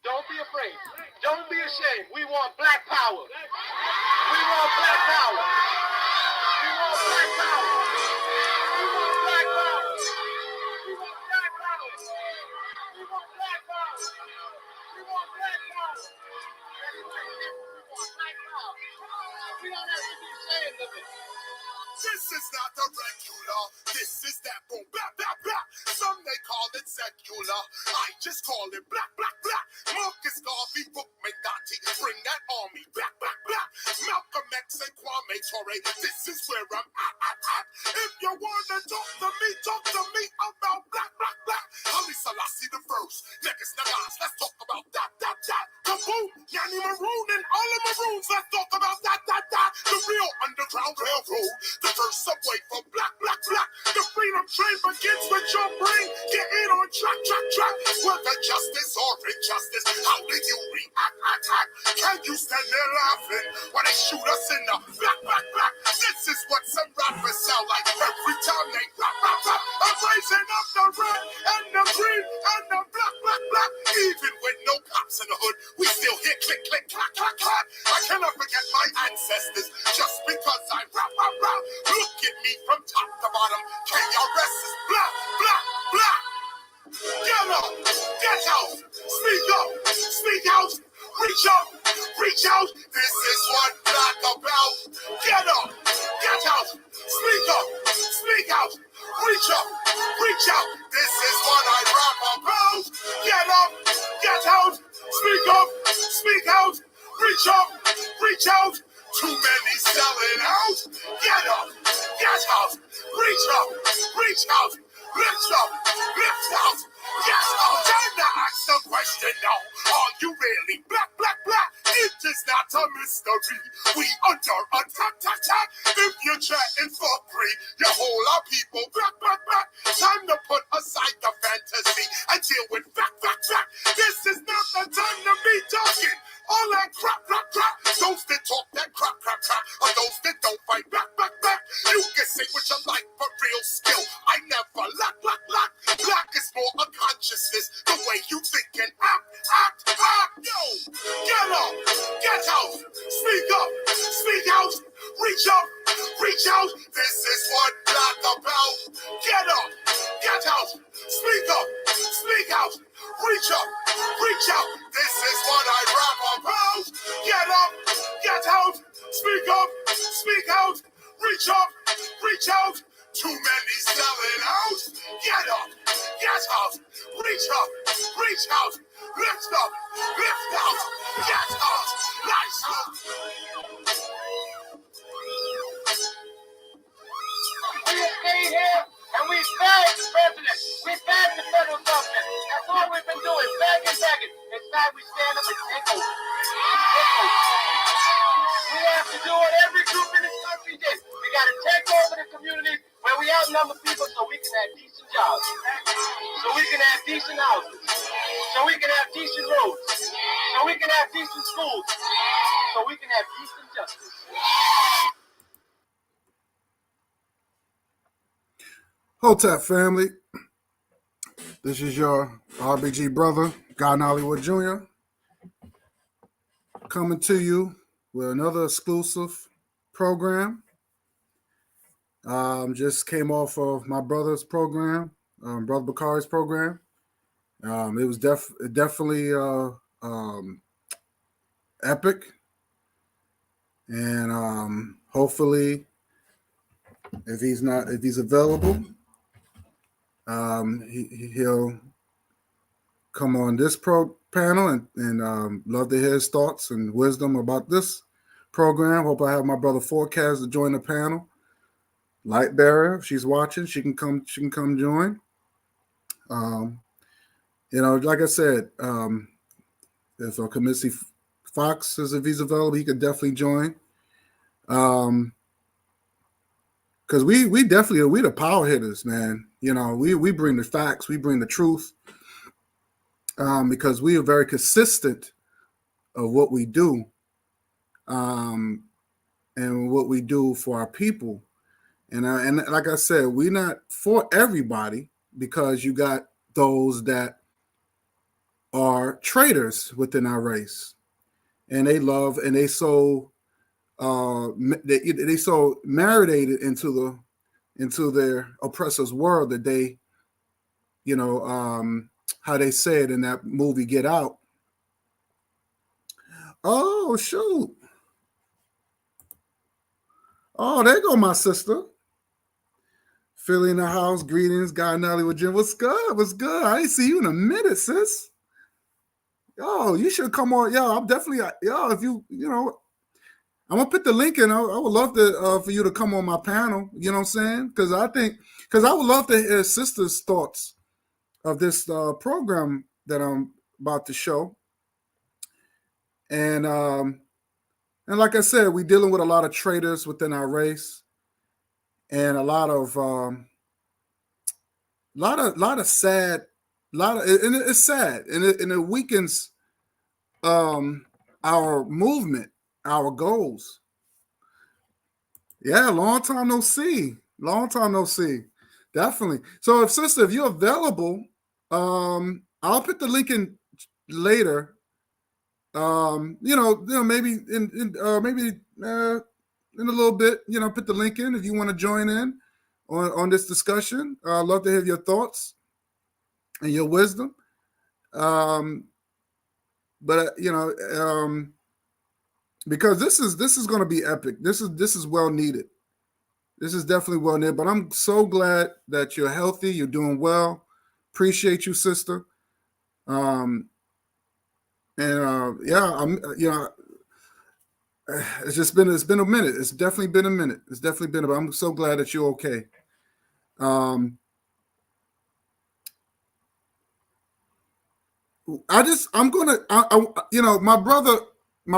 Don't be afraid. Don't be ashamed. We want black power. We want black power. We want black power. We want black power. We want black power. We want black power. We want black power. We want black power. We don't have to be ashamed of it. This is not the regular. This is that boom, blah, blah, blah. Some they call it secular. I just call it black, black, black. Marcus Garvey, Book McDotty, bring that army back, back, back. Malcolm X and Kwame Ture, this is where I'm at. If you wanna talk to me about black, black, black. Haile Selassie the first. Negus Nagas, let's talk about that. Kaboom, Yanni Maroon and all the Maroons, let's talk about that. The real Underground Railroad. The first subway for black, black, black. The freedom train begins with your brain. Get in on track. Whether justice or injustice, how do you react? Can you stand there laughing when they shoot us in the black, black, black? This is what some rappers sound like every time they rap. I'm raising up the red and the green and the black, black, black. Even with no cops in the hood, we still hear click, click, clack, clack, clack. I cannot forget my ancestors just because I rap. Look at me from top to bottom. KRS is black, black, black. Get up, get out, speak out, reach out. This is what black about. Get up, get out, speak out, reach out. This is what I rap about. Get up, get out, speak out, reach out. Too many selling out. Get up, get out, reach out, lift out. Yes, time to ask the question now. Are you really black, black, black? It is not a mystery. We under attack. If you're chatting for free, you whole our people black, black, black. Time to put aside the fantasy and deal with fact. This is not the time to be talking all that crap. Those that talk that crap, or those that don't fight back. You can say what you like for real skill. I never lack. Black is more a consciousness, the way you think and act. Yo, get up, get out, speak out, reach out. This is what black about. Get up, get out, speak out, reach out. This is what I rap about. Get up, get out, speak out, reach out. Too many selling out. Get up, get out, reach out, lift out, get out, lights out. We stay here and we beg the president. We beg the federal government. That's all we've been doing, begging. It's time we stand up and take over. We have to do what every group in this country did. We got to take over the communities where we outnumber people so we can have decent jobs, so we can have decent houses, so we can have decent roads, so we can have decent schools, so we can have decent justice. Hotep family, this is your RBG brother, God Hollywood Jr., coming to you with another exclusive program. Just came off of my brother's program, Brother Bakari's program. It was definitely epic, and hopefully, if he's available, he'll come on this panel and love to hear his thoughts and wisdom about this program. Hope I have my brother Forecast to join the panel. Light Bearer, if she's watching, she can come join. Like I said, if Kamisi Fox is, if he's available, he could definitely join. Because we definitely, we the power hitters, man. We bring the facts, we bring the truth. Because we are very consistent of what we do, and what we do for our people. And like I said, we're not for everybody, because you got those that are traitors within our race, and they love and they so they so marinated into their oppressor's world that they, how they say it in that movie Get Out. Oh shoot! Oh, there go my sister. Philly in the house. Greetings, Guy Nelly with Jim. What's good? What's good? I ain't see you in a minute, sis. Yo, you should come on. Yo, I'm definitely. Yo, if I'm gonna put the link in. I would love to for you to come on my panel. You know what I'm saying? Because I would love to hear sister's thoughts of this program that I'm about to show. And like I said, we're dealing with a lot of traitors within our race, and a lot of sad, and it's sad, and it weakens our movement, our goals. Yeah, long time no see. Long time no see. Definitely. So, if you're available, I'll put the link in later. Maybe in a little bit, put the link in if you want to join in on this discussion. I'd love to hear your thoughts and your wisdom. But because this is going to be epic. This is well needed. This is definitely well needed. But I'm so glad that you're healthy. You're doing well. Appreciate you, sister. I'm it's been a minute. It's definitely been a minute. But I'm so glad that you're okay. My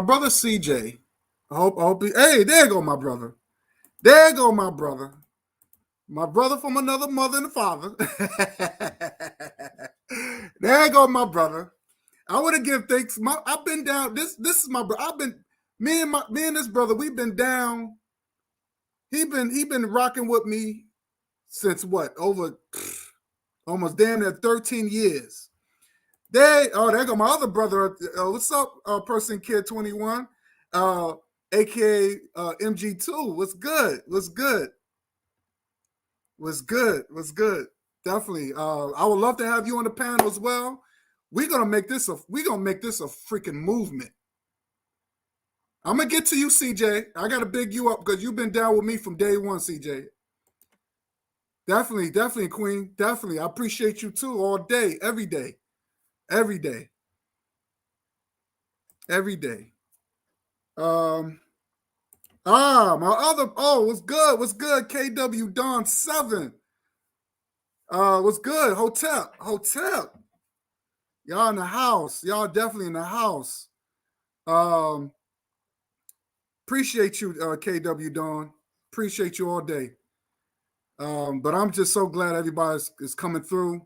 brother CJ. I hope hey, there go my brother. There go my brother. My brother from another mother and father. There go my brother. I want to give thanks. I've been down. This is my brother. Me and this brother. We've been down. He been rocking with me since what? Over almost damn near 13 years. There go my other brother. What's up, person kid 21, aka MG2. What's good? Definitely. I would love to have you on the panel as well. We're gonna make this a freaking movement. I'm gonna get to you, CJ. I gotta big you up because you've been down with me from day one, CJ. Definitely, Queen. Definitely. I appreciate you too all day, every day. Every day. What's good? KW Don 7. What's good? Hotel. Y'all in the house. Y'all definitely in the house. Appreciate you, KW Don. Appreciate you all day. But I'm just so glad everybody is coming through.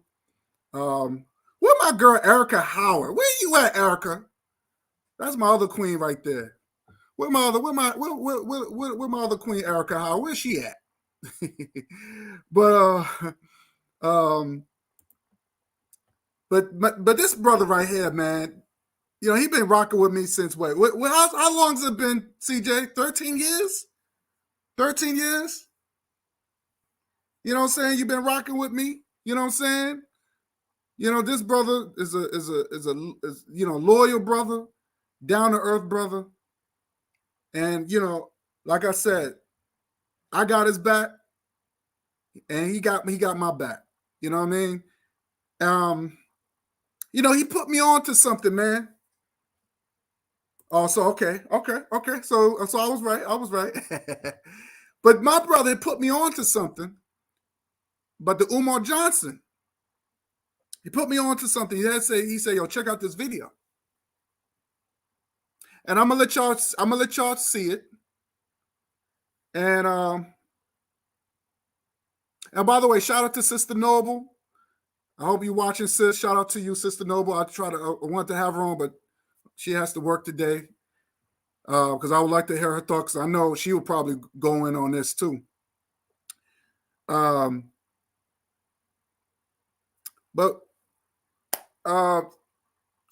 Where my girl Erica Howard? Where you at, Erica? That's my other queen right there. Where my other queen Erica Howard? Where's she at? But but this brother right here, man, he been rocking with me since what? How long has it been, CJ? 13 years? 13 years? You know what I'm saying? You've been rocking with me. You know what I'm saying? This brother is a loyal brother, down to earth brother, and like I said, I got his back, and he got my back. You know what I mean? He put me on to something, man. Oh, so okay. So I was right. But my brother put me on to something. But the Umar Johnson, he put me on to something. He said, yo, check out this video. And I'm gonna let y'all see it. And by the way, shout out to Sister Noble. I hope you're watching, sis. Shout out to you, Sister Noble. I want to have her on, but she has to work today. Because I would like to hear her thoughts. I know she will probably go in on this too. But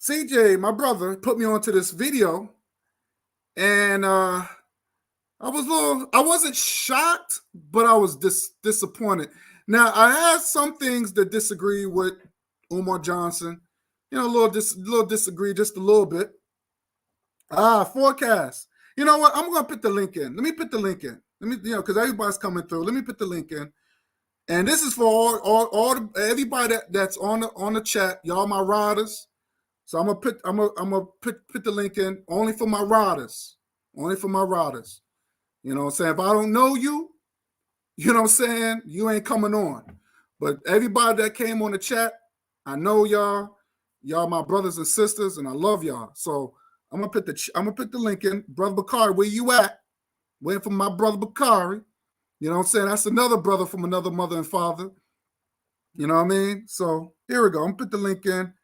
CJ, my brother, put me onto this video, and I wasn't shocked, but I was disappointed. Now, I had some things that disagree with Umar Johnson. A little disagree, just a little bit. Forecast. You know what? I'm gonna put the link in. Let me put the link in. Let me, because everybody's coming through. Let me put the link in. And this is for everybody that's on the chat. Y'all my riders. So I'm gonna put the link in only for my riders. Only for my riders. You know what I'm saying? If I don't know you, you know what I'm saying, you ain't coming on. But everybody that came on the chat, I know y'all. Y'all my brothers and sisters, and I love y'all. So I'm gonna put the link in. Brother Bakari, where you at? Waiting for my brother Bakari. You know what I'm saying? That's another brother from another mother and father. You know what I mean? So here we go. I'm gonna put the link in.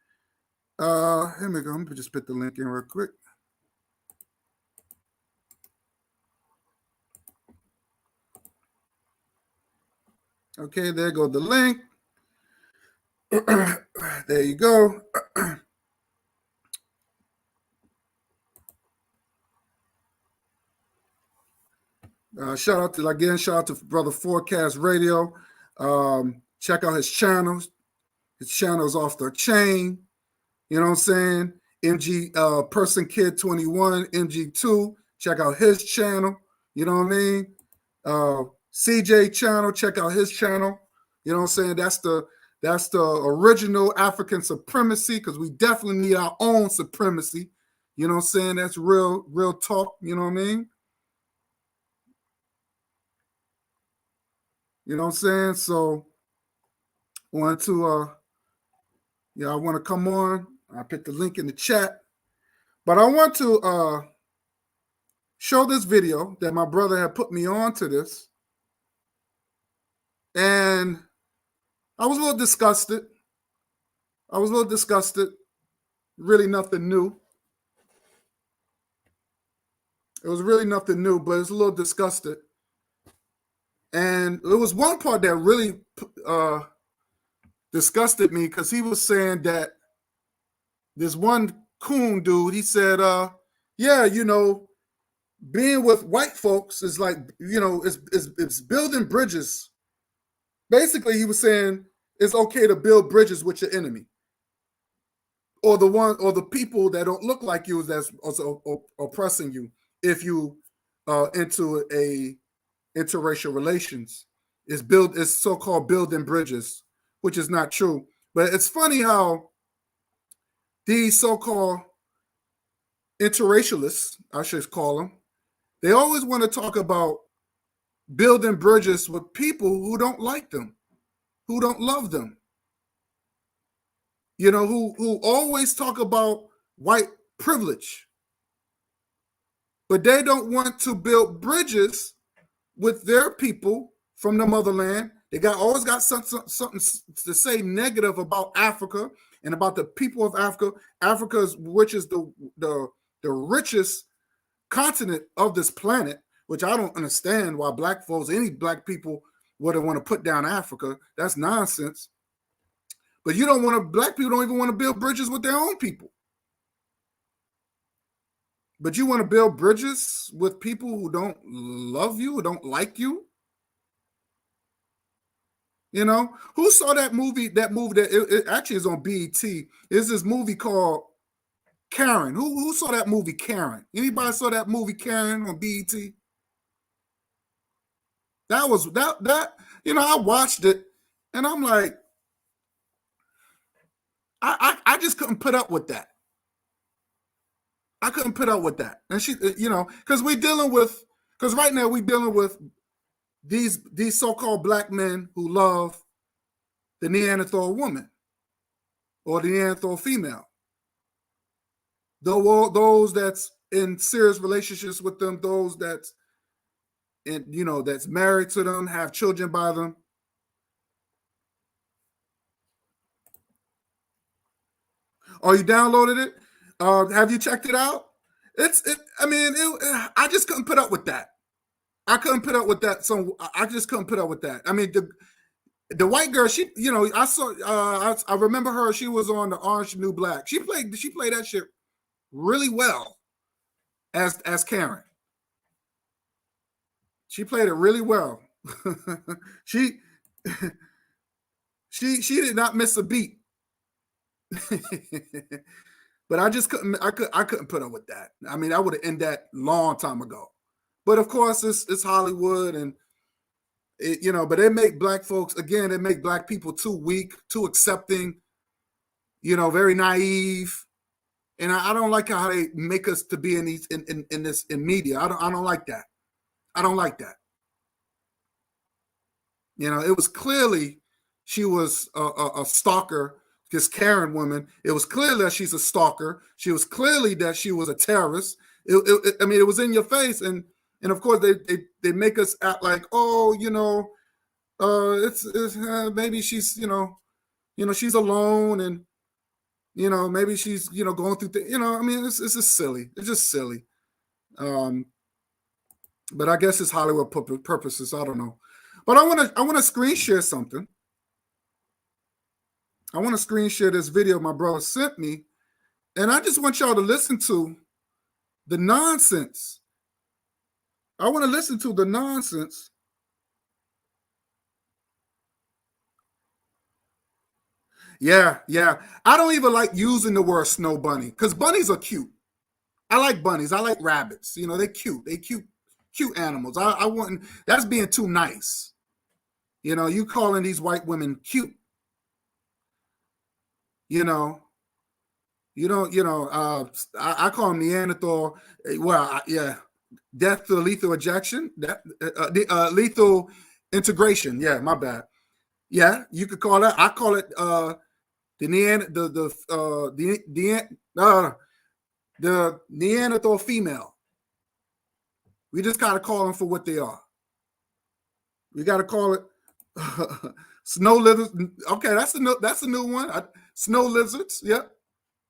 Here we go. I'm gonna just put the link in real quick. Okay, there go the link. There you go. Shout out to Brother Forecast Radio. Check out his channels. His channel's off the chain. You know what I'm saying? MG Person Kid 21, MG2. Check out his channel. You know what I mean? CJ channel. Check out his channel. You know what I'm saying? That's the original African supremacy, because we definitely need our own supremacy. You know what I'm saying? That's real talk. You know what I mean? You know what I'm saying? So I want to come on. I put the link in the chat. But I want to show this video that my brother had put me on to this. And I was a little disgusted. Really nothing new. It was really nothing new, but it's a little disgusted. And there was one part that really disgusted me, because he was saying that this one coon dude, he said, yeah, being with white folks is like, it's building bridges. Basically, he was saying it's okay to build bridges with your enemy, or the people that don't look like you, that's also oppressing you, if you into a interracial relations. It's so-called building bridges, which is not true. But it's funny how these so-called interracialists, I should call them, they always want to talk about building bridges with people who don't like them, who don't love them, who always talk about white privilege, but they don't want to build bridges with their people from the motherland. They always got something to say negative about Africa and about the people of Africa. Which is the richest continent of this planet, which I don't understand why any black people would want to put down Africa. That's nonsense. But black people don't even want to build bridges with their own people. But you want to build bridges with people who don't love you, who don't like you? Who saw that movie? That movie that it actually is on BET. Is this movie called Karen? Who saw that movie Karen? Anybody saw that movie Karen on BET? That was that. I watched it, and I'm like, I just couldn't put up with that. I couldn't put up with that. And she, because right now we're dealing with these so-called black men who love the Neanderthal woman or the Neanderthal female. Those that's in serious relationships with them, those that's that's married to them, have children by them. Oh, you downloaded it? Have you checked it out? I just couldn't put up with that. I couldn't put up with that. So I just couldn't put up with that. I mean, The white girl, she, you know, I saw, I remember her. She was on the Orange is the New Black. She played that shit really well as Karen. She played it really well. she she did not miss a beat. But I just couldn't. I couldn't put up with that. I mean, I would have ended that long time ago. But of course, it's Hollywood, and it, you know. But they make black folks again. They make black people too weak, too accepting. You know, very naive. And I don't like how they make us to be in these in media. I don't like that. I don't like that. You know, it was clearly she was a stalker. This Karen woman, it was clear that she's a stalker. She was clearly that she was a terrorist. I mean, it was in your face, and of course they make us act like, oh, you know, it's maybe she's she's alone, and you know maybe she's going through I mean it's just silly. It's just silly. But I guess it's Hollywood purposes. I don't know. But I want to screen share something. I want to screen share this video my brother sent me, and I just want y'all to listen to the nonsense. I want to listen to the nonsense. Yeah. I don't even like using the word snow bunny because bunnies are cute. I like bunnies. I like rabbits. You know, they're cute. They're cute animals. I wouldn't. That's being too nice. You know, you calling these white women cute. You know, you don't. You know, I call them Neanderthal. Well, yeah, death to lethal ejection. Lethal integration. Yeah, my bad. Yeah, you could call that. I call it the Neanderthal female. We just gotta call them for what they are. We gotta call it snow lizards. Okay, that's a new one. Snow lizards. Yep,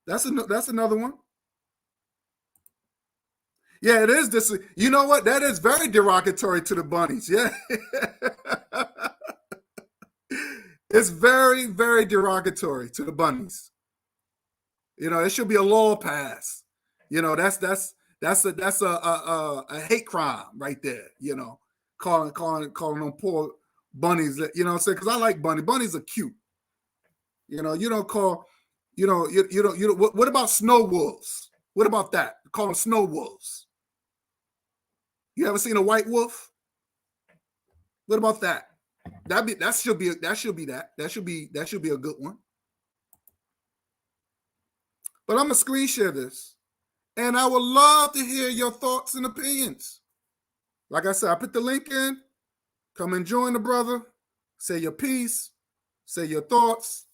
that's another one. Yeah, it is this. You know what? That is very derogatory to the bunnies. Yeah. It's very, very derogatory to the bunnies. You know, it should be a law pass. You know, that's a hate crime right there. You know, calling them poor bunnies. You know what I'm saying? Because I like bunnies. Bunnies are cute. You know, you don't call. You know, you don't. What about snow wolves? What about that? Call them snow wolves. You ever seen a white wolf? What about that? That should be a good one. But I'm gonna screen share this, and I would love to hear your thoughts and opinions. Like I said, I put the link in. Come and join the brother. Say your piece. Say your thoughts,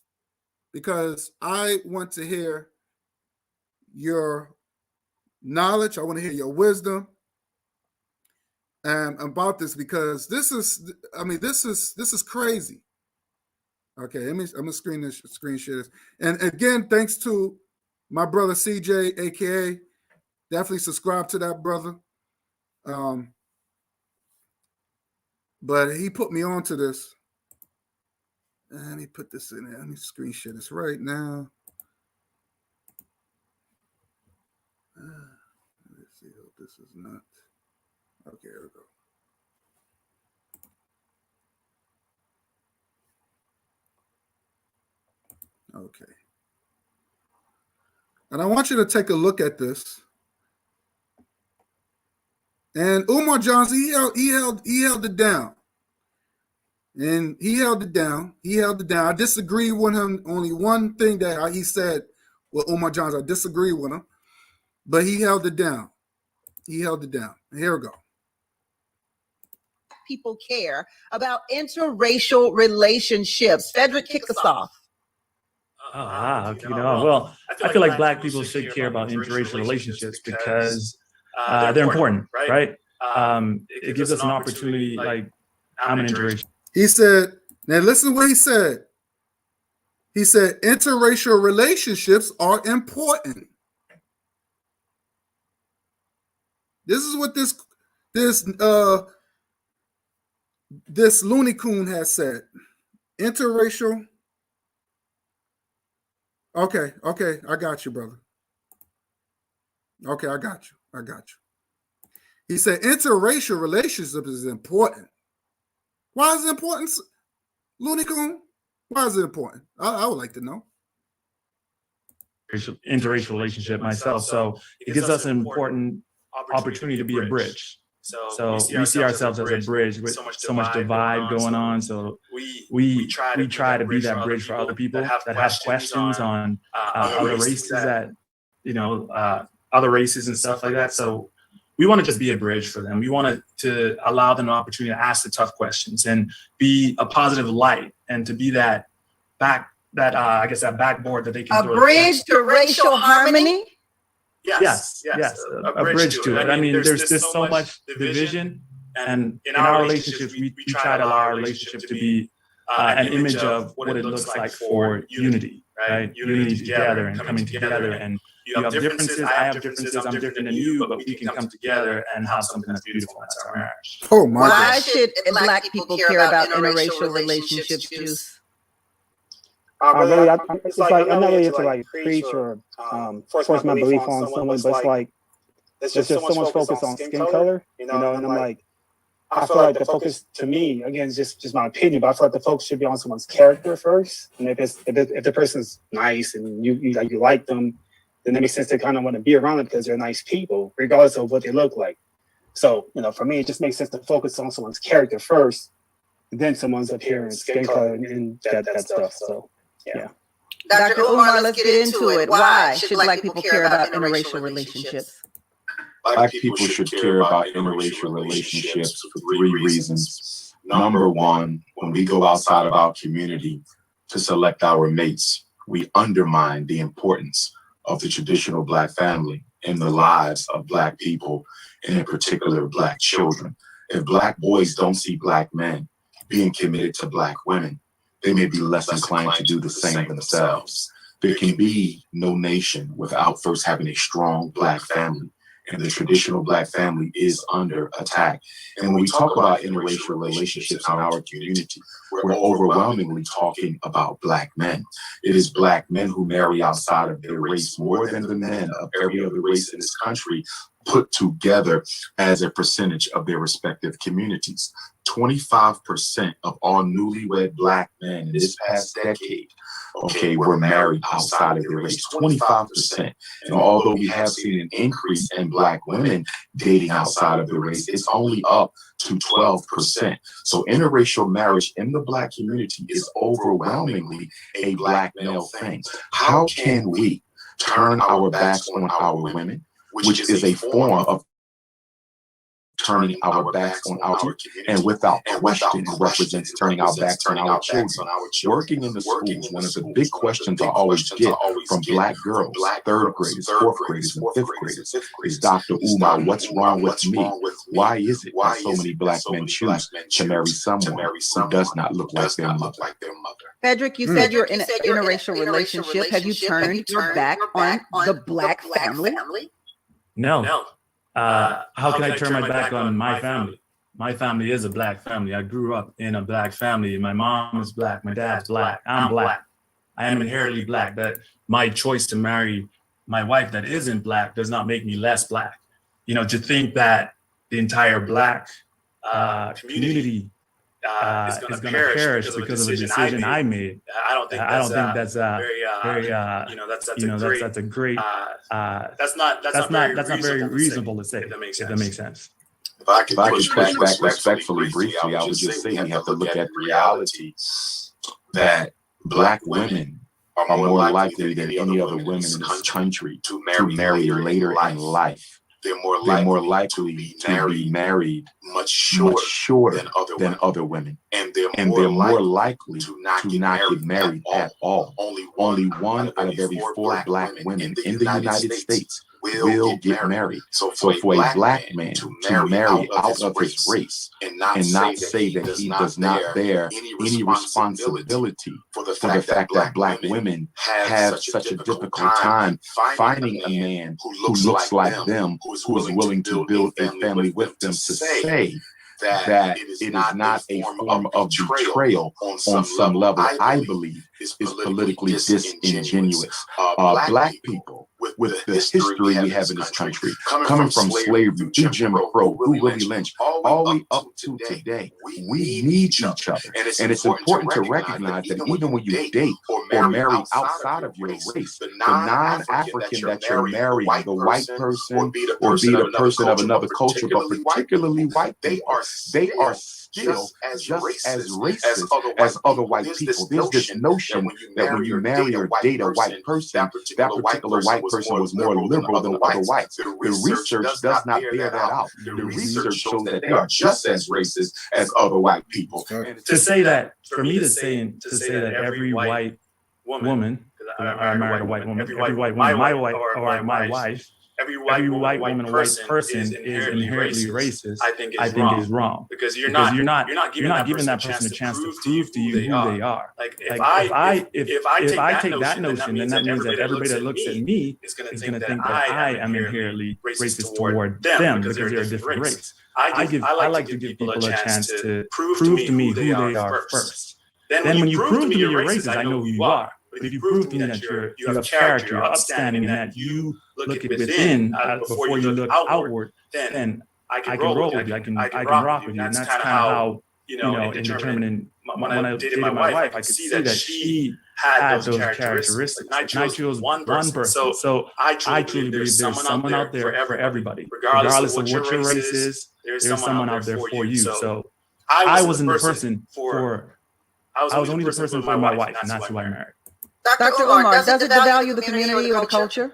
because I want to hear your knowledge. I want to hear your wisdom about this, because this is crazy. Okay, I'm gonna screen share this. And again, thanks to my brother CJ, aka, definitely subscribe to that brother. But he put me on to this. And he put this in there. Let me screen share this right now. Let's see. Hope this is not. Okay, here we go. Okay. And I want you to take a look at this. And Umar Johnson, he held it down. And he held it down. I disagree with him. Only one thing that he said with Umar Johnson, I disagree with him. But he held it down. Here we go. People care about interracial relationships. Frederick, kick us off. Well, I feel like Black people should care about interracial relationships because they're important, right? It gives us an opportunity, like, I'm an interracial. He said, now listen to what he said. He said, interracial relationships are important. This is what this Looney Coon has said. interracial. Okay, I got you, brother. Okay, I got you. He said interracial relationship is important. Why is it important, Looney Coon? Why is it important? I would like to know. Interracial relationship myself, so it gives us an important opportunity to be a bridge. So we see ourselves as a bridge with so much divide going on. So we try to be that bridge for other people that have questions on other races, that other races and stuff like that. So we want to just be a bridge for them. We want to allow them an opportunity to ask the tough questions and be a positive light, and to be that backboard that they can throw. A bridge to racial harmony? Yes. A bridge to it. I mean, there's so much division, and in our relationships, we try to allow our relationship to be an image of what it looks like for unity, right? Unity together and coming together. And you have differences, I have differences, I'm different than you, but we can come together and have something that's beautiful. That's our marriage. Oh my God. Why should Black people care about interracial relationships, Juice? Really, it's like I'm not really into like preach or force my belief on someone, but it's like it's just someone's focus on skin color, and I'm like, I feel like the focus to me, again, is just my opinion, but I feel like the focus should be on someone's character first. And if the person's nice and you like them, then it makes sense to kind of want to be around them because they're nice people, regardless of what they look like. So, for me, it just makes sense to focus on someone's character first, and then someone's appearance, skin color, and that stuff. So. Yeah. Dr. Umar, let's get into it. Why should Black people care about interracial relationships? Black people should care about interracial relationships for 3 reasons. Number one, when we go outside of our community to select our mates, we undermine the importance of the traditional Black family in the lives of Black people, and in particular Black children. If Black boys don't see Black men being committed to Black women, they may be less inclined to do the same themselves. There can be no nation without first having a strong Black family, and the traditional Black family is under attack. And when we talk about interracial relationships in our community, we're overwhelmingly talking about Black men. It is Black men who marry outside of their race more than the men of every other race in this country put together as a percentage of their respective communities. 25% of all newlywed Black men in this past decade, were married outside of their race. 25%. And although we have seen an increase in Black women dating outside of their race, it's only up to 12%. So interracial marriage in the Black community is overwhelmingly a Black male thing. How can we turn our backs on our women, which is a form of turning our backs on our children, and without question represents turning our backs on our children. Working in the schools, one of the big questions I always get from Black girls, 3rd graders, 4th graders, and 5th graders is, Dr. Umar, what's wrong with me? Why is it that so many Black men choose to marry someone who does not look like their mother? Frederick, you said you're in an interracial relationship. Have you turned your back on the Black family? No. How can I turn my back on my family? My family is a Black family. I grew up in a Black family. My mom is Black. My dad's Black. I'm Black. I am inherently Black. But my choice to marry my wife that isn't Black does not make me less Black. To think that the entire Black community is going to perish because of a decision I made. I don't think that's a great. That's not very reasonable to say. If that makes sense. If I could push back respectfully, briefly, I would just say we have to look at reality that Black women are more likely than any other women in this country to marry later in life. They're more likely to be married much shorter than other women. And they're more likely to not get married at all. Only 1 out of every 4 Black women in the United States will get married. So for a Black man to marry out of his race and not say that he does not bear any responsibility for the fact that Black women have such a difficult time finding a man who looks like them, who is willing to build a family with them, to say that it is not a form of betrayal on some level, I believe is politically disingenuous. Black people, with the history we have in this country, coming from slavery through Jim Crow, through Willie Lynch, all the way up to today, we need each other. And it's important to recognize that even when you date or marry outside of your race, the non-African that you're marrying, the white person or be the person of another culture, but particularly white people, they are still just as racist as other white people. There's this notion that when you marry or date a white person, that particular white person was more liberal than other whites. The research does not bear that out. The research shows that they are just as racist as other white people. To say that, for me to say that every white woman, I married a white woman, every white woman, my wife or my wife, every white woman or white person is inherently racist, I think is wrong. Because you're not giving that person a chance to prove to you who they are. Like if I take that notion, then that means that everybody that looks at me is going to think that I am inherently racist toward them because they're a different race. I like to give people a chance to prove to me who they are first. Then when you prove to me you're racist, I know who you are. But if you prove to me that you have character, you're upstanding, and that you look at within before you look outward, then I can roll with you. I can rock with you. And that's kind of how, in determining, when I dated my wife, I could see that she had those characteristics. And I chose one person. So I truly believe there's someone out there for everybody. Regardless of what your race is, there's someone out there for you. So I wasn't the person I was only the person for my wife, and that's who I married. Dr. Umar, does it devalue the community or the culture?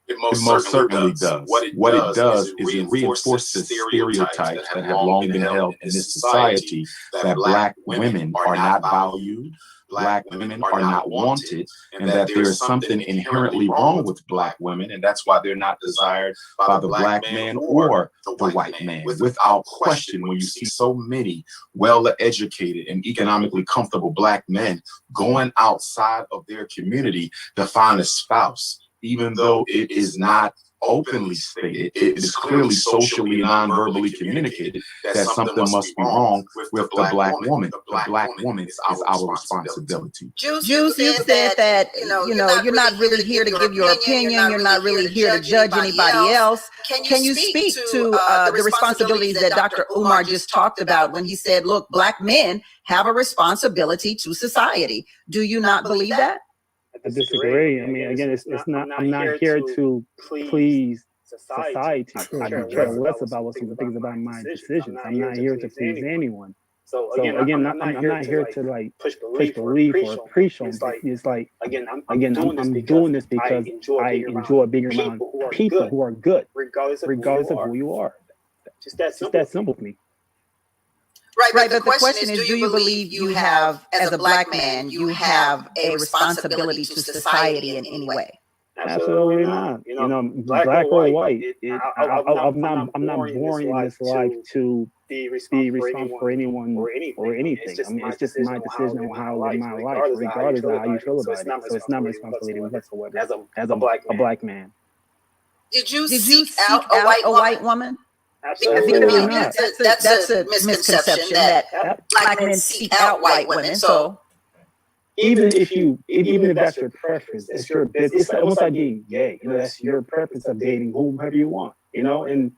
It most certainly does. What it does is it reinforces the stereotypes that have long been held in this society that Black women are not valued, Black women are not wanted, and that there is something inherently wrong with Black women, and that's why they're not desired by the Black man or the white man. Without question, when you see so many well-educated and economically comfortable Black men going outside of their community to find a spouse, even though it is not openly stated, it is clearly socially and non-verbally communicated that something must be wrong with the Black woman. The Black woman is our responsibility. Juice, you said that you're not really here to give your opinion. You're not really here to judge anybody else. Can you speak to the responsibilities that Dr. Umar just talked about when he said, look, Black men have a responsibility to society? Do you not believe that? I disagree. I mean, again, it's not. I'm not here to please society. I can care less about what someone thinks about my decisions. I'm not here to please anyone. So again, I'm not here to like push belief or preach on. But it's like again, I'm doing this because I enjoy a bigger amount of people who are good, regardless of who you are. Just that simple to me. Right, but the question is, do you believe you have, as a Black man, you have a responsibility to society in any way? Absolutely not. Black or white, I'm not born in this life to be responsible for anyone or anything. I mean, it's just my decision on how I live my life, regardless of how you feel about it. So it's not my responsibility whatsoever as a Black man. Did you seek out a white woman? Absolutely not. That's a misconception that Black men seek out white women. So even if that's your preference, it's almost like being gay. That's your preference of dating whomever you want. And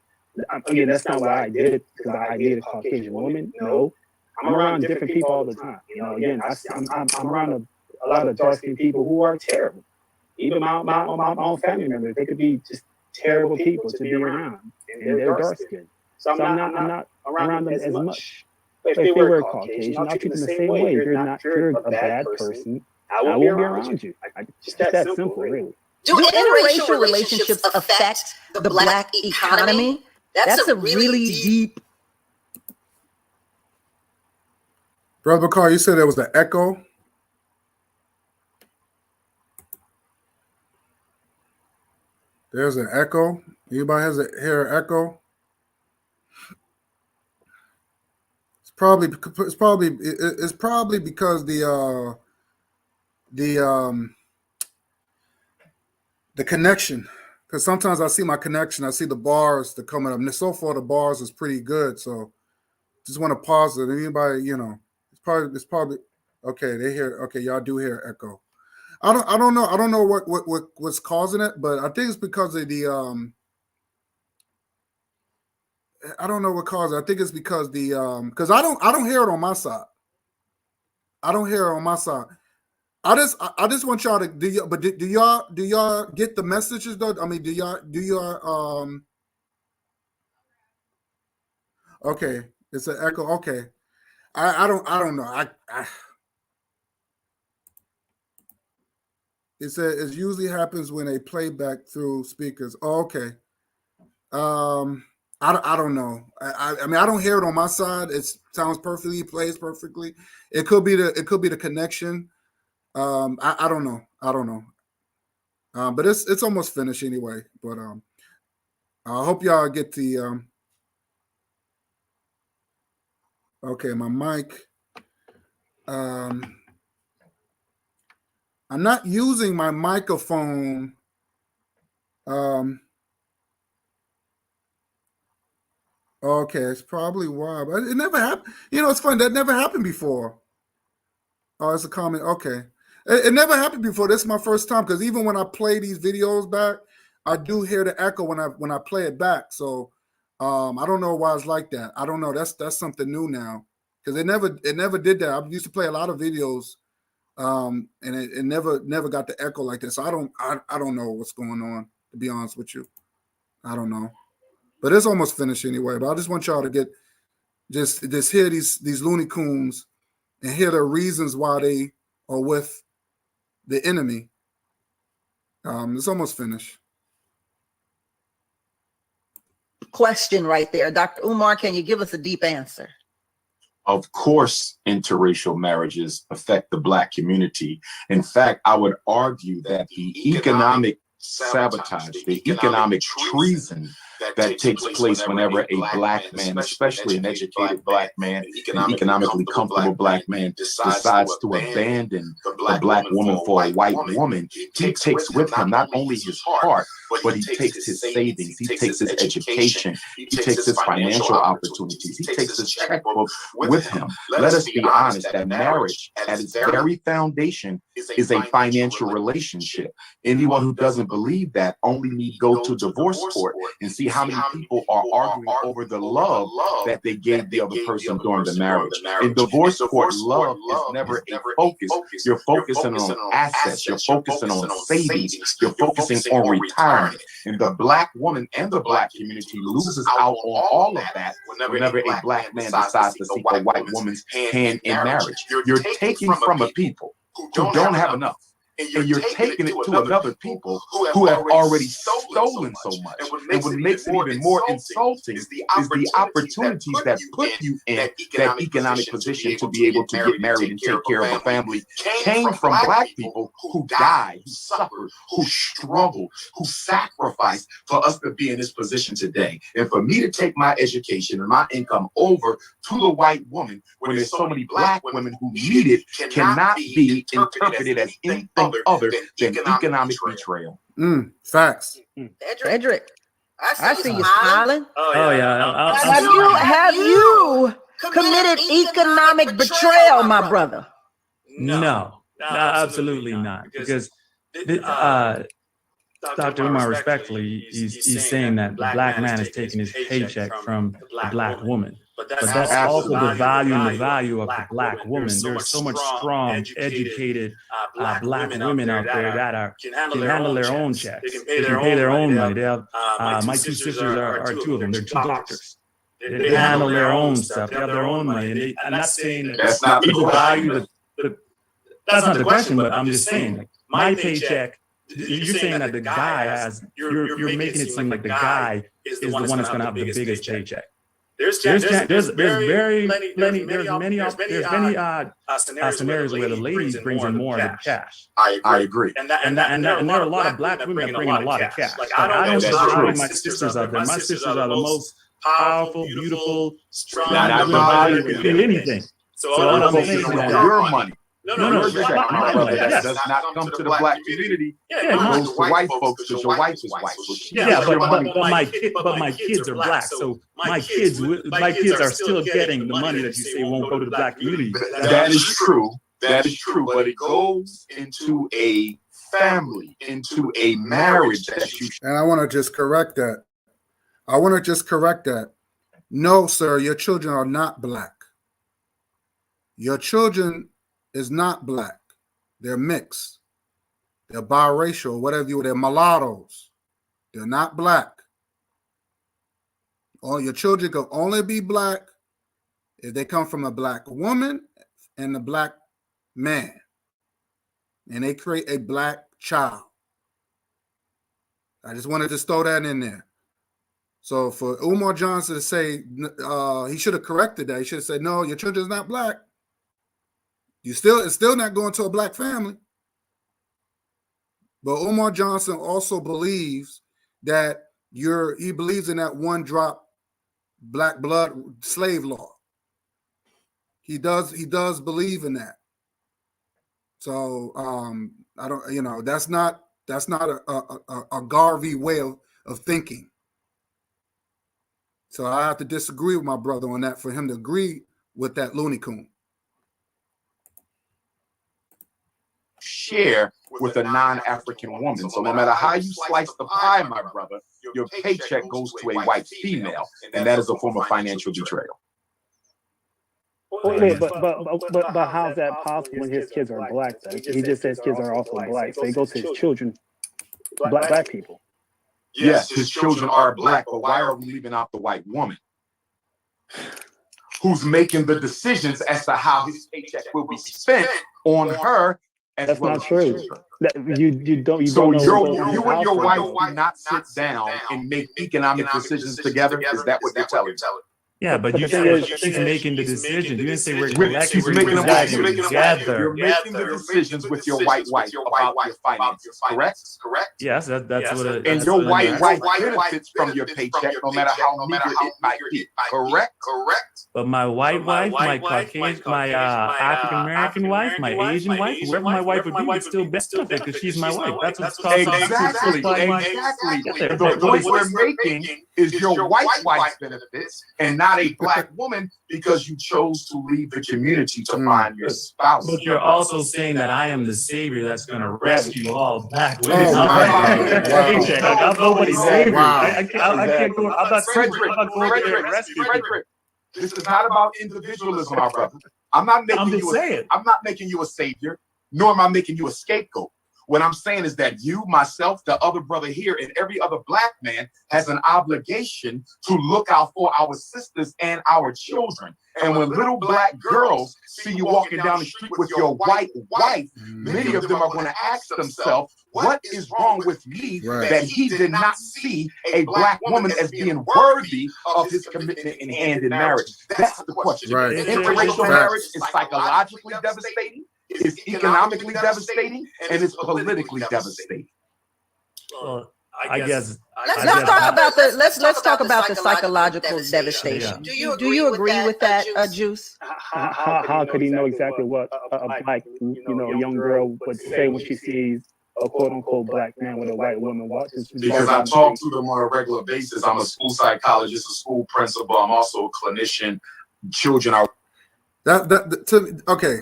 again, that's not why I did it because I dated a Caucasian woman. No, I'm around different people all the time. Again, I'm around a lot of dark-skinned people who are terrible. Even my own family members, they could be just terrible people to be around, and they're dark-skinned. So I'm not around them as much. If they were Caucasian, I'll treat them the same way. If you're a bad person, I won't be around you. Just that simple, really. Do interracial relationships affect the Black economy? That's a really deep. Brother Carl, you said there was an echo. There's an echo. Anybody hear an echo? It's probably because the connection. Because sometimes I see my connection, I see the bars that coming up. And so far the bars is pretty good. So Just want to pause it. Anybody, you know, it's probably okay. They hear. Okay, y'all do hear echo. I don't know. I don't know what's causing it, but I think it's because of the I don't know what caused it. I think it's because the because I don't hear it on my side. I don't hear it on my side. I just want y'all to do. But do y'all get the messages though? I mean, do y'all Okay, it's an echo. Okay, I don't know. I it said it usually happens when they play back through speakers. Oh, okay. I don't know. I mean I don't hear it on my side. It sounds perfectly, plays perfectly. It could be the connection. I don't know. I don't know. But it's almost finished anyway. But I hope y'all get the okay, my mic. I'm not using my microphone. Okay, it's probably why, but it never happened. You know, it's funny that never happened before. Oh, it's a comment. Okay, it never happened before. This is my first time because even when I play these videos back, I do hear the echo when I play it back. So, I don't know why it's like that. I don't know. That's something new now because it never did that. I used to play a lot of videos, and it never got the echo like that. So I don't know what's going on. To be honest with you, I don't know. But it's almost finished anyway. But I just want y'all to get just hear these Looney Tunes and hear the reasons why they are with the enemy. It's almost finished. Question right there, Dr. Umar. Can you give us a deep answer? Of course, interracial marriages affect the Black community. In fact, I would argue that the economic sabotage, the economic treason that takes place whenever a Black man, especially an educated Black man, an economically comfortable Black man, decides to abandon the Black woman for a white woman, he takes with him not only his heart, but he takes his savings, he takes his education, he takes his financial opportunities, he takes his checkbook with him. Let us be honest that marriage, at its very foundation, is a financial relationship. Anyone who doesn't believe that only need go to divorce court and see how many people are arguing over the love that they gave the other person during the marriage. In divorce court, love is never a focus. You're focusing on assets, you're focusing on savings, you're focusing on retirement. And the Black woman and the Black community loses out on all of that whenever a Black man decides to seek a white woman's hand in marriage. You're taking from a people who don't have enough. And you're taking it to another people who have already stolen so much. And what makes it even more insulting is the opportunities that put you in that economic position to be able to get married and take care of a family came from Black people who died, who suffered, who struggled, who sacrificed for us to be in this position today. And for me to take my education and my income over to the white woman when there's so many Black women who need it cannot be interpreted as anything other than economic betrayal. Facts. Frederick, I see you smiling. Oh yeah. Have you committed economic betrayal, my brother? No, absolutely not. Because Dr. Umar, respectfully, he's saying that the Black man is taking his paycheck from the Black woman. But that's also the value of the Black woman. There's so much strong, educated Black women out there that can handle their own checks. They can pay their own money. They have my two sisters are two of them. They're two doctors. They handle their own stuff. They have their own money. And I'm not saying that people value that's not the question, but I'm just saying like, my paycheck. You're saying that the guy has. You're making it seem like the guy is the one that's going to have the biggest paycheck. There's many scenarios where the ladies brings in more of the cash. I agree. And there are a lot of Black women that bring in a lot of cash. Like, I don't disagree my sisters out there. My sisters are the most powerful, beautiful, strong women do anything. So I'm focusing on your money. No, you're saying, my brother, that yes. does not come to the black community. Yeah, It goes to white folks because your wife is white. So but my kids are black. So my kids are still getting the money that you say won't go to the black community. That is true. That is true. But it goes into a family, into a marriage that you. And I want to just correct that. No, sir, your children are not black. Your children is not black. They're mixed. They're biracial, they're mulattoes. They're not black. All your children can only be black if they come from a black woman and a black man. And they create a black child. I just wanted to throw that in there. So for Umar Johnson to say he should have corrected that. He should have said, no, your children's not black. It's still not going to a black family. But Umar Johnson also believes that he believes in that one drop black blood slave law. He does believe in that. So I don't, that's not a Garvey way of thinking. So I have to disagree with my brother on that for him to agree with that Looney Coon. Share with a non-African woman. So no matter how you slice the pie, my brother, your paycheck goes to a white female, and that is a form of financial betrayal. Wait, but how's that possible when his kids are black? Though? He just says kids are also black, so he goes to his children, black people. Yes, his children are black, but why are we leaving out the white woman who's making the decisions as to how his paycheck will be spent on her? That's not true. You don't. So you and your wife do not sit down and make economic decisions together. Is that what you're telling me? Yeah, but you said she's making the decision. You didn't say we're collectively making together. You're making the decisions with your white wife about your finances, correct? Yes, that's what it is. And your white wife benefits from your paycheck, no matter how meager it might be, correct? But my white wife, my Caucasian, my African American wife, my Asian wife, whoever my wife would be, would still benefit because she's my wife. That's what's called. Exactly. The point we're making is your white wife's benefits and not a black woman because you chose to leave the community to find your spouse. But you're also saying that I am the savior that's going to rescue all black women. I'm nobody's savior. I can't go. I'm not going there and rescue people. This is not about individualism, my brother. I'm not making you a savior, nor am I making you a scapegoat. What I'm saying is that you, myself, the other brother here, and every other black man has an obligation to look out for our sisters and our children. And when little black girls see you walking down the street with your white wife, many of them are going to ask themselves, what is wrong with me that he did not see a black woman as being worthy of his commitment and hand in marriage? That's the question. Interracial marriage is psychologically devastating. It's economically devastating, and it's politically devastating. Well, I guess. Let's talk about the psychological devastation. Yeah. Do you agree with that, Juice? How could he know exactly what a black, young girl would say when she sees a quote unquote black man with a white woman watches? Because I talk to them on a regular basis. I'm a school psychologist, a school principal. I'm also a clinician. Children are okay.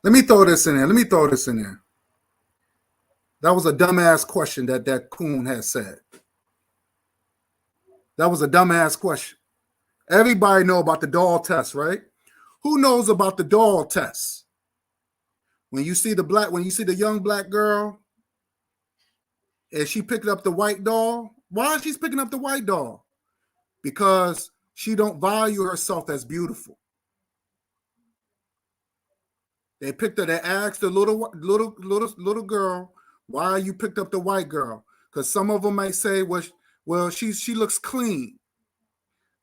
Let me throw this in there. That was a dumbass question that Coon has said. That was a dumbass question. Everybody know about the doll test, right? Who knows about the doll test? When you see the young black girl, and she picked up the white doll, why is she picking up the white doll? Because she don't value herself as beautiful. They asked the little girl, why you picked up the white girl? Because some of them might say, well, she looks clean.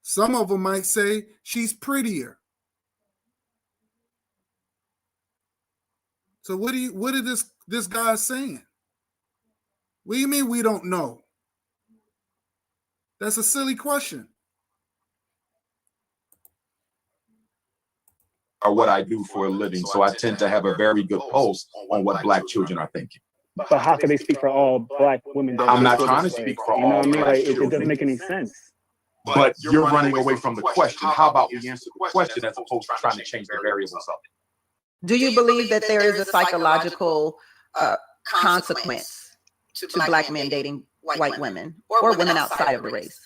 Some of them might say she's prettier. So what is this guy saying? What do you mean we don't know? That's a silly question. are what I do for a living. So I tend to have a very good pulse on what Black children are thinking. But how can they speak for all Black women? I'm not trying to speak for all. You know what I mean? Black Like, it children. doesn't make any sense. But you're running away from the question. How about we answer the question as opposed to trying to change the variables of it? Do you believe that there is a psychological consequence to Black men dating white women or women outside of the race?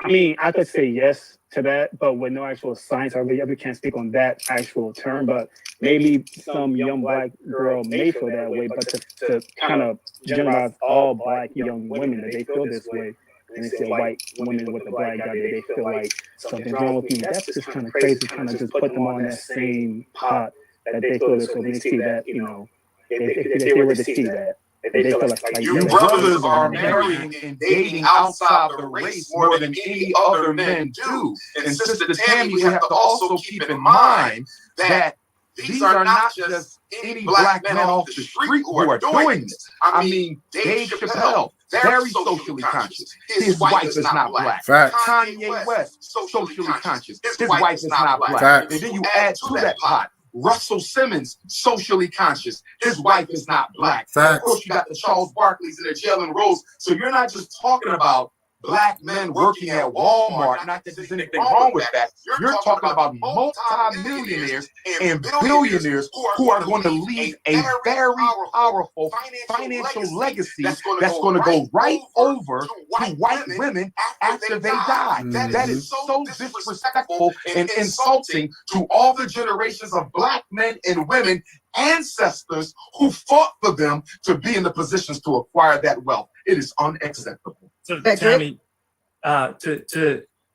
I mean, I could say yes to that, but with no actual science, I really can't speak on that actual term. But maybe some young Black girl may feel that way, but to kind of generalize all Black young women that they feel this way, and they say white women with a Black guy, they feel like something's wrong with me. That's just kind of crazy. Kind of just put them on that same pot that they feel this way. When they see that, you know, if they were to see that. They feel like You brothers are marrying and dating outside the race more than any other men do. And Sister Tammy, we have to also keep in mind that these are not just any Black men off the street who are doing this. I mean, Dave Chappelle, very socially conscious. His wife is not Black. Fact. Kanye West, socially conscious. His wife is not Black. Fact. And then you add to that pot Russell Simmons, socially conscious. His wife is not Black. Facts. Of course, you got the Charles Barkleys and the Jalen Rose. So you're not just talking about Black men working at Walmart. Not that there's anything wrong with that. You're talking about multi-millionaires and billionaires who are going to leave a very powerful financial legacy that's going to go right over to white women after they die. That is so disrespectful and insulting to all the generations of Black men and women, ancestors who fought for them to be in the positions to acquire that wealth. It is unacceptable. So Tammy,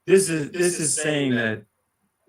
this is saying that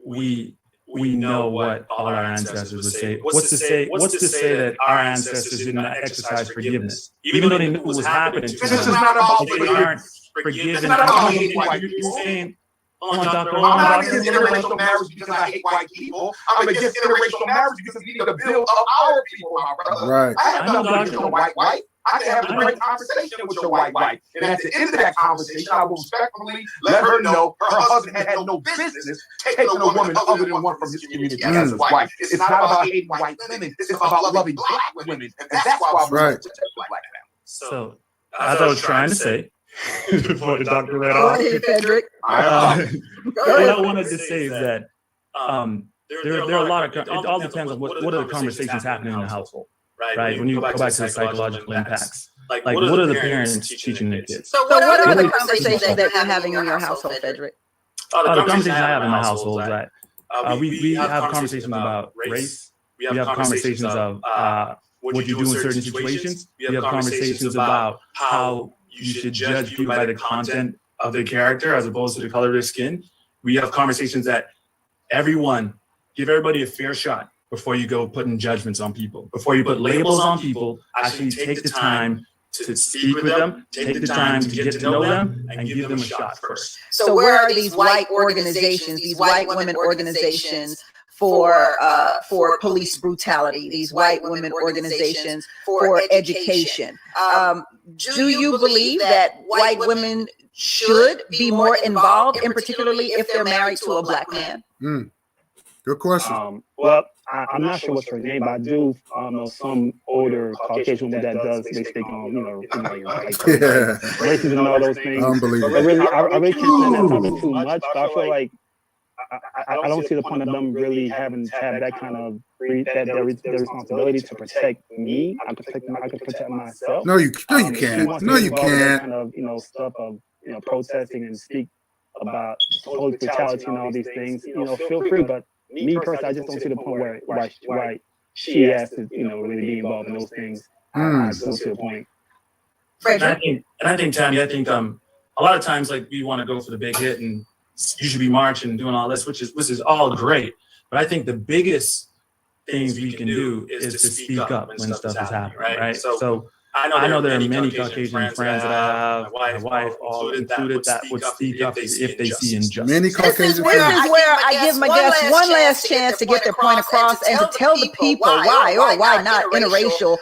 we know what all our ancestors would say. What's to say that our ancestors did not exercise forgiveness, even though they knew what was happening to them? This is not about they aren't forgiven. It's not about hating white You're people. saying, I'm not against interracial marriage because I hate white people. I'm against interracial marriage because we need to build up our people, my brother. Right. I have nothing against your white wife. I can have a great conversation with your white wife. And at the end of that conversation, I will respectfully let her know her husband had no business taking a woman other than one from his community as his wife. It's not about hating white women. It's about loving Black women. And that's why we Right. protect Black families. so as I was trying to say before the doctor read Go off, ahead, Fedric. what I wanted to say is that there are a lot of, it all depends on what are the conversations happening in the household, right? When you go back to the psychological impacts, like what are the parents teaching their kids? So what are the conversations that you're having in your household, Fedric? The conversations I have in my household is that we have conversations about race. We have conversations of what you do in certain situations. We have conversations about how you should judge people by the content of their character as opposed to the color of their skin. We have conversations that give everybody a fair shot before you go putting judgments on people. Before you put labels on people, actually take the time to speak with them, take the time to get to know them, and give them a shot first. So where are these white organizations, these white women organizations for police brutality, these white women organizations for education? Do you believe that white women should be more involved, and particularly if they're married to a Black man? Good question. Well, I'm not sure what's her name, but I do know some older Caucasian woman that does. They speak on, like racism and all those things. Unbelievable. I really can't stand that topic too much. But I feel like I don't see the point of them really having to have that kind of their responsibility to protect me. I can protect myself. No, you can't. No, you can't. Kind of stuff of protesting and speak about police brutality and all these things. Feel free, but me personally, I just don't see the point why she has to really be involved in those things. I just don't see the point. And I think, Tammy, a lot of times, like, we want to go for the big hit and you should be marching and doing all this, which is all great. But I think the biggest things we can do is to speak up when stuff is happening, right? So I know there are many Caucasian friends that I have, my wife all included, that would speak up if they see injustice. Many Caucasian This is where I give my guests one last chance to get their point across and to tell the people why or why not interracial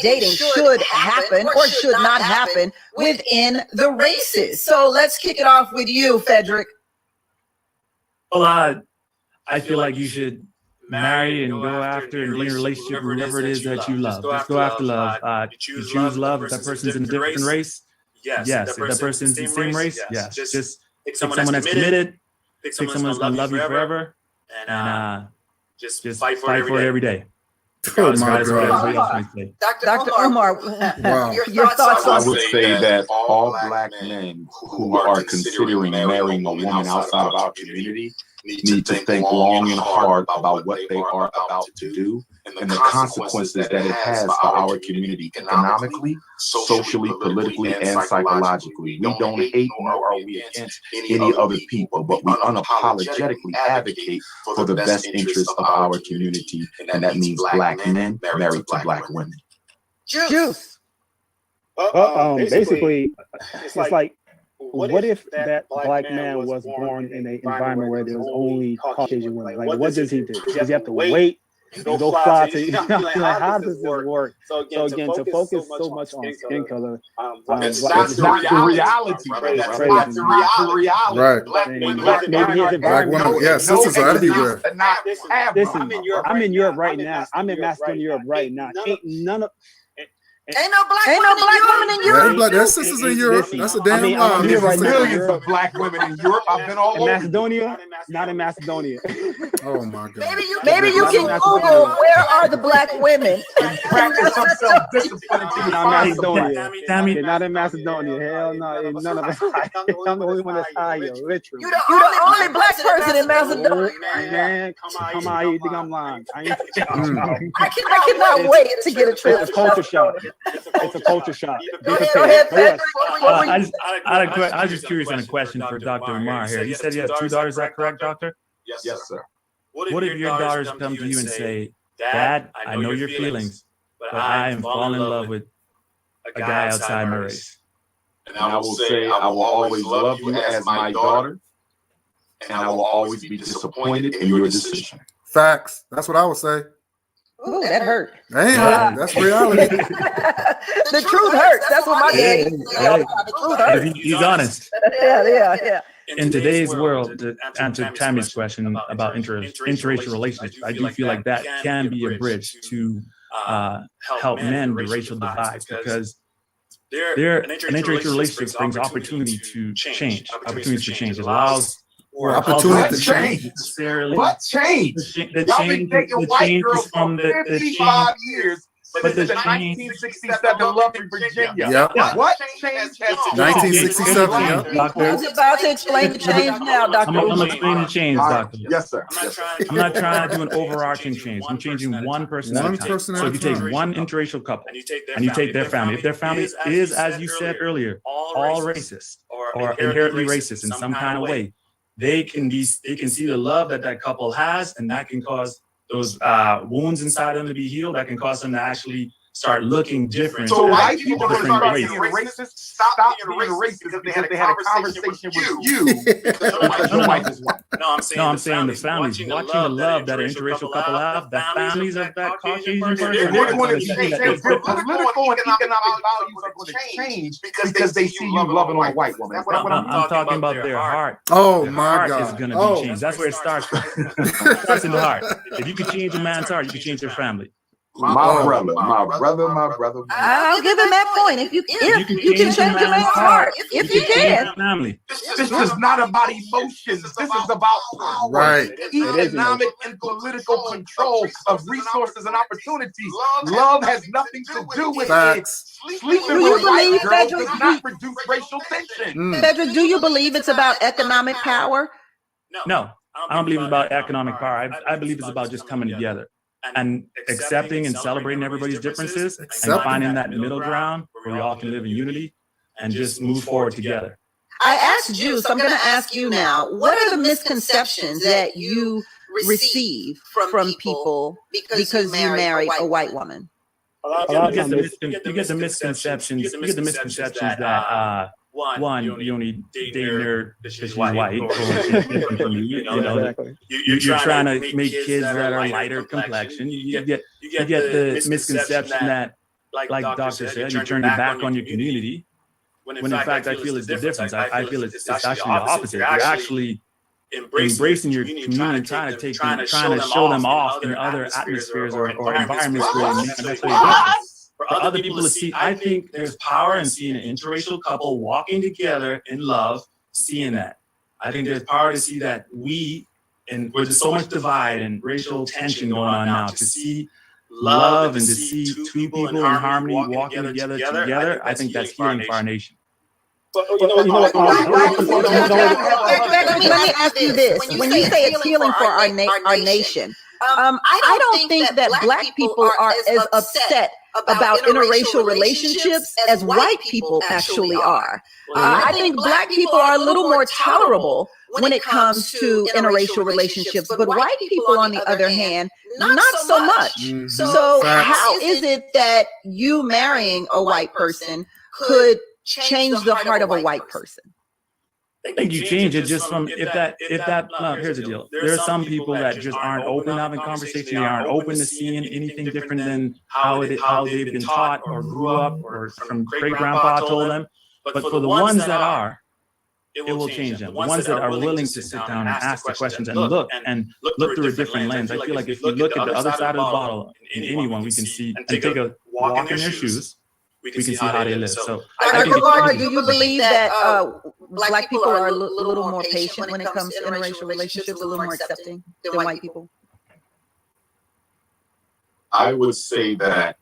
dating should happen or should not happen within the races. So let's kick it off with you, Fedric. Well, I feel like you should marry and go after and be in a relationship with whoever it is that you love. Just go after love. You choose love. If that person's in a different race, yes. If that person's in the same race, yes. Just pick someone that's committed. Pick someone that's gonna love you forever, and just fight for it every day. Oh my God. Dr. Omar, Wow. your thoughts I on would say that all black men who are considering marrying a woman outside of our community need to think long and hard about what they are about to do and the consequences that it has for our community economically, socially, politically, and psychologically. We don't hate nor are we against any other people, but we unapologetically advocate for the best interests of our community, and that means black men married to black women. Juice? Basically, it's like, what if that black man was born in an environment where there was only Caucasian women? Like, what does he do? Does he have to wait and go fly to? Like, how does this work? So again, to focus so much on skin color, It's not the reality. That's not the reality. Right. Black women, yes, sisters are everywhere. Listen, I'm in Europe right now. I'm in Macedonia, Europe right now. Ain't no black women in Europe. There's sisters in Europe. That's a damn lie. There are millions of black women in Europe. I've been all over. Macedonia, not in Macedonia. Oh my God. Maybe you can Google where are the black women. Practice some self-discipline. Not Macedonia. Not in Macedonia. Hell no. None of that. I'm the only one that's high here, literally. You're the only black person in Macedonia. Man, come on, you think I'm lying? I cannot wait to get a trip. It's a culture shock. It's a culture shock. Go ahead, Patrick. I was just curious on a question for Dr. Umar here. You said you have 2 daughters. Is that correct, doctor? Yes, sir. What if your daughters come to you and say, Dad, I know your feelings, but I am falling in love with a guy outside my race? And I will say, I will always love you as my daughter, and I will always be disappointed in your decision. Facts. That's what I would say. Ooh, that hurt. That ain't hurt. That's reality. The truth hurts. That's what my dad used to say all the time. The truth hurts. He's honest. Yeah. In today's world, to answer Tammy's question about interracial relationships, I do feel like that can be a bridge to help mend the racial divides, because an interracial relationship brings opportunity to change, opportunities for change. It allows opportunity to change. What change? Y'all been taking white girls from 55 years, but the 1967 love in Virginia. Yeah. What change has 1967, yeah. Doctor, Who's about to explain the change now, Dr. I'm going to explain the change, doctor. Yes, sir. I'm not trying to do an overarching change. I'm changing one person at a time. So if you take one interracial couple and you take their family, if their family is, as you said earlier, all racist or inherently racist in some kind of way, they can see the love that couple has, and that can cause those wounds inside them to be healed. That can cause them to actually start looking different. So white people are going to start being racist, stop being racist if they had a conversation with you. No, I'm saying the families watching the love that an interracial couple have, the families of that Caucasian person. They're going to change. Their political and economic values are going to change because they see you loving on a white woman. I'm talking about their heart. Oh Their my heart God. is going to be changed. That's where it starts from. It starts in the heart. If you can change a man's heart, you can change their family. My brother. I'll give him that point. If you can change a man's heart, if you can. Family. This is not about emotions. This is about power. Right. Economic and political control of resources and opportunities. Love has nothing to do with Facts. it. Sleeping with white girls does not produce racial tension. Cedric, do you believe it's about economic power? No, I don't believe it's about economic power. I believe it's about just coming together and accepting and celebrating everybody's differences and finding that middle ground where we all can live in unity and just move forward together. I asked you, so I'm going to ask you now, what are the misconceptions that you receive from people because you marry a white woman? You get the misconceptions that one, you only date her because she's white. You're trying to make kids that are lighter complexion. You get the misconception that, like Doctor said, you turn your back on your community. When in fact I feel it's the difference. I feel it's actually the opposite. You're actually embracing your community, trying to show them off in other atmospheres or environments where it may not necessarily happen. For other people to see, I think there's power in seeing an interracial couple walking together in love, seeing that. I think there's power to see that and with so much divide and racial tension going on now, to see love and to see two people in harmony walking together, I think that's healing for our nation. But you know what? Let me ask you this: when you say it's healing for our nation, I don't think that Black people are as upset about interracial relationships as white people actually are. I think Black people are a little more tolerable when it comes to interracial relationships, but white people, on the other hand, not so much. Mhm. So Facts. how is it that you marrying a white person could change the heart of a white person? I think you change it just from if that here's the deal. There are some people that just aren't open to having conversation. They aren't open to seeing anything different than how they've been taught or grew up or from great grandpa told them. But for the ones that are, it will change them. The ones that are willing to sit down and ask the questions and look through a different lens. I feel like if you look at the other side of the bottle in anyone, we can see and take a walk in their shoes. We can see how they live. So, Dr. Umar, do you believe that Black people are a little more patient when it comes to interracial relationships, a little more accepting than white people? I would say that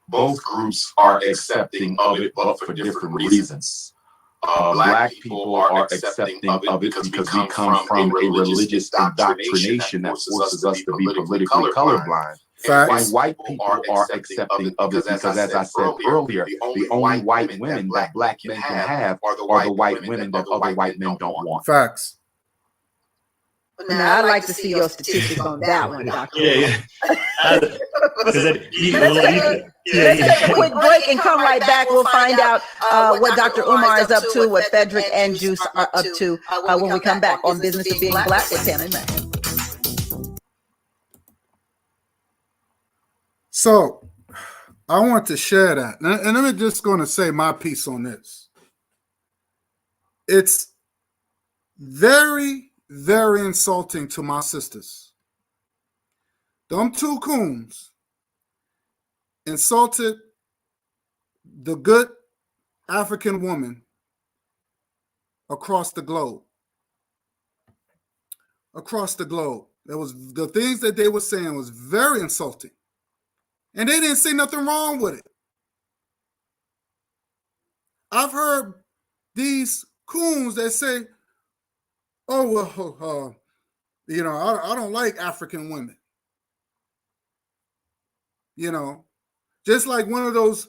both groups are accepting of it, but for different reasons. Black people are accepting of it because we come from a religious indoctrination that forces us to be politically colorblind. And white people are accepting of it because, as I said earlier, the only white women that Black men can have are the white women that other white men don't want. Facts. Now, I'd like to see your statistics on that one, Doctor. Yeah. Let's take a quick break and come right back. We'll find out what Dr. Umar is up to, what Frederick and Juice are up to when we come back on Business of Being Black with Tam and Matt. So I want to share that. And I'm just going to say my piece on this. It's very, very insulting to my sisters. Them two coons insulted the good African woman across the globe. Across the globe. There was the things that they were saying was very insulting. And they didn't see nothing wrong with it. I've heard these coons that say, oh, well, I don't like African women. Just like one of those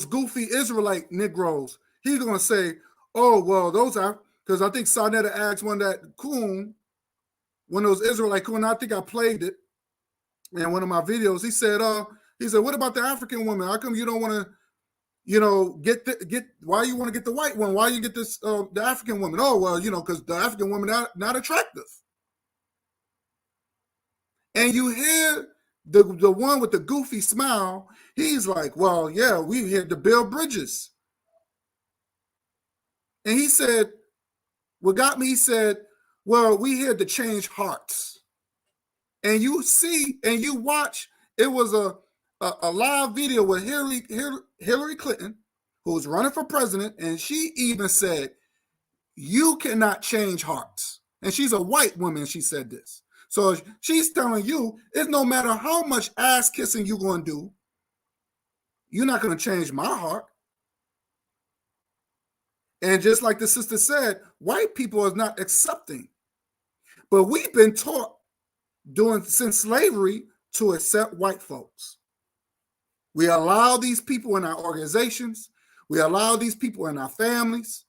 goofy Israelite Negroes, he's going to say, oh, well, those are, because I think Sarnetta asked one that coon, one of those Israelite coon, I think I played it in one of my videos. He said, what about the African woman? How come you don't want to, get why you want to get the white one? Why you get this the African woman? Oh, well, because the African woman not attractive. And you hear the one with the goofy smile, he's like, well, yeah, we here to build bridges. And he said, what got me, he said, well, we here to change hearts. And you see, and you watch, it was a live video with Hillary Clinton, who was running for president, and she even said, you cannot change hearts. And she's a white woman, she said this. So she's telling you, it's no matter how much ass kissing you're going to do, you're not going to change my heart. And just like the sister said, white people is not accepting. But we've been taught since slavery to accept white folks. We allow these people in our organizations. We allow these people in our families.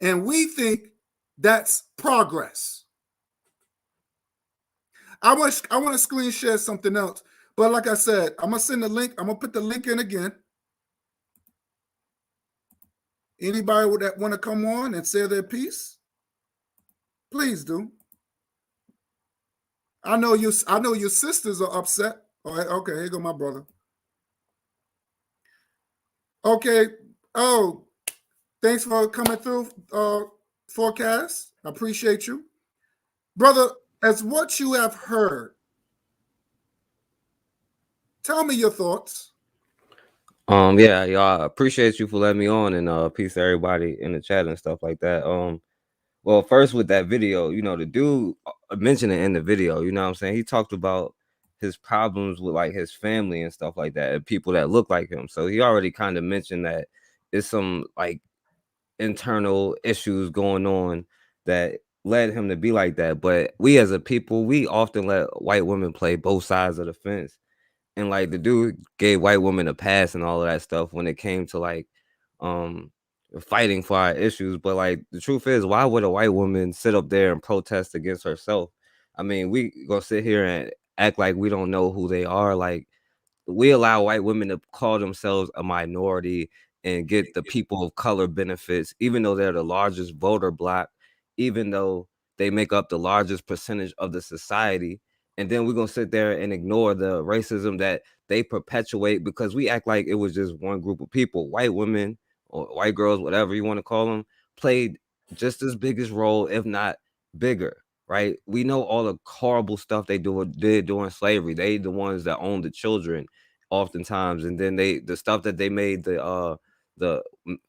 And we think that's progress. I want to screen share something else. But like I said, I'm going to send the link. I'm going to put the link in again. Anybody that want to come on and say their piece, please do. I know your sisters are upset. All right, okay, here go my brother. Okay. Oh, thanks for coming through, Forecast. I appreciate you. Brother, as what you have heard, tell me your thoughts. Yeah, y'all, I appreciate you for letting me on, and peace to everybody in the chat and stuff like that. Well, first with that video, the dude mentioned it in the video, you know what I'm saying? He talked about his problems with like his family and stuff like that, and people that look like him. So he already kind of mentioned that it's some like internal issues going on that led him to be like that. But we as a people, we often let white women play both sides of the fence. And like the dude gave white women a pass and all of that stuff when it came to like um fighting for our issues. But like the truth is, why would a white woman sit up there and protest against herself? I mean, we gonna sit here and act like we don't know who they are. Like, we allow white women to call themselves a minority and get the people of color benefits, even though they're the largest voter bloc, even though they make up the largest percentage of the society. And then we're going to sit there and ignore the racism that they perpetuate because we act like it was just one group of people. White women or white girls, whatever you want to call them, played just as big as role, if not bigger. Right? We know all the horrible stuff they did during slavery. They the ones that owned the children oftentimes, and then the stuff that they made the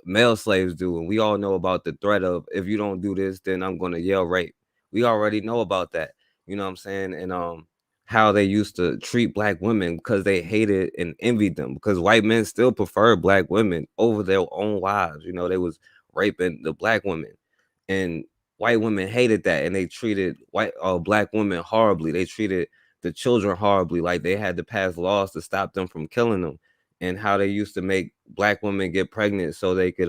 male slaves do, and we all know about the threat of, if you don't do this, then I'm gonna yell rape. We already know about that, you know what I'm saying? And how they used to treat black women because they hated and envied them, because white men still prefer black women over their own wives. They was raping the black women, and white women hated that, and they treated black women horribly. They treated the children horribly, like they had to pass laws to stop them from killing them. And how they used to make black women get pregnant so they could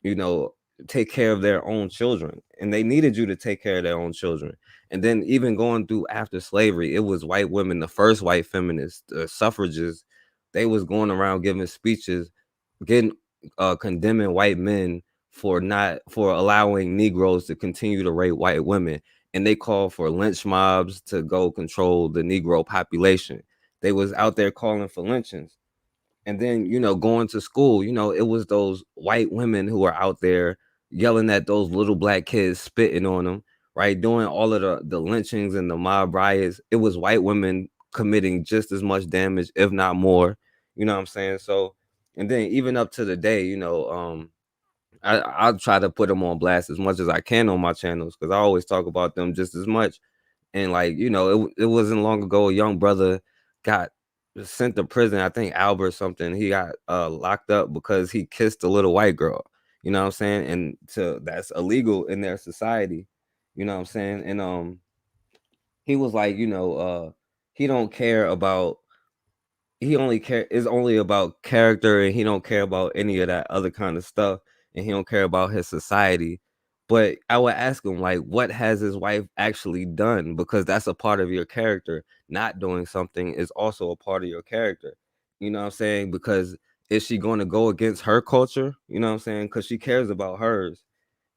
you know take care of their own children, and they needed you to take care of their own children. And then even going through after slavery, it was white women, the first white feminists, the suffragists. They was going around giving speeches, getting condemning white men for allowing Negroes to continue to rape white women. And they called for lynch mobs to go control the Negro population. They was out there calling for lynchings. And then, going to school, it was those white women who were out there yelling at those little black kids, spitting on them, right? Doing all of the lynchings and the mob riots. It was white women committing just as much damage, if not more. You know what I'm saying? So, and then even up to the day, I'll try to put them on blast as much as I can on my channels, because I always talk about them just as much. And like, it wasn't long ago, a young brother got sent to prison. I think Albert something. He got locked up because he kissed a little white girl. You know what I'm saying? And that's illegal in their society. You know what I'm saying? And he was like, he don't care about is only about character, and he don't care about any of that other kind of stuff, and he don't care about his society. But I would ask him, like, what has his wife actually done? Because that's a part of your character. Not doing something is also a part of your character. You know what I'm saying? Because is she going to go against her culture? You know what I'm saying? Because she cares about hers.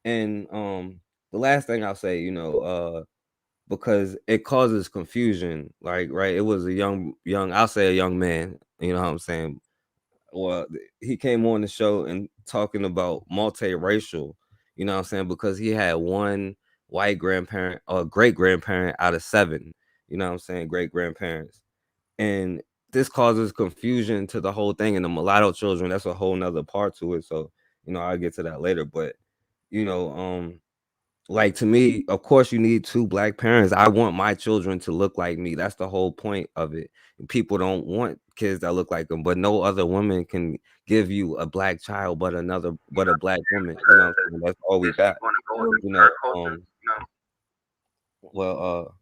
And the last thing I'll say, because it causes confusion. Like, right, it was a I'll say a young man, you know what I'm saying? Well, he came on the show and talking about multiracial, you know what I'm saying? Because he had one white grandparent or great grandparent out of 7, you know what I'm saying? Great grandparents. And this causes confusion to the whole thing. And the mulatto children, that's a whole nother part to it. So, I'll get to that later. But, like, to me, of course, you need 2 black parents. I want my children to look like me. That's the whole point of it. People don't want kids that look like them, but no other woman can give you a black child but a black woman. You know what I'm saying? That's all we got. You know, well,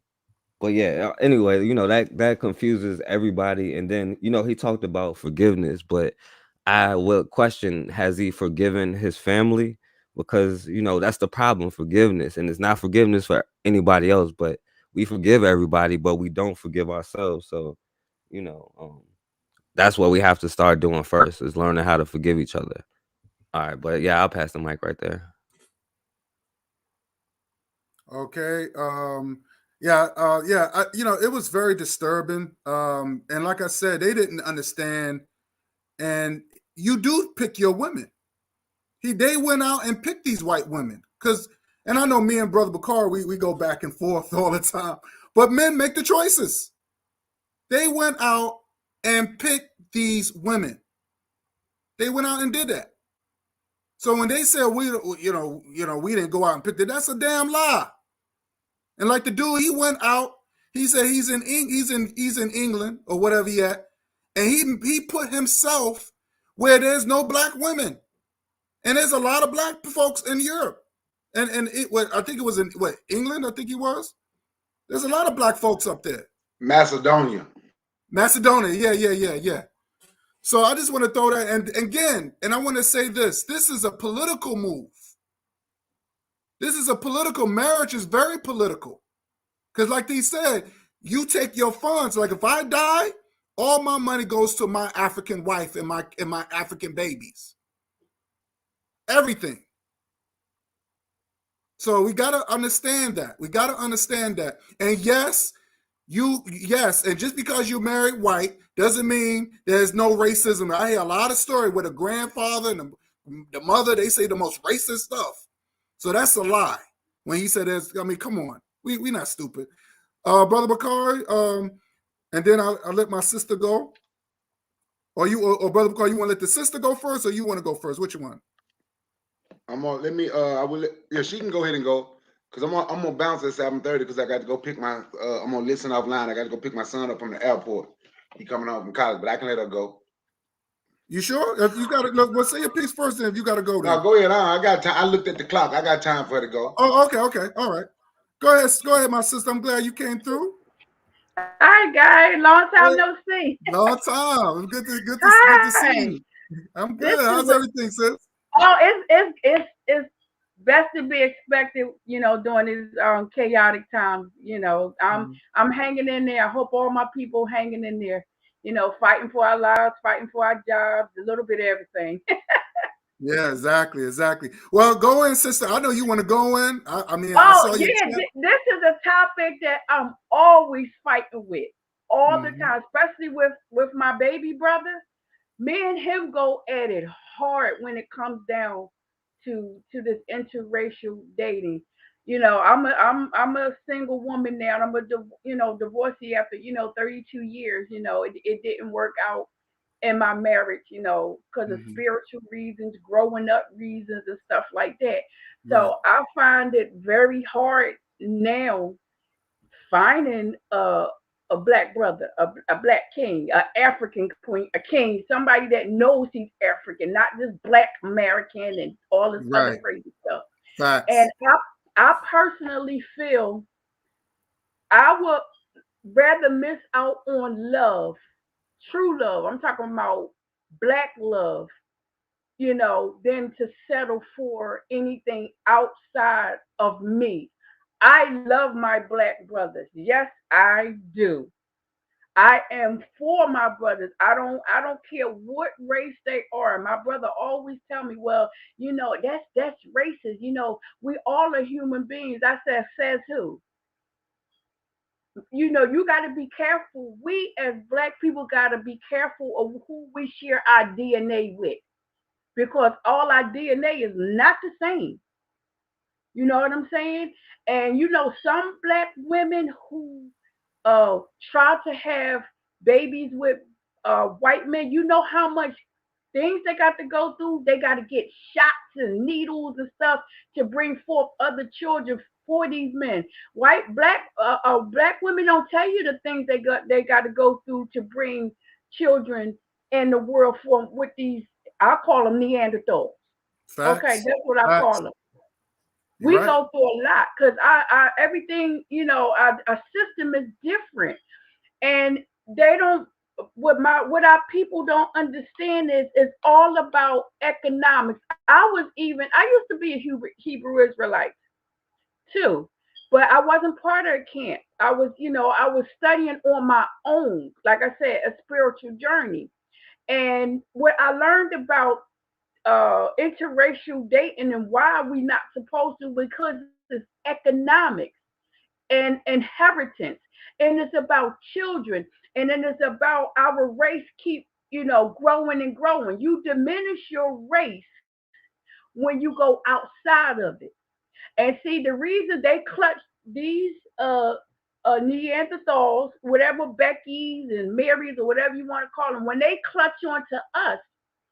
but yeah, anyway, that confuses everybody. And then, he talked about forgiveness, but I would question, has he forgiven his family? Because, that's the problem, forgiveness. And it's not forgiveness for anybody else, but we forgive everybody, but we don't forgive ourselves. So, that's what we have to start doing first, is learning how to forgive each other. All right, but yeah, I'll pass the mic right there. Okay. It was very disturbing. And like I said, they didn't understand. And you do pick your women. They went out and picked these white women because, and I know me and Brother Bakar, we go back and forth all the time, but men make the choices. They went out and picked these women. They went out and did that. So when they said we didn't go out and pick it, that's a damn lie. And like the dude, he went out. He said he's in England or whatever he at, and he put himself where there's no black women, and there's a lot of black folks in Europe, and I think it was in England. I think he was. There's a lot of black folks up there. Macedonia. Yeah. So I just want to throw that, and again, and I want to say this: this is a political move. This is a political marriage. Is very political, because like they said, you take your funds. Like if I die, all my money goes to my African wife and my African babies. Everything. So we got to understand that. And yes, and just because you married white doesn't mean there's no racism. I hear a lot of stories where the grandfather and the mother, they say the most racist stuff. So that's a lie. When he said this, I mean, come on. We not stupid. Brother Bakari, and then I'll let my sister go. Or Brother Bakari, you want to let the sister go first, or you want to go first? Which one? She can go ahead and go. Because I'm gonna bounce at 7:30 because I got to go pick my I'm gonna listen offline. I got to go pick my son up from the airport. He coming home from college, but I can let her go. You sure? If you gotta look, well, say your piece first, and if you gotta go, then. No, go ahead. I got time. I looked at the clock. I got time for her to go. Oh, okay. All right. Go ahead, my sister. I'm glad you came through. Hi, guys. Long time no see. Long time. Good to see you. I'm good. How's everything, sis? Oh, it's best to be expected, during these chaotic times. I'm hanging in there. I hope all my people hanging in there, fighting for our lives, fighting for our jobs, a little bit of everything. Yeah, exactly. Well, go in, sister. I know you want to go in. I saw you. This is a topic that I'm always fighting with all the time, especially with my baby brother. Me and him go at it hard when it comes down to this interracial dating. I'm a single woman now. And I'm a divorcee after 32 years. It didn't work out in my marriage, because of spiritual reasons, growing up reasons, and stuff like that. So I find it very hard now finding a black brother, a black king, an African queen, a king, somebody that knows he's African, not just black American and all this other crazy stuff. Facts. And I personally feel I would rather miss out on love, true love. I'm talking about black love, than to settle for anything outside of me. I love my black brothers. Yes, I do. I am for my brothers. I don't care what race they are. My brother always tell me, well, that's racist. We all are human beings. I said, says who? You got to be careful. We as black people got to be careful of who we share our DNA with, because all our DNA is not the same. You know what I'm saying? And some black women who try to have babies with white men, you know how much things they got to go through. They got to get shots and needles and stuff to bring forth other children for these men. Black women don't tell you the things they got to go through to bring children in the world with these. I call them Neanderthals. Facts. Okay, that's what I call them. We go through a lot because everything, our system is different, and they don't. What our people don't understand is it's all about economics. I used to be a Hebrew Israelite too, but I wasn't part of a camp. I was studying on my own, like I said, a spiritual journey. And what I learned about interracial dating and why we not supposed to, because it's economics and inheritance, and it's about children, and then it's about our race keep growing and growing. You diminish your race when you go outside of it. And see, the reason they clutch these Neanderthals, whatever Becky's and Marys or whatever you want to call them, when they clutch onto us,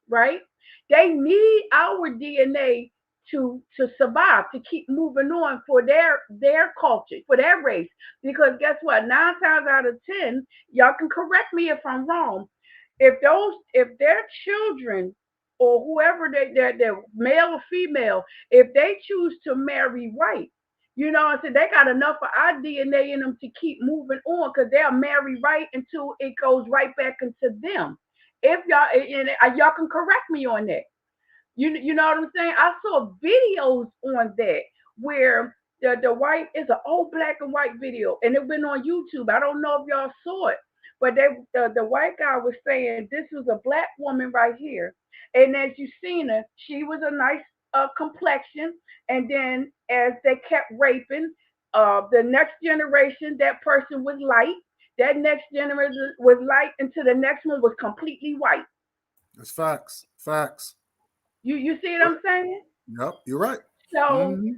right? They need our DNA to survive, to keep moving on for their culture, for their race. Because guess what? 9 times out of 10, y'all can correct me if I'm wrong. If their children or whoever they're male or female, if they choose to marry white, you know, I said they got enough of our DNA in them to keep moving on because they'll marry right until it goes right back into them. If y'all and y'all can correct me on that. You know what I'm saying? I saw videos on that where the white is an old black and white video, and it went on YouTube. I don't know if y'all saw it, but the white guy was saying this was a black woman right here, and as you seen her, she was a nice complexion, and then as they kept raping, the next generation that person was light. That next generation was light until the next one was completely white. That's facts. Facts. You see what I'm saying? Yep, you're right. So, Hmm.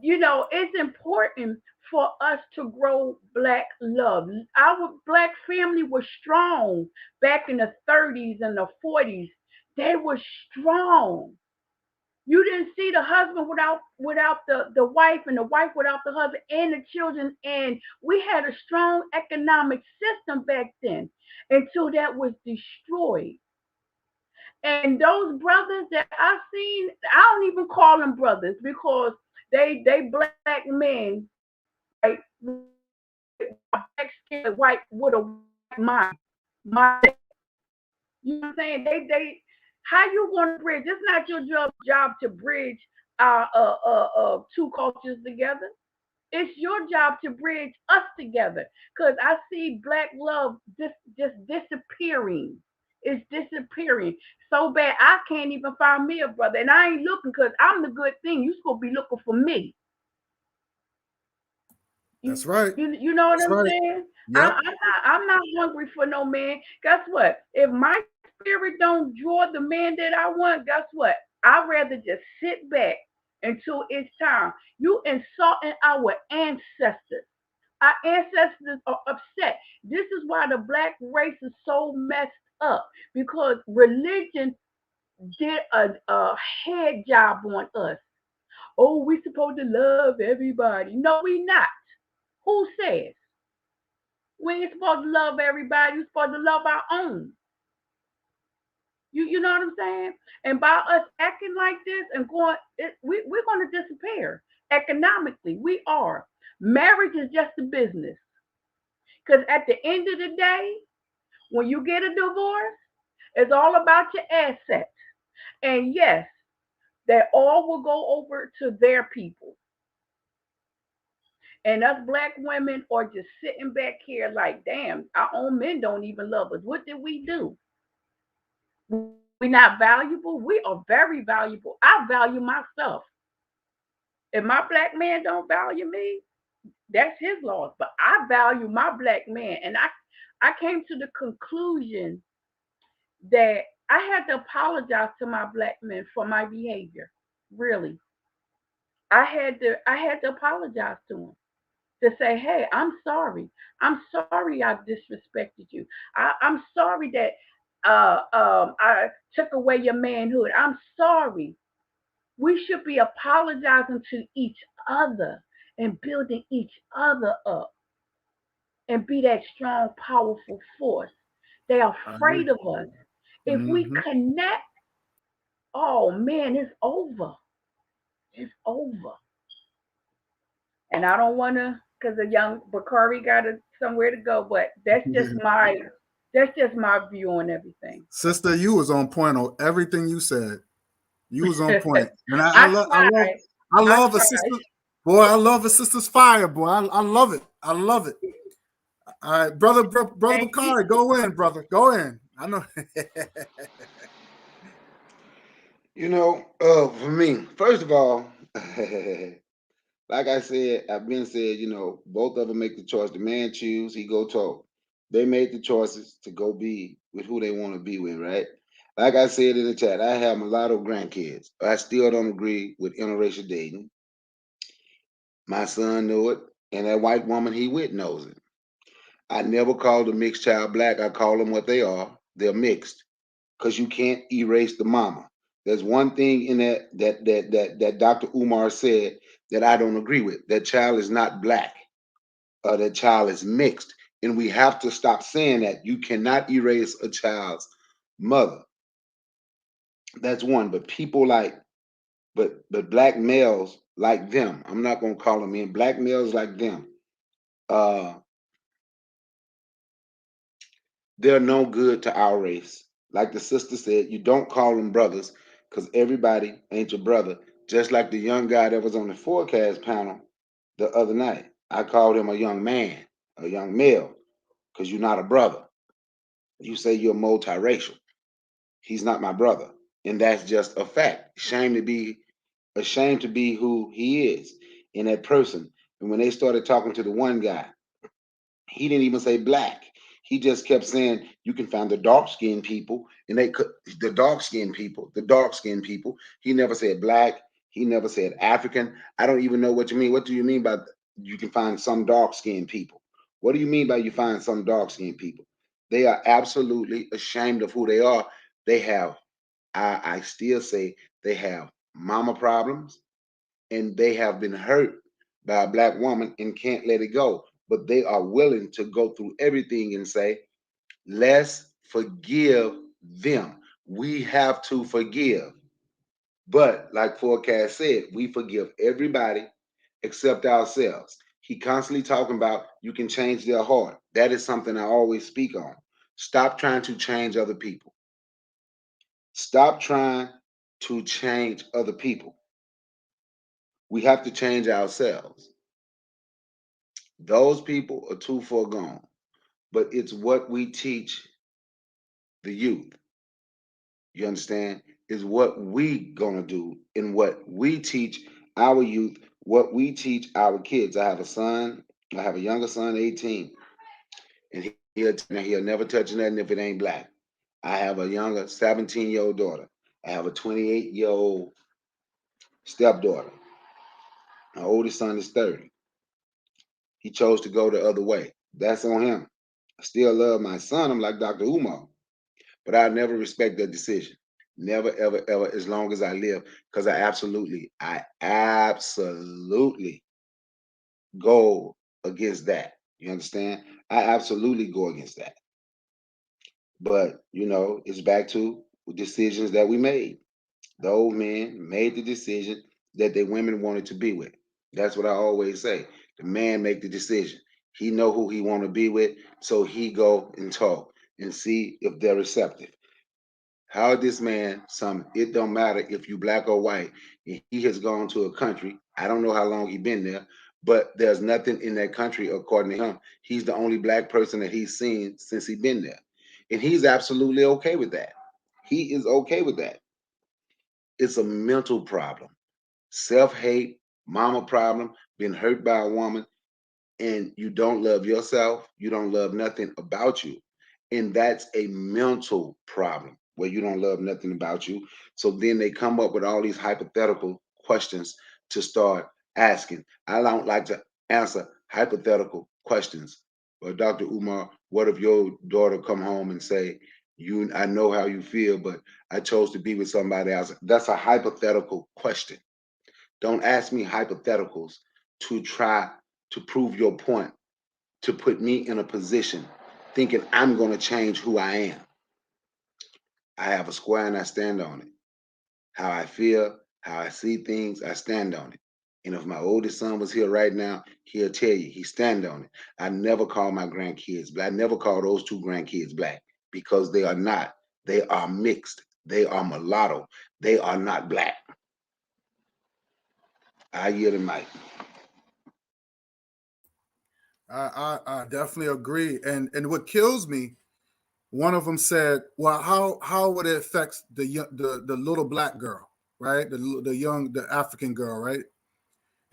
it's important for us to grow black love. Our black family was strong back in the 30s and the 40s. They were strong. You didn't see the husband without the wife and the wife without the husband and the children. And we had a strong economic system back then until that was destroyed. And those brothers that I seen, I don't even call them brothers because they black men, right? Black skin, white with a white mind. You know what I'm saying? They how you gonna bridge? It's not your job to bridge two cultures together. It's your job to bridge us together. Cause I see black love just disappearing. It's disappearing so bad. I can't even find me a brother, and I ain't looking because I'm the good thing. You supposed to be looking for me. That's right. You know what That's I'm right. saying? Yep. I'm not hungry for no man. Guess what? If my spirit don't draw the man that I want, guess what? I'd rather just sit back until it's time. You insulting our ancestors. Our ancestors are upset. This is why the black race is so messed up because religion did a head job on us. Oh, we supposed to love everybody. No, we not. Who says? We ain't supposed to love everybody. We're supposed to love our own. You know what I'm saying? And by us acting like this and we're going to disappear economically. We are. Marriage is just a business. Because at the end of the day, when you get a divorce, it's all about your assets. And yes, they all will go over to their people. And us black women are just sitting back here like, damn, our own men don't even love us. What did we do? We not valuable? We are very valuable. I value myself. If my black man don't value me, that's his loss. But I value my black man. And I came to the conclusion that I had to apologize to my black men for my behavior. Really. I had to apologize to them to say, hey, I'm sorry. I'm sorry I disrespected you. I'm sorry that I took away your manhood. I'm sorry. We should be apologizing to each other and building each other up and be that strong, powerful force. They are I agree. afraid of us. If we Hmm. connect, oh man, it's over. It's over. And I don't want to, because the young Bakari got somewhere to go, but that's just my view on everything. Sister, you was on point on everything you said. You was on point, and I I love, tried. I I love a tried. sister. Boy, I love a sister's fire, boy. I love it. I love it. All right, brother Thank you. Bakari, go in, brother. Go in. I know. For me, first of all, like I said, I've been said, both of them make the choice. The man choose, he go talk. They made the choices to go be with who they want to be with, right? Like I said in the chat, I have mulatto grandkids. I still don't agree with interracial dating. My son knew it, and that white woman he with knows it. I never called a mixed child black. I call them what they are. They're mixed, because you can't erase the mama. There's one thing in that Dr. Umar said that I don't agree with. That child is not black. That child is mixed, and we have to stop saying that. You cannot erase a child's mother. That's one. But people but black males like them. I'm not gonna call them in. Black males like them. Uh, they're no good to our race. Like the sister said, you don't call them brothers because everybody ain't your brother. Just like the young guy that was on the forecast panel the other night. I called him a young man, a young male, because you're not a brother. You say you're multiracial. He's not my brother. And that's just a fact. Ashamed to be who he is in that person. And when they started talking to the one guy, he didn't even say black. He just kept saying you can find the dark skinned people, and the dark skinned people, the dark skinned people. He never said black. He never said African. I don't even know what you mean. What do you mean by you can find some dark skinned people? What do you mean by you find some dark skinned people? They are absolutely ashamed of who they are. They have, I still say, they have mama problems, and they have been hurt by a black woman and can't let it go. But they are willing to go through everything and say, let's forgive them. We have to forgive. But like Forecast said, we forgive everybody except ourselves. He constantly talking about you can change their heart. That is something I always speak on. Stop trying to change other people. Stop trying to change other people. We have to change ourselves. Those people are too far gone. But it's what we teach the youth. You understand? Is what we gonna do and what we teach our youth, what we teach our kids. I have a son, I have a younger son, 18, and he'll never touch nothing if it ain't black. I have a younger 17-year-old daughter. I have a 28-year-old stepdaughter. My oldest son is 30. He chose to go the other way. That's on him. I still love my son. I'm like Dr. Umar. But I'll never respect that decision. Never, ever, ever, as long as I live. Because I absolutely go against that. You understand? I absolutely go against that. But, it's back to decisions that we made. The old men made the decision that their women wanted to be with. That's what I always say. The man make the decision. He know who he want to be with, so he go and talk and see if they're receptive. How this man, it don't matter if you black or white, he has gone to a country. I don't know how long he been there, but there's nothing in that country, according to him. He's the only black person that he's seen since he been there. And he's absolutely okay with that. He is okay with that. It's a mental problem. Self-hate, mama problem, been hurt by a woman, and you don't love yourself, you don't love nothing about you. And that's a mental problem where you don't love nothing about you. So then they come up with all these hypothetical questions to start asking. I don't like to answer hypothetical questions. But Dr. Umar, what if your daughter come home and say, I know how you feel, but I chose to be with somebody else? That's a hypothetical question. Don't ask me hypotheticals to try to prove your point, to put me in a position thinking I'm going to change who I am. I have a square and I stand on it. How I feel, how I see things, I stand on it. And if my oldest son was here right now, he'll tell you, he stand on it. I never call my grandkids black. I never call those two grandkids black because they are not. They are mixed. They are mulatto. They are not black. I yield the mic. I definitely agree. And what kills me, one of them said, "Well, how would it affect the little black girl, right? The African girl, right?"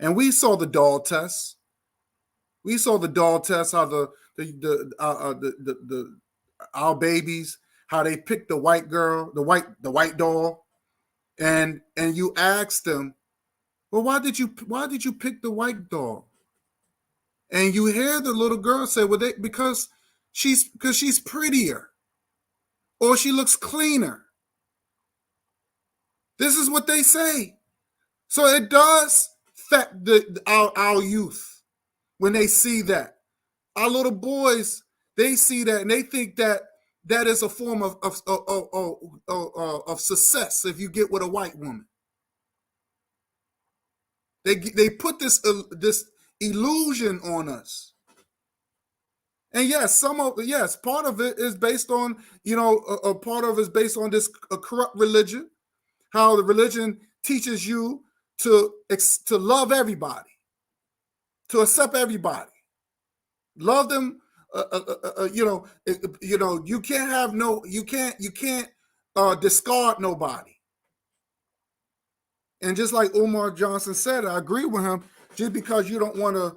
And we saw the doll test. We saw the doll test. How the our babies, how they picked the white girl, the white doll, and you asked them, Well, why did you pick the white dog? And you hear the little girl say, well, because she's prettier or she looks cleaner. This is what they say. So it does affect our youth when they see that. Our little boys, they see that and they think that that is a form of success if you get with a white woman. They put this illusion on us. And yes, part of it is based on, a part of it is based on this corrupt religion, how the religion teaches you to love everybody, to accept everybody, love them. You can't have you can't discard nobody. And just like Umar Johnson said, I agree with him. Just because you don't want to,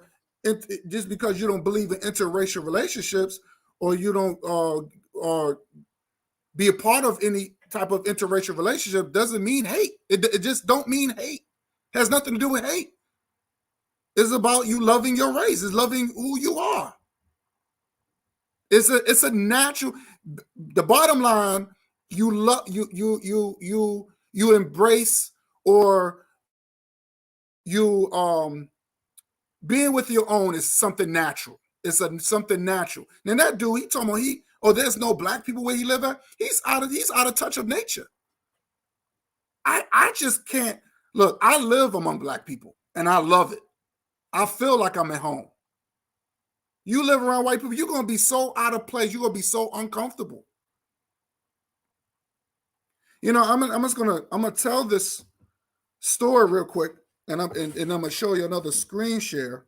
just because you don't believe in interracial relationships, or you don't or be a part of any type of interracial relationship, doesn't mean hate. It just don't mean hate. It has nothing to do with hate. It's about you loving your race. It's loving who you are. It's a natural. The bottom line, you love you embrace, or you being with your own is something natural. It's something natural. And that dude, he talking about there's no black people where he live at. He's out of touch of nature. I just can't look. I live among black people and I love it. I feel like I'm at home. You live around white people, you're gonna be so out of place. You're gonna be so uncomfortable. I'm gonna tell this story real quick, and I'm gonna show you another screen share,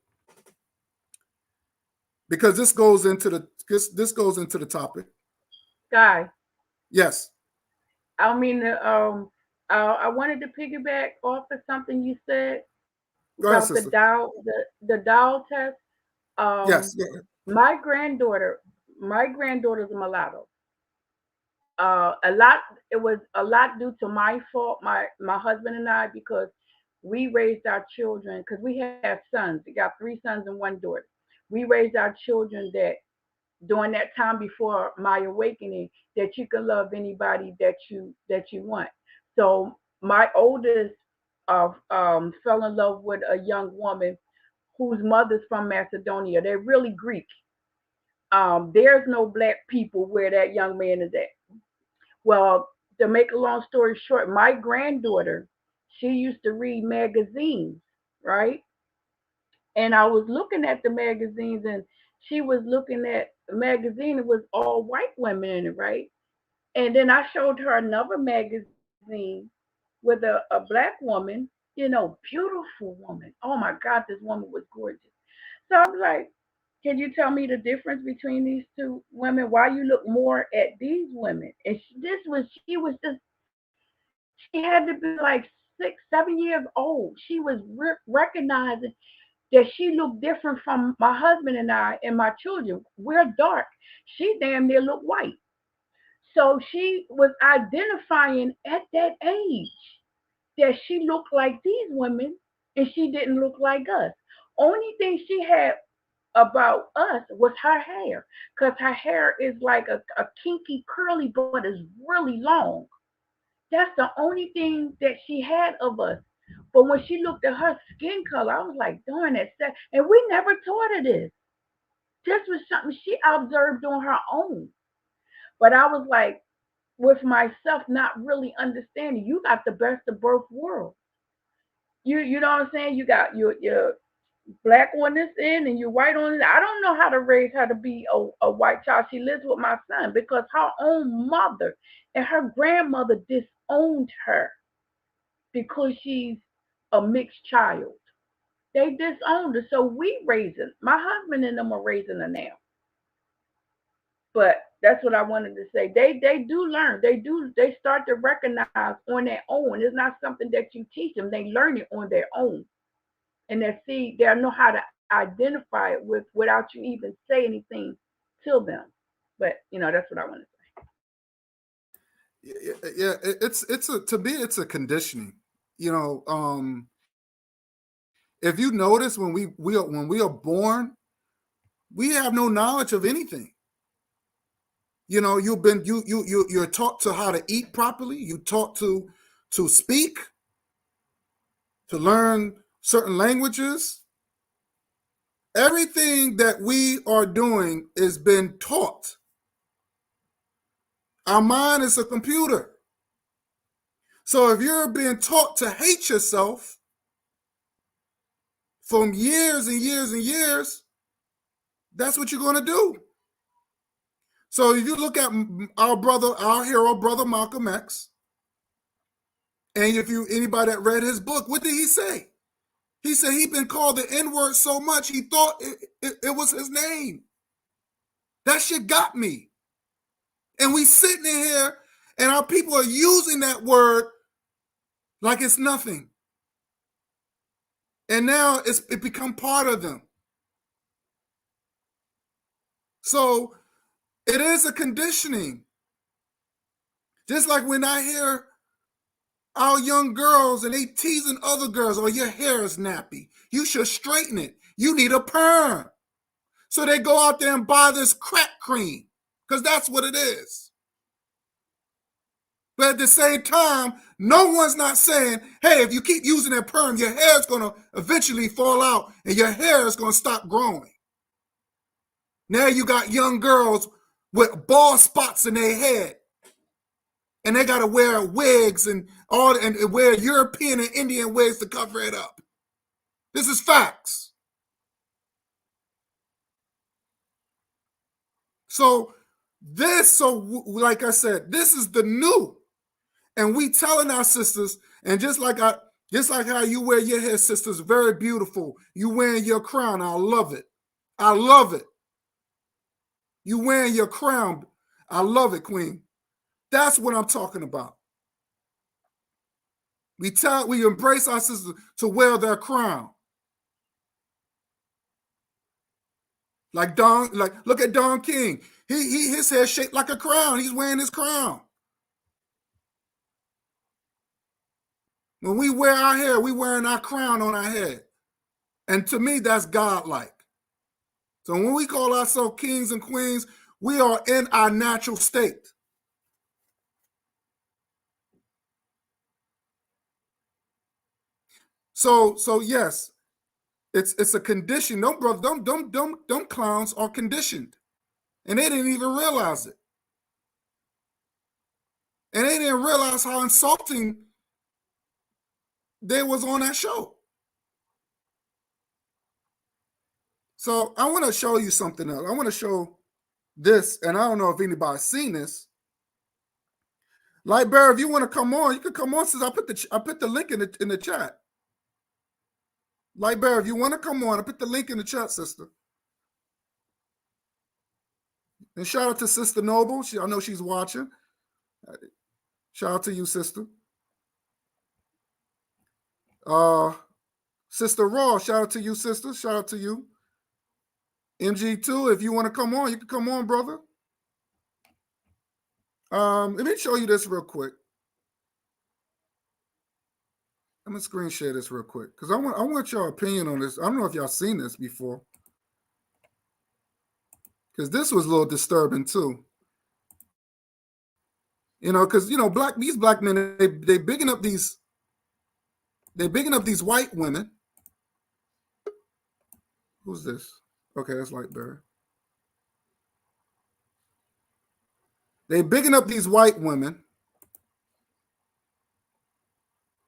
because this goes into the topic. Guy. Yes. I mean, I wanted to piggyback off of something you said Go ahead, about sister. the doll test. Yes. My granddaughter's a mulatto. It was a lot due to my fault, my husband and I, because we raised our children, because we have sons. We got 3 sons and 1 daughter. We raised our children that during that time before my awakening, that you can love anybody that you want. So my oldest fell in love with a young woman whose mother's from Macedonia. They're really Greek. There's no black people where that young man is at. Well, to make a long story short, my granddaughter, she used to read magazines, right? And I was looking at the magazines, and she was looking at a magazine. It was all white women in it, right? And then I showed her another magazine with a black woman, beautiful woman. Oh my God, this woman was gorgeous. So I was like, can you tell me the difference between these two women? Why you look more at these women? And she was just, she had to be like 6, 7 years old. She was recognizing that she looked different from my husband and I and my children. We're dark. She damn near looked white. So she was identifying at that age that she looked like these women and she didn't look like us. Only thing she had about us was her hair, because her hair is like a kinky curly, but it's really long. That's the only thing that she had of us. But when she looked at her skin color, I was like, darn it. And we never taught her this. This was something she observed on her own. But I was like, with myself not really understanding, you got the best of both worlds. You know what I'm saying? You got your black on this end and you white on it. I don't know how to raise her to be a white child. She lives with my son because her own mother and her grandmother disowned her because she's a mixed child. They disowned her. So we raising, my husband and them are raising her now. But that's what I wanted to say. They do learn. They start to recognize on their own. It's not something that you teach them. They learn it on their own. And they know how to identify it without you even say anything to them. But that's what I want to say. Yeah, it's to me it's a conditioning. if you notice when we are born, we have no knowledge of anything. You know, you're taught to how to eat properly. You taught to speak, to learn certain languages. Everything that we are doing is been taught. Our mind is a computer. So if you're being taught to hate yourself from years and years and years, that's what you're going to do. So if you look at our hero, brother Malcolm X, and if anybody that read his book, what did he say? He said he'd been called the N-word so much he thought it was his name. That shit got me. And we sitting in here and our people are using that word like it's nothing. And now it become part of them. So it is a conditioning. Just like when I hear our young girls and they teasing other girls, oh, your hair is nappy. You should straighten it. You need a perm. So they go out there and buy this crack cream because that's what it is. But at the same time, no one's not saying, hey, if you keep using that perm, your hair is going to eventually fall out and your hair is going to stop growing. Now you got young girls with bald spots in their head. And they got to wear wigs and wear European and Indian wigs to cover it up. This is facts. So like I said, this is the new. And we telling our sisters, and just like how you wear your hair, sisters, very beautiful. You wearing your crown. I love it. I love it. You wearing your crown. I love it, Queen. That's what I'm talking about. We embrace our sisters to wear their crown. Like look at Don King. His hair shaped like a crown. He's wearing his crown. When we wear our hair, we wearing our crown on our head. And to me, that's godlike. So when we call ourselves kings and queens, we are in our natural state. So yes, it's a condition. Them clowns are conditioned. And they didn't even realize it. And they didn't realize how insulting they was on that show. So I want to show you something else. I want to show this, and I don't know if anybody's seen this. Light Bear, if you want to come on, you can come on. Since I put the link in the chat. Light Bear, if you want to come on, I put the link in the chat, sister. And shout out to Sister Noble. I know she's watching. Shout out to you, sister. Sister Raw, shout out to you, sister. Shout out to you. MG2, if you want to come on, you can come on, brother. Let me show you this real quick. I'm gonna screen share this real quick because I want your opinion on this. I don't know if y'all seen this before, because this was a little disturbing too. You know, because these black men they bigging up these white women. Who's this? Okay, that's Lightberry. They bigging up these white women.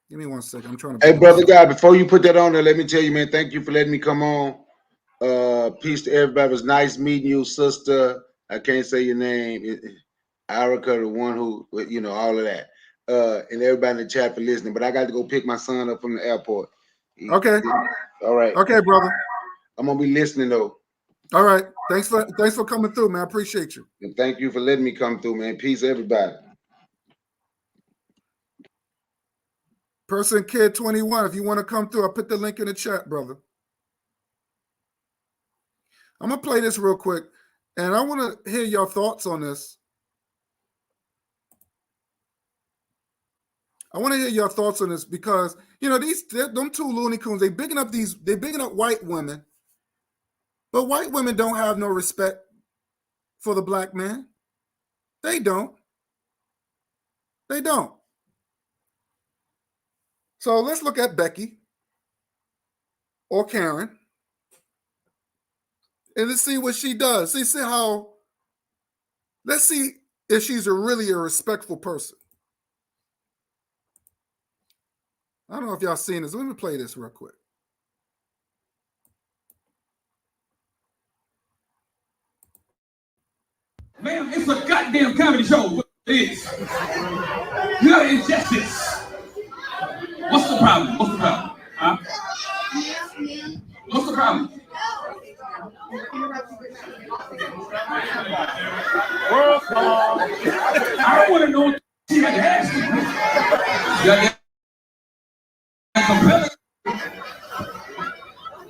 Give me 1 second. I'm trying to. Hey, brother guy, before you put that on there, let me tell you, man, thank you for letting me come on. Peace to everybody. It was nice meeting you, sister. I can't say your name. Erica, the one who, all of that. And everybody in the chat for listening. But I got to go pick my son up from the airport. Okay. All right. Okay, brother. I'm gonna be listening though. All right. Thanks for coming through, man. I appreciate you. And thank you for letting me come through, man. Peace, everybody. Person Kid 21, if you want to come through, I'll put the link in the chat, brother. I'm going to play this real quick, and I want to hear your thoughts on this. I want to hear your thoughts on this because them two Looney Tunes, they bigging up white women, but white women don't have no respect for the black man. They don't. They don't. So let's look at Becky or Karen and let's see what she does. Let's see if she's really a respectful person. I don't know if y'all seen this. Let me play this real quick. Ma'am, it's a goddamn comedy show. It is. You gotta ingest this. What's the problem? What's the problem? Huh? What's the problem? I don't want to know what you got to ask me.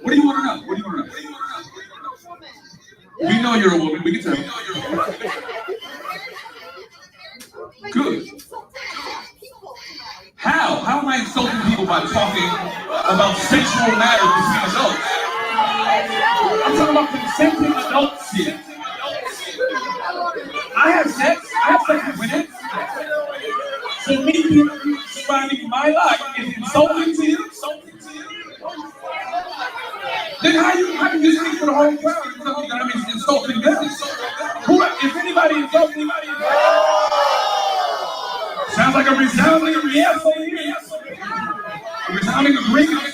What do you want to know? What do you want to know? We know you're a woman. We can tell. Good. How? How am I insulting people by talking about sexual matters between adults? I'm talking about consenting adults here. I have sex with women. So me surrounding my life is insulting to you? Then how do you speak for the whole crowd and tell me that I'm insulting them? If anybody insults anybody, sounds like a resounding yes over here. A resounding agreement.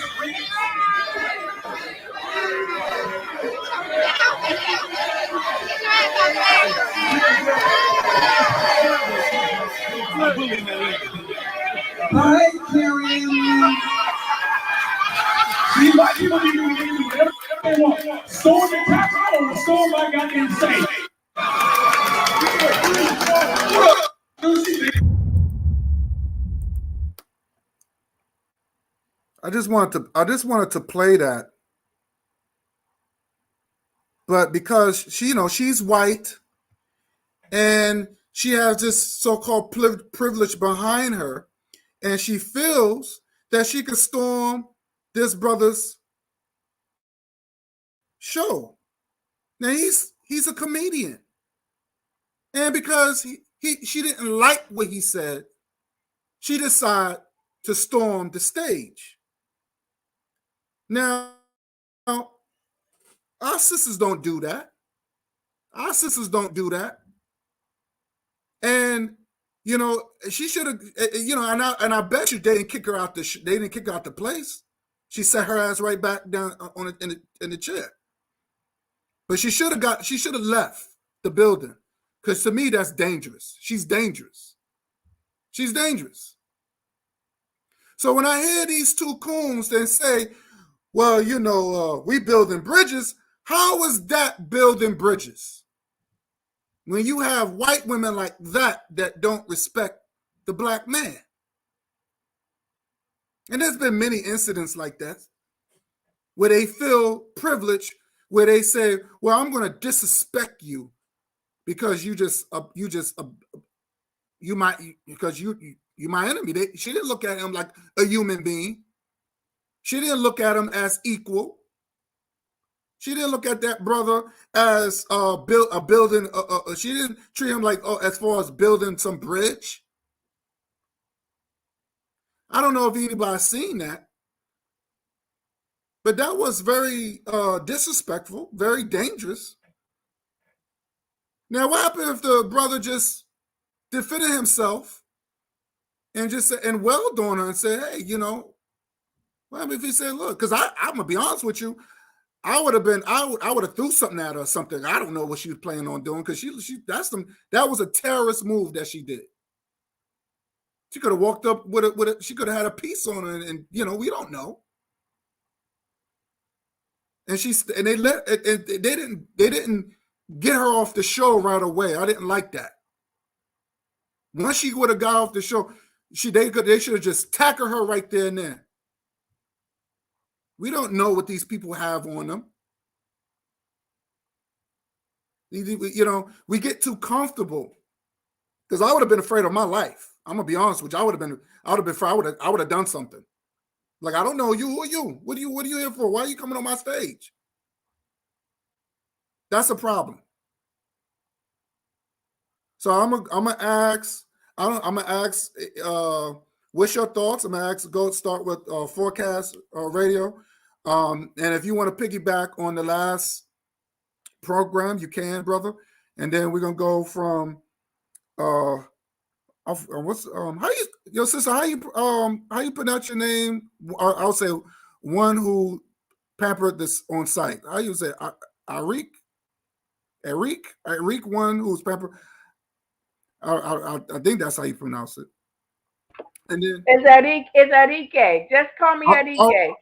Hi, Karen. See, white people be doing whatever they want. Storm the Capitol or storm my goddamn state. I just wanted to play that. But because she's white and she has this so-called privilege behind her, and she feels that she can storm this brother's show. Now he's a comedian. And because she didn't like what he said, she decided to storm the stage. Now, our sisters don't do that. Our sisters don't do that. And she should have, and I bet you they didn't kick her out the place. She sat her ass right back down in the chair. But she should have left the building, because to me that's dangerous. She's dangerous. She's dangerous. So when I hear these two coons then say, well, we building bridges, how is that building bridges? When you have white women like that don't respect the black man. And there's been many incidents like that where they feel privileged, where they say, well, I'm going to disrespect you because you my enemy. She didn't look at him like a human being. She didn't look at him as equal. She didn't look at that brother as building. She didn't treat him like as far as building some bridge. I don't know if anybody's seen that, but that was very disrespectful, very dangerous. Now, what happened if the brother just defended himself and just said, and welled on her and said, hey, what happened if he said, look, because I'm gonna be honest with you, I would have threw something at her or something. I don't know what she was planning on doing, because that was a terrorist move that she did. She could have walked up she could have had a piece on her, and we don't know. And they didn't get her off the show right away. I didn't like that. Once she would have got off the show, they should have just tackled her right there and then. We don't know what these people have on them. We get too comfortable Because I would have been afraid of my life. I'm gonna be honest with you. I would have been afraid. I would have done something. Like, I don't know you. Who are you? What are you here for? Why are you coming on my stage? That's a problem. So I'm gonna ask. I'm gonna ask. What's your thoughts? I'm gonna ask. Go start with Forecast Radio. And if you want to piggyback on the last program, you can, brother. And then we're gonna go from what's how you your sister, how you pronounce your name? I'll say one who pampered this on site. How you say Arik? Eric, one who's pampered. I think that's how you pronounce it. And then It's Enrique. Just call me Enrique.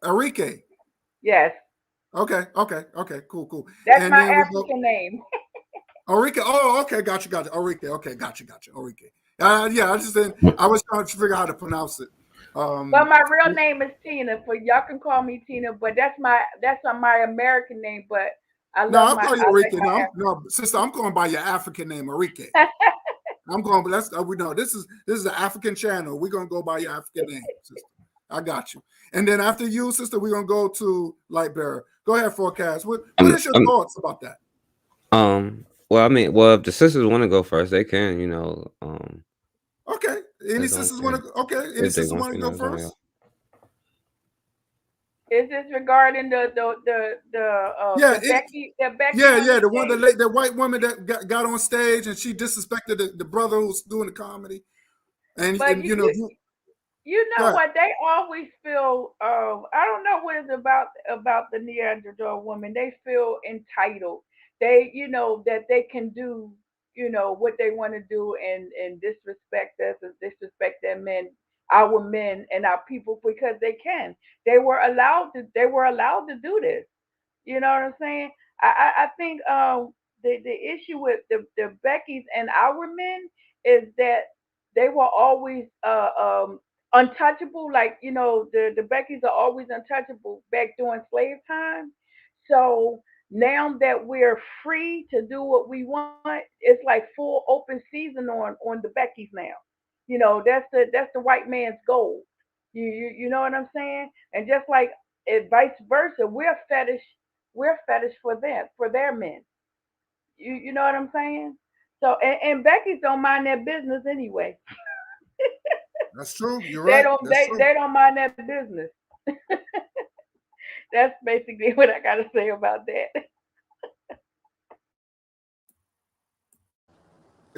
Enrique. Yes. Okay, cool. That's And my then we go African name. Enrique. Oh, okay, gotcha. Enrique. Okay, gotcha. Enrique. Yeah, I was trying to figure out how to pronounce it. But my real name is Tina. For y'all can call me Tina, but that's my American name. But I No, love I'll my call you I like Enrique. my No, sister, I'm going by your African name, Enrique. I'm going, but we know this is an African channel. We're gonna go by your African name, sister. I got you. And then after you, sister, we're gonna go to Lightbearer. Go ahead, Forecast. What is your thoughts about that? Well, I mean, well, if the sisters want to go first, they can, you know. Okay. Any sisters want to? Okay. Any sisters want to go first? Is this regarding the Becky Yeah, the one the white woman that got on stage and she disrespected the brother who's doing the comedy, and you know. You know what? They always feel. I don't know what it's about the Neanderthal woman. They feel entitled. They, that they can do, what they want to do and disrespect us and disrespect their men, our men and our people because they can. They were allowed to. They were allowed to do this. You know what I'm saying? I think the issue with the Beckys and our men is that they were always untouchable. Like the Beckys are always untouchable back during slave time. So now that we're free to do what we want, it's like full open season on the Beckys now. That's the white man's goal. You know what I'm saying? And just like vice versa, we're fetish for them, for their men. You know what I'm saying? So and Becky's don't mind their business anyway. That's true. You're They right. don't That's true. they don't mind their business. That's basically what I gotta say about that.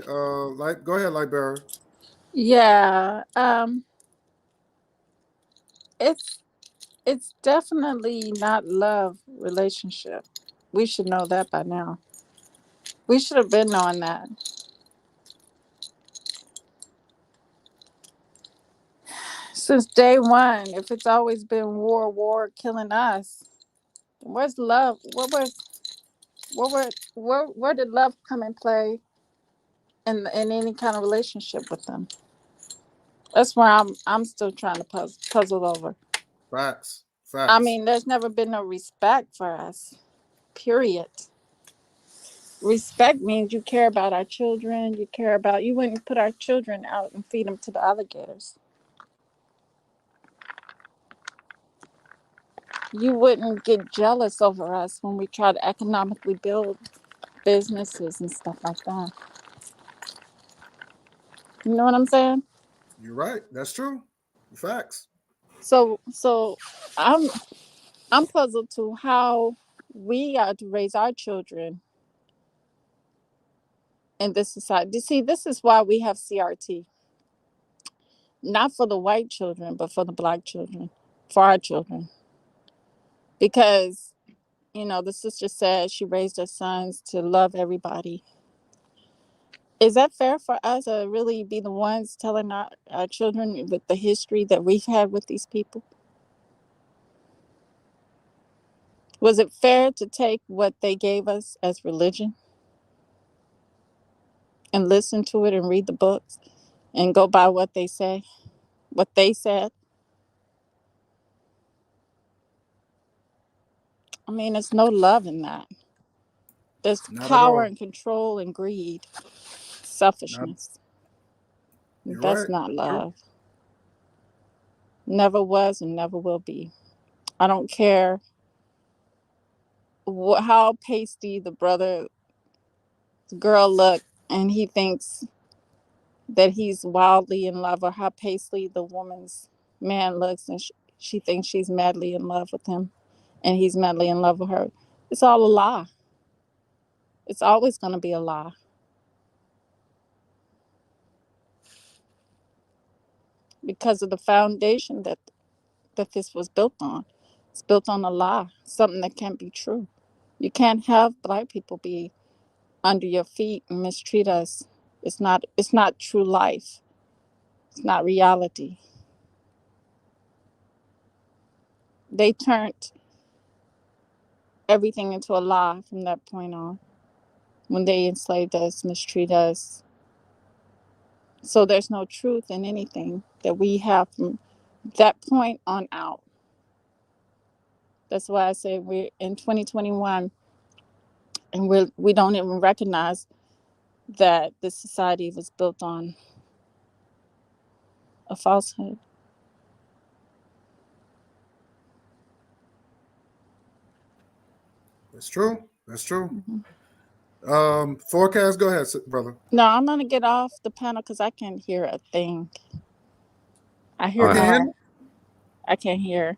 Go ahead, Lightbearer. Yeah, it's definitely not love relationship. We should know that by now. We should have been knowing that since day one. If it's always been war, killing us, where's love? Where did love come and play in any kind of relationship with them? That's where I'm still trying to puzzle over. Facts. I mean, there's never been no respect for us. Period. Respect means you care about our children. You wouldn't put our children out and feed them to the alligators. You wouldn't get jealous over us when we try to economically build businesses and stuff like that. You know what I'm saying? You're right. That's true. Facts. So I'm puzzled to how we are to raise our children in this society. See, this is why we have CRT. Not for the white children, but for the black children, for our children. Because, the sister said she raised her sons to love everybody. Is that fair for us to really be the ones telling our children with the history that we've had with these people? Was it fair to take what they gave us as religion and listen to it and read the books and go by what they say, what they said? I mean, there's no love in that. There's Not at power all. and control and greed. selfishness. That's right. not love. Never was and never will be. I don't care how pasty the girl look, and he thinks that he's wildly in love, or how pasty the woman's man looks, and she thinks she's madly in love with him, and he's madly in love with her. It's all a lie. It's always going to be a lie. Because of the foundation that this was built on. It's built on a lie, something that can't be true. You can't have Black people be under your feet and mistreat us. It's not true life. It's not reality. They turned everything into a lie from that point on, when they enslaved us, mistreat us. So there's no truth in anything that we have from that point on out. That's why I say we're in 2021, and we don't even recognize that this society was built on a falsehood. That's true. That's true. Mm-hmm. Forecast, go ahead, brother. No, I'm gonna get off the panel because I can't hear a thing. I hear Can I can't hear.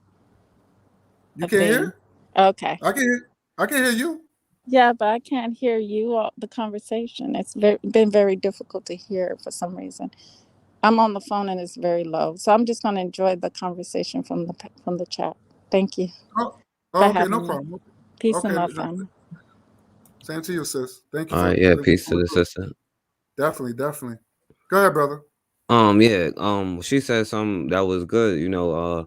You can't hear? Okay. I can hear you. Yeah, but I can't hear you. The conversation. It's been very difficult to hear for some reason. I'm on the phone and it's very low, so I'm just gonna enjoy the conversation from the chat. Thank you for Okay, having no me. problem. Peace and Okay, love, family. same to you, sis. Thank you All for. right, yeah, peace to the sister. Definitely. Go ahead, brother. Yeah, she said something that was good.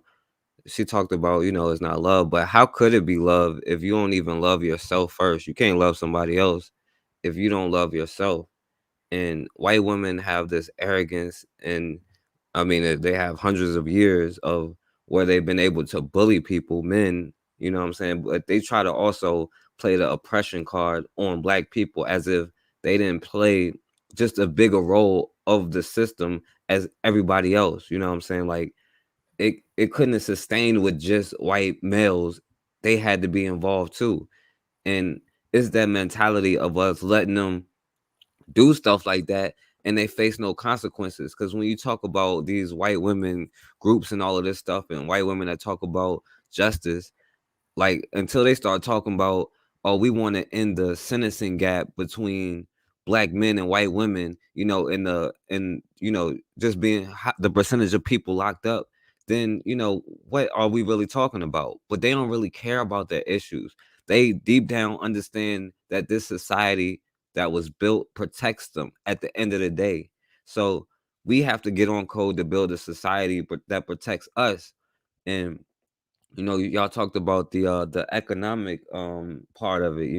She talked about, it's not love, but how could it be love if you don't even love yourself first? You can't love somebody else if you don't love yourself. And white women have this arrogance, and I mean, they have hundreds of years of where they've been able to bully people, men, you know what I'm saying? But they try to also play the oppression card on Black people as if they didn't play just a bigger role of the system as everybody else, you know what I'm saying? Like, it couldn't have sustained with just white males. They had to be involved too. And it's that mentality of us letting them do stuff like that and they face no consequences. Because when you talk about these white women groups and all of this stuff, and white women that talk about justice, like, until they start talking about, oh, we want to end the sentencing gap between Black men and white women, and just being the percentage of people locked up, then what are we really talking about? But they don't really care about their issues. They deep down understand that this society that was built protects them at the end of the day. So we have to get on code to build a society that protects us. And y'all talked about the economic part of it,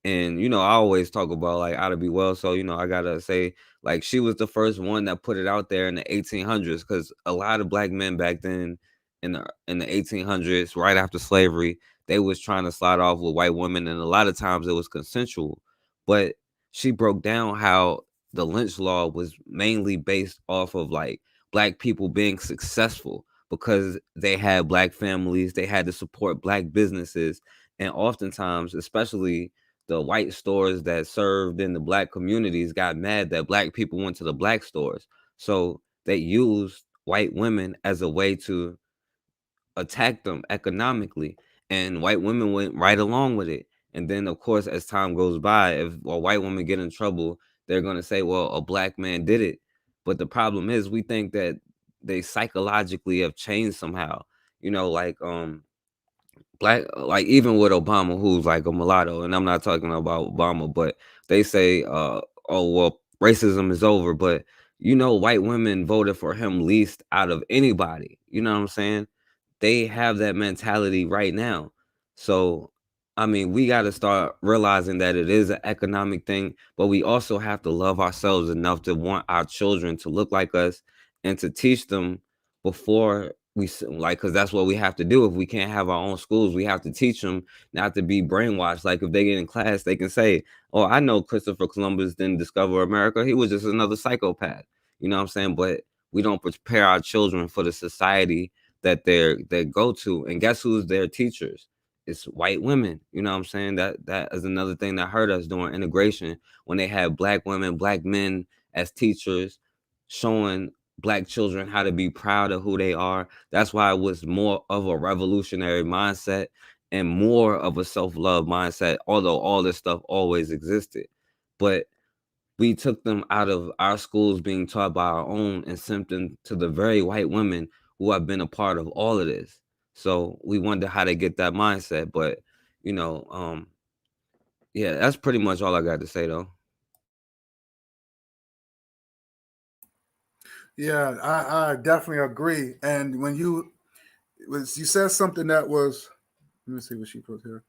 and I always talk about like Ought to Be Well. So I gotta say, like, she was the first one that put it out there in the 1800s, because a lot of Black men back then in the 1800s, right after slavery, they was trying to slide off with white women, and a lot of times it was consensual. But she broke down how the lynch law was mainly based off of like Black people being successful because they had Black families, they had to support Black businesses, and oftentimes, especially the white stores that served in the Black communities, got mad that Black people went to the Black stores. So they used white women as a way to attack them economically, and white women went right along with it. And then, of course, as time goes by, if a white woman get in trouble, they're going to say, well, a Black man did it. But the problem is, we think that they psychologically have changed somehow, like Black, like even with Obama, who's like a mulatto, and I'm not talking about Obama, but they say, oh, well, racism is over. But white women voted for him least out of anybody. You know what I'm saying? They have that mentality right now. So, I mean, we got to start realizing that it is an economic thing, but we also have to love ourselves enough to want our children to look like us and to teach them before like, because that's what we have to do. If we can't have our own schools, we have to teach them not to be brainwashed. Like, if they get in class, they can say, oh, I know Christopher Columbus didn't discover America, he was just another psychopath. You know what I'm saying? But we don't prepare our children for the society that they go to. And guess who's their teachers? It's white women. You know what I'm saying? That is another thing that hurt us during integration, when they had black women, black men as teachers, showing black children how to be proud of who they are. That's why it was more of a revolutionary mindset and more of a self-love mindset, although all this stuff always existed. But we took them out of our schools being taught by our own and sent them to the very white women who have been a part of all of this. So we wonder how they get that mindset. But, you know, yeah, that's pretty much all I got to say, though. Yeah, I definitely agree. And when you said something that was, let me see what she put here.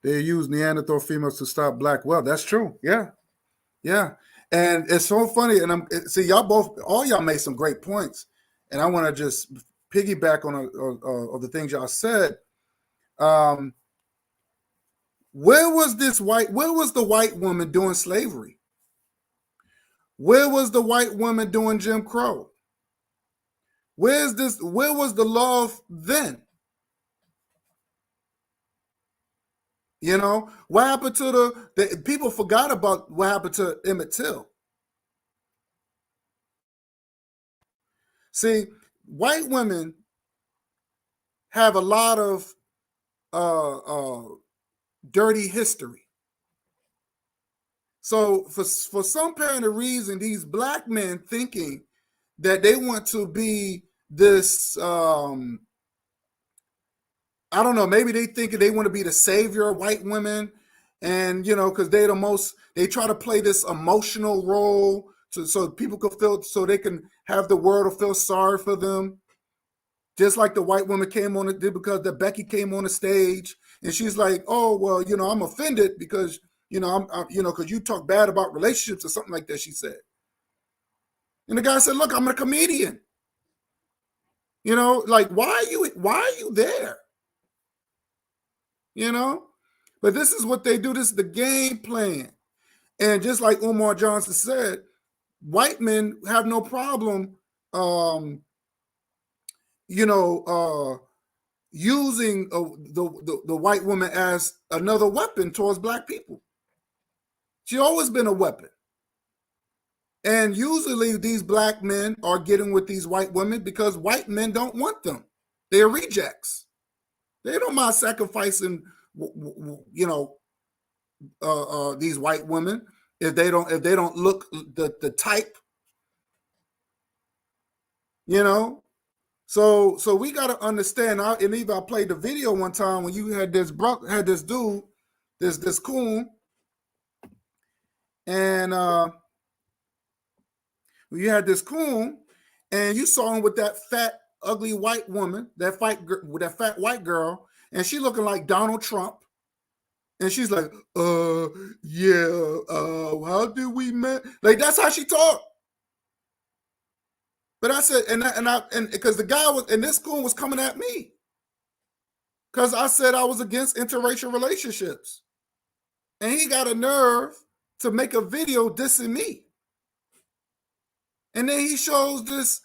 They use Neanderthal females to stop black wealth. That's true. Yeah, yeah. And it's so funny. And see, all y'all made some great points. And I want to just piggyback on the things y'all said. Where was the white woman doing slavery? Where was the white woman doing Jim Crow? Where was the love then? You know, what happened to the people forgot about what happened to Emmett Till. See, white women have a lot of dirty history. So for some apparent reason, these black men thinking that they want to be this, I don't know, maybe they think they want to be the savior of white women. And, you know, because they try to play this emotional role so people can so they can have the world to feel sorry for them. Just like the white woman did because the Becky came on the stage and she's like, oh, well, you know, I'm offended because, you know, because you talk bad about relationships or something like that, she said. And the guy said, look, I'm a comedian. You know, like, why are you there? You know, but this is what they do. This is the game plan. And just like Umar Johnson said, white men have no problem, using the white woman as another weapon towards black people. She's always been a weapon. And usually these black men are getting with these white women because white men don't want them. They're rejects. They don't mind sacrificing, these white women if they don't look the type, you know. So we got to understand. And even I played the video one time when you had this dude, this coon, and you had this coon, and you saw him with that fat, ugly white woman, that fat white girl, and she looking like Donald Trump. And she's like, yeah, how did we met? Like, that's how she talked. But I said, and because the guy this coon was coming at me. Because I said I was against interracial relationships. And he got a nerve to make a video dissing me. And then he shows this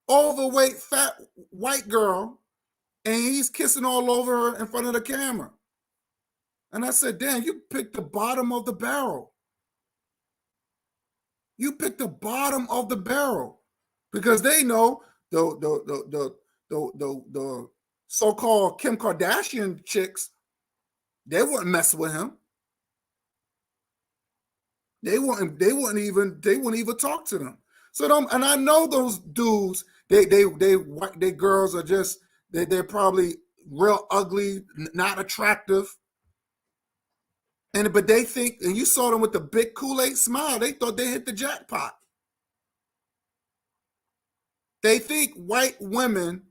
overweight, fat white girl, and he's kissing all over her in front of the camera. And I said, damn, you picked the bottom of the barrel. You picked the bottom of the barrel. Because they know the so-called Kim Kardashian chicks, they wouldn't mess with him. They wouldn't even talk to them. So and I know those dudes, they girls are just they're probably real ugly, not attractive. But they think, and you saw them with the big Kool-Aid smile, they thought they hit the jackpot. They think white women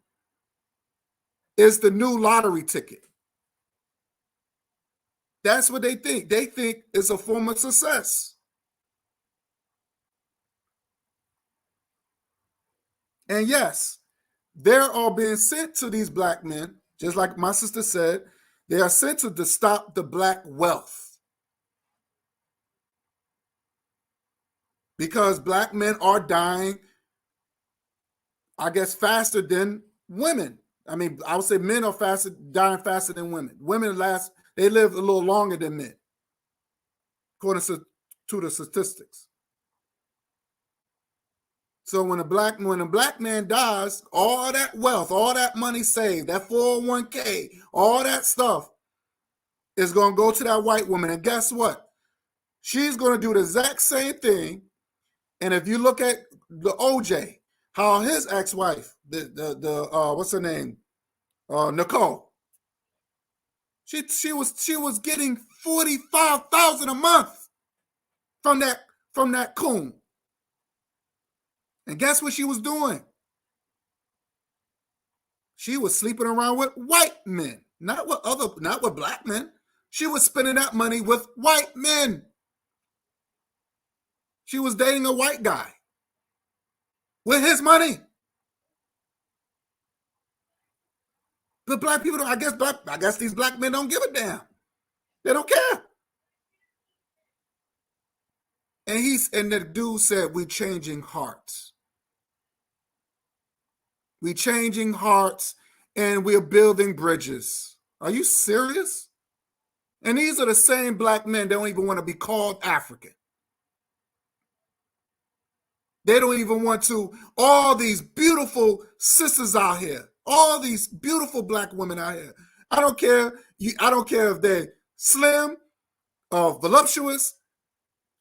is the new lottery ticket. That's what they think. They think it's a form of success. And yes, they're all being sent to these black men, just like my sister said, they are sent to stop the black wealth. Because black men are dying, I guess, faster than women. I mean, I would say men are dying faster than women. Women they live a little longer than men, according to the statistics. So when a black man dies, all that wealth, all that money saved, that 401k, all that stuff is going to go to that white woman. And guess what? She's going to do the exact same thing. And if you look at the OJ, how his ex-wife, what's her name? Nicole. She was getting $45,000 a month from that coon. And guess what she was doing? She was sleeping around with white men, not with black men. She was spending that money with white men. She was dating a white guy with his money. But black people I guess these black men don't give a damn. They don't care. And the dude said, "We changing hearts. We changing hearts, and we're building bridges." Are you serious? And these are the same black men that don't even want to be called African. They don't even want to. All these beautiful sisters out here, all these beautiful black women out here. I don't care. I don't care if they're slim or voluptuous.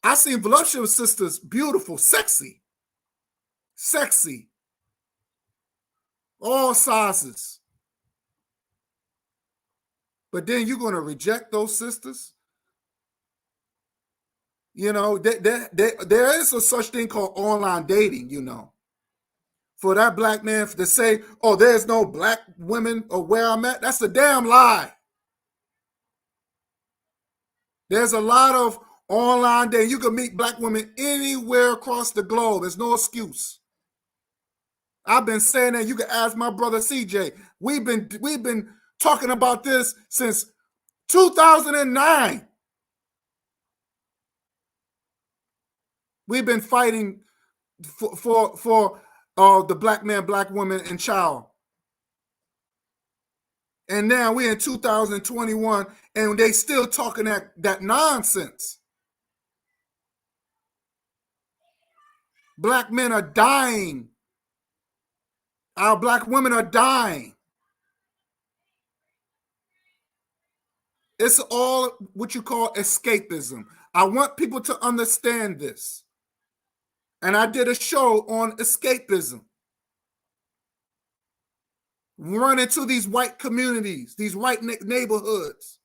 I seen voluptuous sisters, beautiful, sexy, all sizes. But then you're going to reject those sisters? You know, there is a such thing called online dating, you know. For that black man to say, "Oh, there's no black women or where I'm at," that's a damn lie. There's a lot of online dating. You can meet black women anywhere across the globe. There's no excuse. I've been saying that. You can ask my brother CJ. We've been talking about this since 2009. We've been fighting for the black man, black woman, and child. And now we're in 2021, and they still talking that nonsense. Black men are dying. Our black women are dying. It's all what you call escapism. I want people to understand this. And I did a show on escapism. Run into these white communities, these white neighborhoods,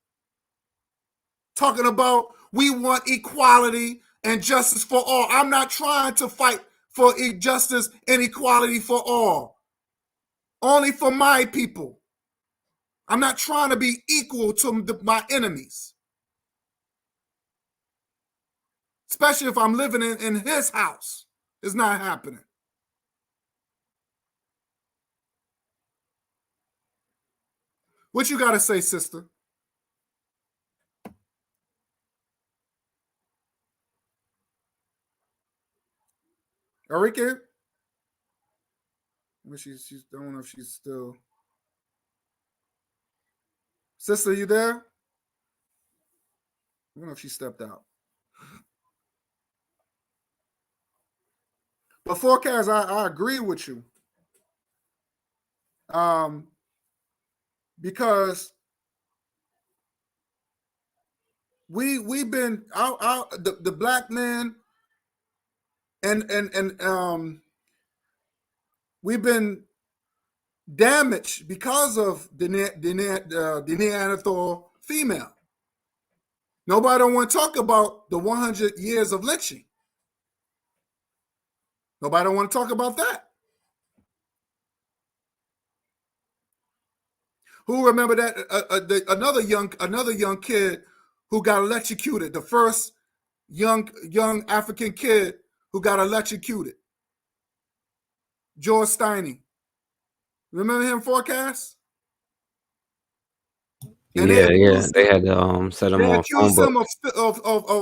talking about we want equality and justice for all. I'm not trying to fight for justice and equality for all. Only for my people. I'm not trying to be equal to my enemies. Especially if I'm living in his house. It's not happening. What you got to say, sister? Arika? She's I don't know if she's still. Sister, you there? I don't know if she stepped out. But Forecast, I agree with you. Because we've been the black man and we've been damaged because of the Neanderthal female. Nobody don't want to talk about the 100 years of lynching. Nobody don't want to talk about that. Who remember that another young kid who got electrocuted, the first young African kid who got electrocuted, George Steiny. Remember him forecast? And they had to set him They on phone accused book. him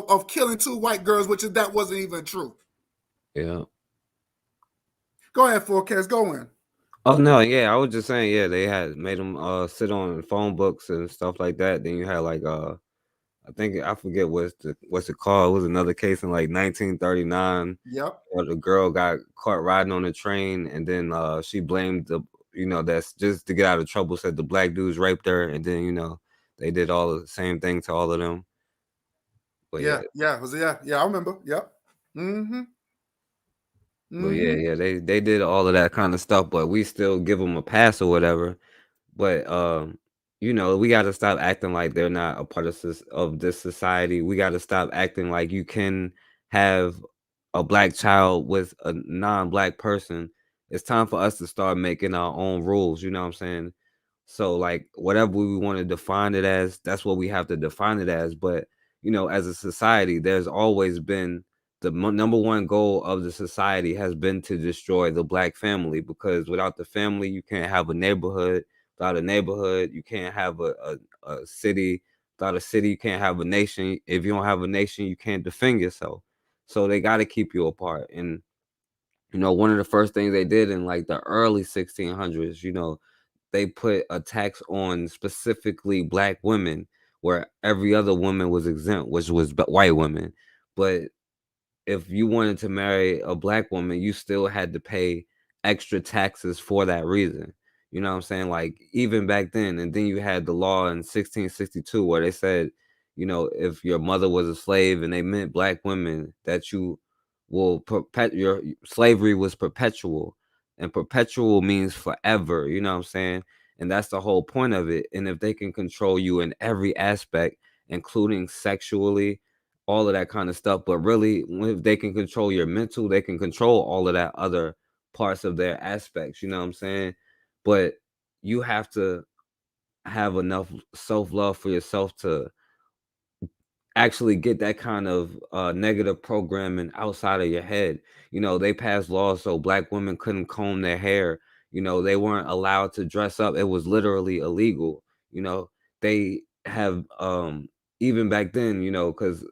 of killing 2 white girls, which that wasn't even true. Yeah. Go ahead, forecast. Go in. Oh no, yeah, I was just saying, yeah, they had made him sit on phone books and stuff like that. Then you had like I think I forget what's it called. It was another case in like 1939. Yep. Where the girl got caught riding on a train, and then she blamed that's just to get out of trouble. Said the black dudes raped her, and then they did all the same thing to all of them. But yeah. I remember. Yep. Mm-hmm. But yeah, they did all of that kind of stuff, but we still give them a pass or whatever. But we got to stop acting like they're not a part of this society. We got to stop acting like you can have a black child with a non-black person. It's time for us to start making our own rules. You know what I'm saying? So like whatever we want to define it as, that's what we have to define it as. But as a society, there's always been the number one goal of the society has been to destroy the black family, because without the family, you can't have a neighborhood. Without a neighborhood, you can't have a city. Without a city, you can't have a nation. If you don't have a nation, you can't defend yourself. So they got to keep you apart. And one of the first things they did in like the early 1600s, they put a tax on specifically black women, where every other woman was exempt, which was white women. But if you wanted to marry a black woman, you still had to pay extra taxes for that reason. You know what I'm saying? Like even back then. And then you had the law in 1662 where they said, if your mother was a slave, and they meant black women, that you will your slavery was perpetual, and perpetual means forever. You know what I'm saying? And that's the whole point of it. And if they can control you in every aspect, including sexually, all of that kind of stuff, but really, if they can control your mental, they can control all of that other parts of their aspects. You know what I'm saying? But you have to have enough self-love for yourself to actually get that kind of negative programming outside of your head. They passed laws so black women couldn't comb their hair. They weren't allowed to dress up. It was literally illegal. They have even back then, because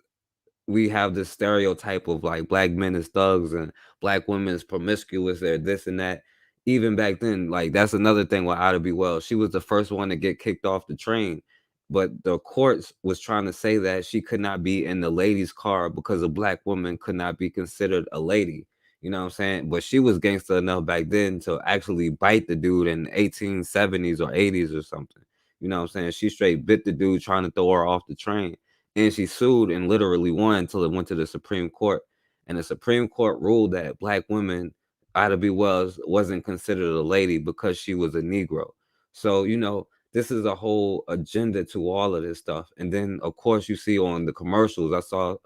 we have this stereotype of like black men as thugs and black women as promiscuous, they're this and that. Even back then, like that's another thing with Ida B. Wells. She was the first one to get kicked off the train, but the courts was trying to say that she could not be in the ladies' car because a black woman could not be considered a lady. You know what I'm saying? But she was gangster enough back then to actually bite the dude in 1870s or 80s or something. You know what I'm saying? She straight bit the dude trying to throw her off the train. And she sued and literally won until it went to the Supreme Court. And the Supreme Court ruled that black women, Ida B. Wells, wasn't considered a lady because she was a Negro. So, this is a whole agenda to all of this stuff. And then, of course, you see on the commercials, I saw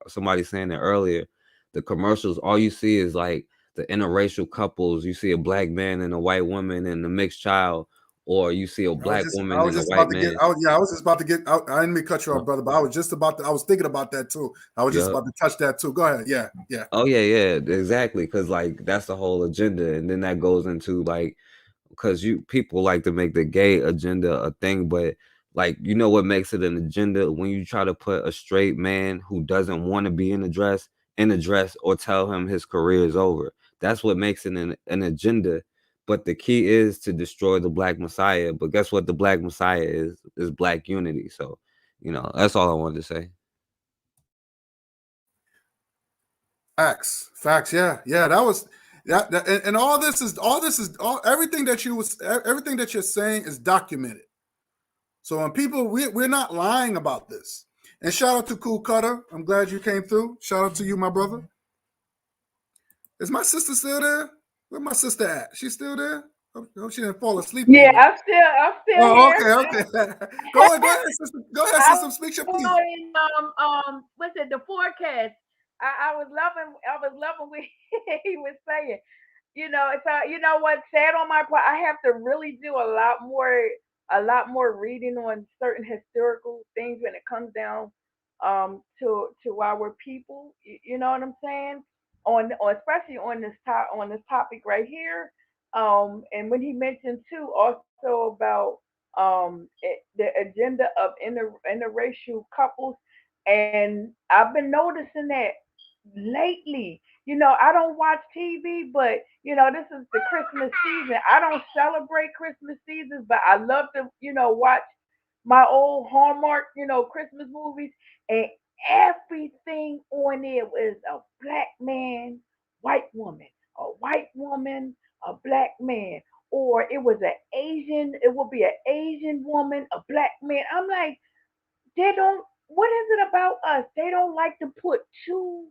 somebody saying it earlier, the commercials, all you see is like the interracial couples. You see a black man and a white woman and a mixed child, or you see a black woman and a white man. I was just about to get. I didn't mean to cut you off, brother, but I was just about to. I was thinking about that too. I was just about to touch that too. Go ahead. Yeah. Oh yeah, exactly. Because like that's the whole agenda, and then that goes into like, because people like to make the gay agenda a thing, but like what makes it an agenda when you try to put a straight man who doesn't want to be in a dress or tell him his career is over. That's what makes it an agenda. But the key is to destroy the Black Messiah. But guess what? The Black Messiah is Black unity. So that's all I wanted to say. Facts. Yeah. That was and all this is everything that you're saying is documented. So when people, we're not lying about this. And shout out to Cool Cutter. I'm glad you came through. Shout out to you, my brother. Is my sister still there? Where my sister at? She's still there? Oh, she didn't fall asleep. Yeah, I'm still here. Okay. Go ahead, sister. Go ahead, sister. Speak your piece. What's it? The forecast. I was loving what he was saying. So what, sad on my part, I have to really do a lot more reading on certain historical things when it comes down to our people. You know what I'm saying? On especially on this topic right here. And when he mentioned too also about the agenda of interracial couples, and I've been noticing that lately. I don't watch TV, but this is the Christmas season. I don't celebrate Christmas seasons, but I love to watch my old Hallmark Christmas movies, and everything on there was a black man, white woman, a white woman, a black man, or it was an Asian. It would be an Asian woman, a black man. I'm like, they don't. What is it about us? They don't like to put two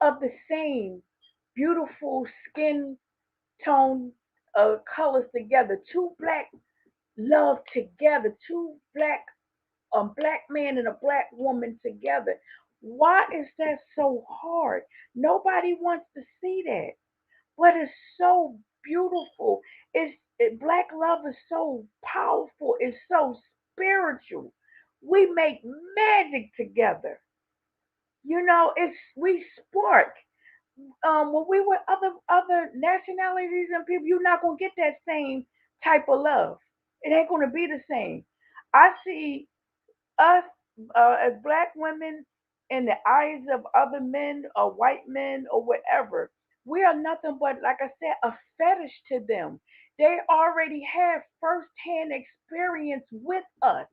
of the same beautiful skin tone colors together. Two black love together. Two black a black man and a black woman together. Why is that so hard? Nobody wants to see that, but it's so beautiful. Black love is so powerful. It's so spiritual. We make magic together. It's we spark. When we with other nationalities and people, you're not gonna get that same type of love. It ain't gonna be the same. I see us as black women in the eyes of other men or white men or whatever, we are nothing but, like I said, a fetish to them. They already have firsthand experience with us.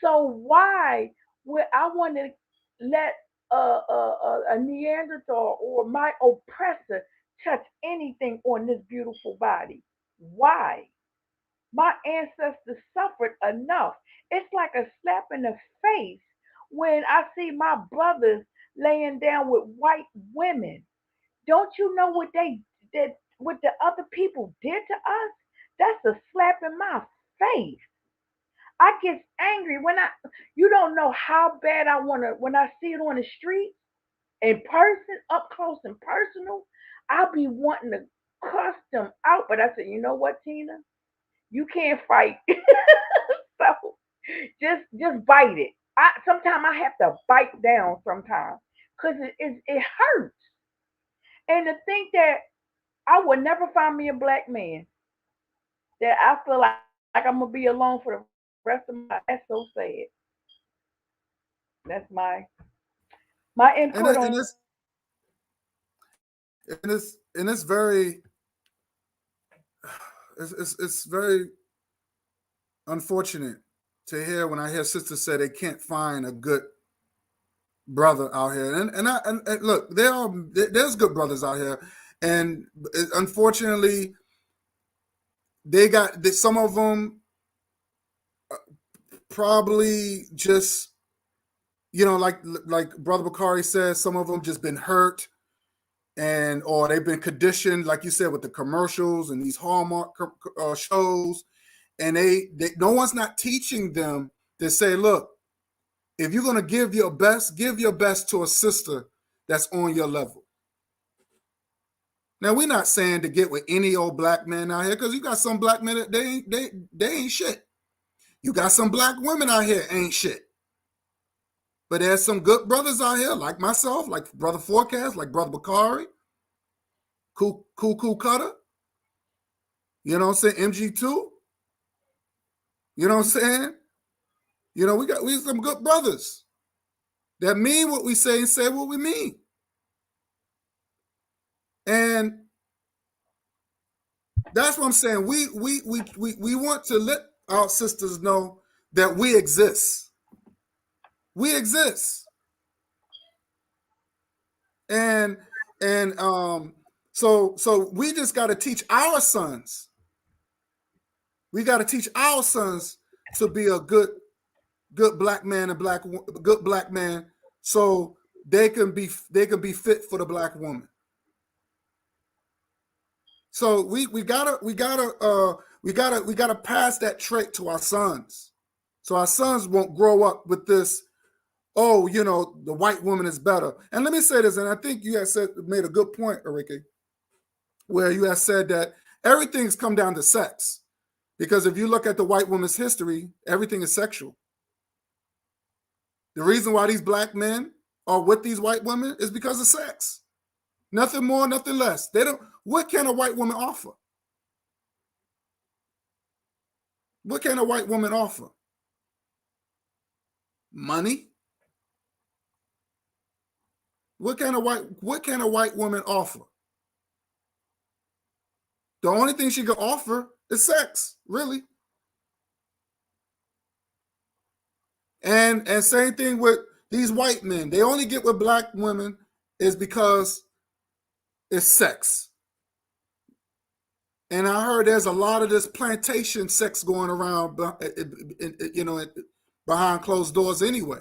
So why would I want to let a Neanderthal or my oppressor touch anything on this beautiful body? Why? My ancestors suffered enough. It's like a slap in the face when I see my brothers laying down with white women. Don't you know what they did, what the other people did to us? That's a slap in my face. I get angry when you don't know how bad I want to, when I see it on the street, in person, up close and personal, I'll be wanting to cuss them out. But I said, you know what, Tina? You can't fight. So just bite it. Sometimes I have to bite down sometimes because it hurts. And to think that I would never find me a black man that I feel like I'm gonna be alone for the rest of my life. That's so sad. That's my and input it, on. and it's very it's very unfortunate to hear when I hear sisters say they can't find a good brother out here. And look, there's good brothers out here, and unfortunately, some of them probably just like Brother Bakari says, some of them just been hurt and or they've been conditioned, like you said, with the commercials and these Hallmark shows, and they no one's not teaching them to say, look, if you're gonna give your best to a sister that's on your level. Now we're not saying to get with any old black man out here, because you got some black men that they ain't shit. You got some black women out here ain't shit. But there's some good brothers out here, like myself, like Brother Forecast, like Brother Bakari, Cool Cutter. You know what I'm saying? MG2. You know what I'm saying? We some good brothers that mean what we say and say what we mean. And that's what I'm saying. We want to let our sisters know that we exist. We exist. And so we just got to teach our sons. We got to teach our sons to be a good black man and good black man, so they can be fit for the black woman. So we gotta pass that trait to our sons, so our sons won't grow up with this. Oh, the white woman is better. And let me say this, and I think you made a good point, Enrique, where you have said that everything's come down to sex. Because if you look at the white woman's history, everything is sexual. The reason why these black men are with these white women is because of sex. Nothing more, nothing less. What can a white woman offer? What can a white woman offer? Money? What can a white woman offer? The only thing she can offer is sex, really. And same thing with these white men. They only get with black women is because it's sex. And I heard there's a lot of this plantation sex going around, behind closed doors anyway.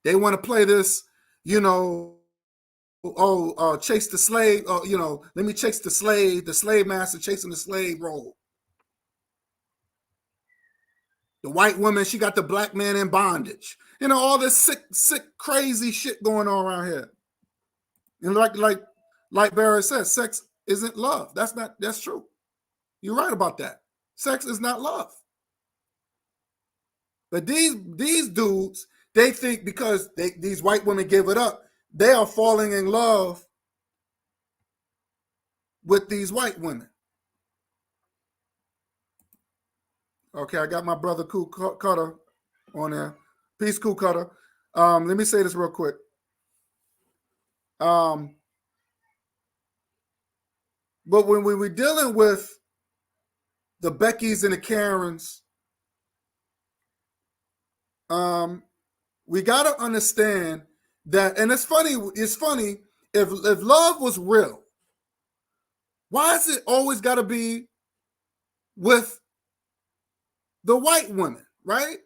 They want to play this, chase the slave, let me chase the slave master chasing the slave role. The white woman, she got the black man in bondage. All this sick, crazy shit going on around here. And like Barry says, sex isn't love. That's true. You're right about that. Sex is not love. But these dudes, they think because these white women give it up, they are falling in love with these white women. Okay, I got my brother Cool Cutter on there. Peace, Cool Cutter. Let me say this real quick. But when we were dealing with the Beckys and the Karens, we got to understand that, and it's funny if love was real, why is it always got to be with the white women, right?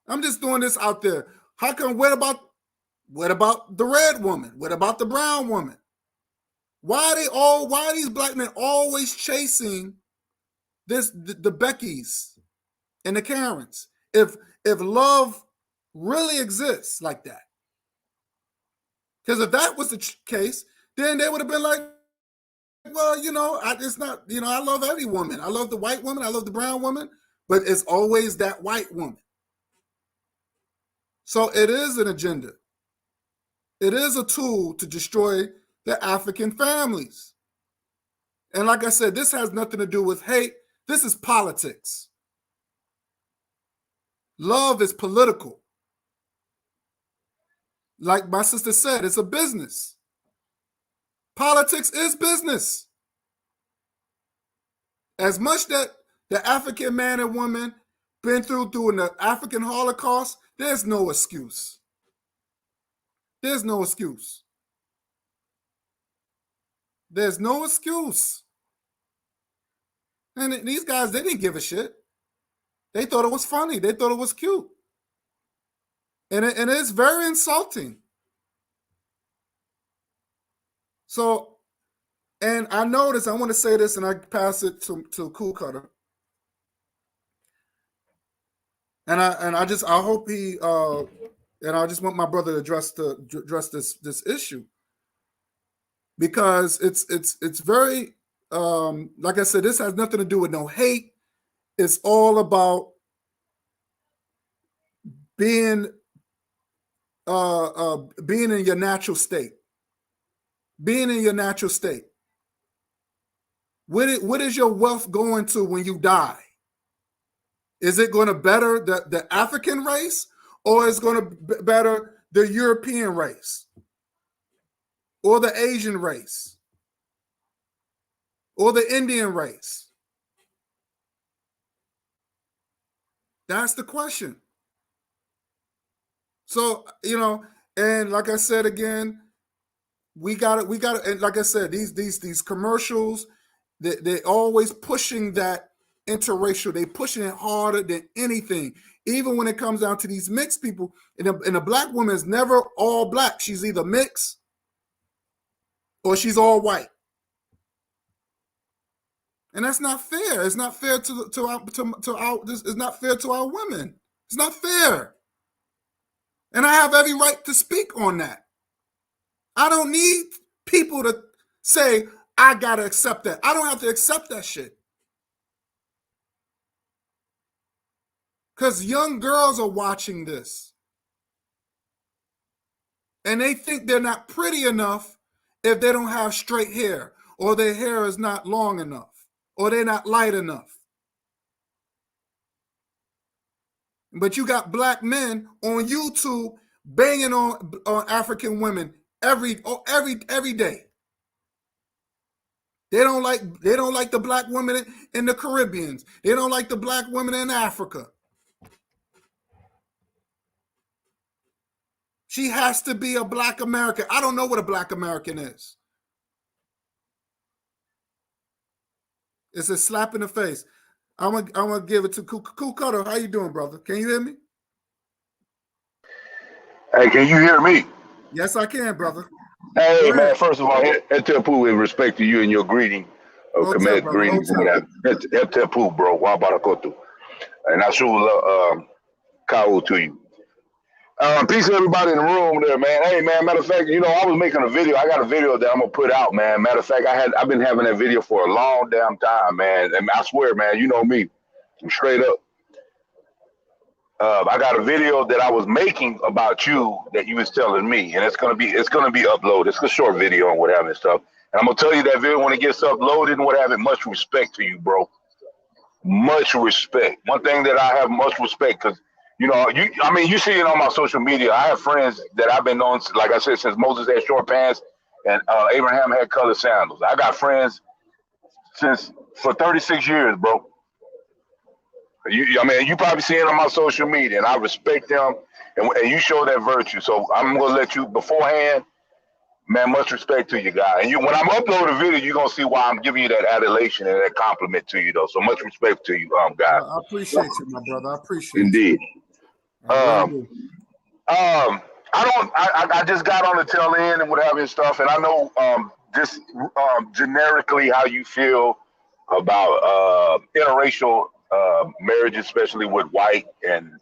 I'm just throwing this out there. How come? What about the red woman? What about the brown woman? Why are these black men always chasing the Beckys and the Karens? If love really exists like that, because if that was the case, then they would have been like, well, it's not, I love every woman. I love the white woman. I love the brown woman, but it's always that white woman. So it is an agenda. It is a tool to destroy the African families. And like I said, this has nothing to do with hate. This is politics. Love is political. Like my sister said, it's a business. Politics is business. As much that the African man and woman been through the African Holocaust, there's no excuse. There's no excuse. There's no excuse. And these guys, they didn't give a shit. They thought it was funny. They thought it was cute. And it's very insulting. So, and I noticed, I want to say this, and I pass it to Cool Cutter. And I hope he and I just want my brother to address this issue, because it's very like I said, this has nothing to do with no hate. It's all about being in your natural state. Being in your natural state. What is your wealth going to when you die? Is it going to better the African race, or is it going to better the European race, or the Asian race, or the Indian race? That's the question. So, and like I said again, we got it. And like I said, these commercials, they're always pushing that interracial. They pushing it harder than anything. Even when it comes down to these mixed people, and a black woman is never all black. She's either mixed or she's all white. And that's not fair. It's not fair to our it's not fair to our women. It's not fair. And I have every right to speak on that. I don't need people to say, I got to accept that. I don't have to accept that shit. Because young girls are watching this. And they think they're not pretty enough if they don't have straight hair, or their hair is not long enough, or they're not light enough. But you got black men on YouTube banging on African women every day. They don't like the black women in the Caribbean. They don't like the black women in Africa. She has to be a black American. I don't know what a black American is. It's a slap in the face. I'm gonna give it to Cool Cutter. How you doing, brother? Can you hear me? Hey, can you hear me? Yes, I can, brother. Hey, man, first of all, Hetepu, with respect to you and your greeting, or commit greetings, and Hetepu, bro, Wabarakotu. And I sure Kau to you. Peace to everybody in the room there, man. Hey, man, matter of fact, you know, I was making a video. I got a video that I'm going to put out, man. Matter of fact, I've been having that video for a long damn time, man. And I swear, man, you know me, I'm straight up. I got a video that I was making about you that you was telling me, and it's gonna be uploaded. It's a short video and whatever and stuff. And I'm gonna tell you that video when it gets uploaded and whatever. Much respect to you, bro. Much respect. One thing that I have much respect, because you know, you see it on my social media. I have friends that I've been known, like I said, since Moses had short pants and Abraham had colored sandals. I got friends for 36 years, bro. You probably see it on my social media, and I respect them, and you show that virtue. So I'm gonna let you beforehand, man. Much respect to you, guy. And when I'm uploading a video, you're gonna see why I'm giving you that adulation and that compliment to you, though. So much respect to you, guy. I appreciate you, my brother. I appreciate Indeed. you. I just got on the tail end and whatever and stuff, and I know just generically how you feel about interracial marriage, especially with white and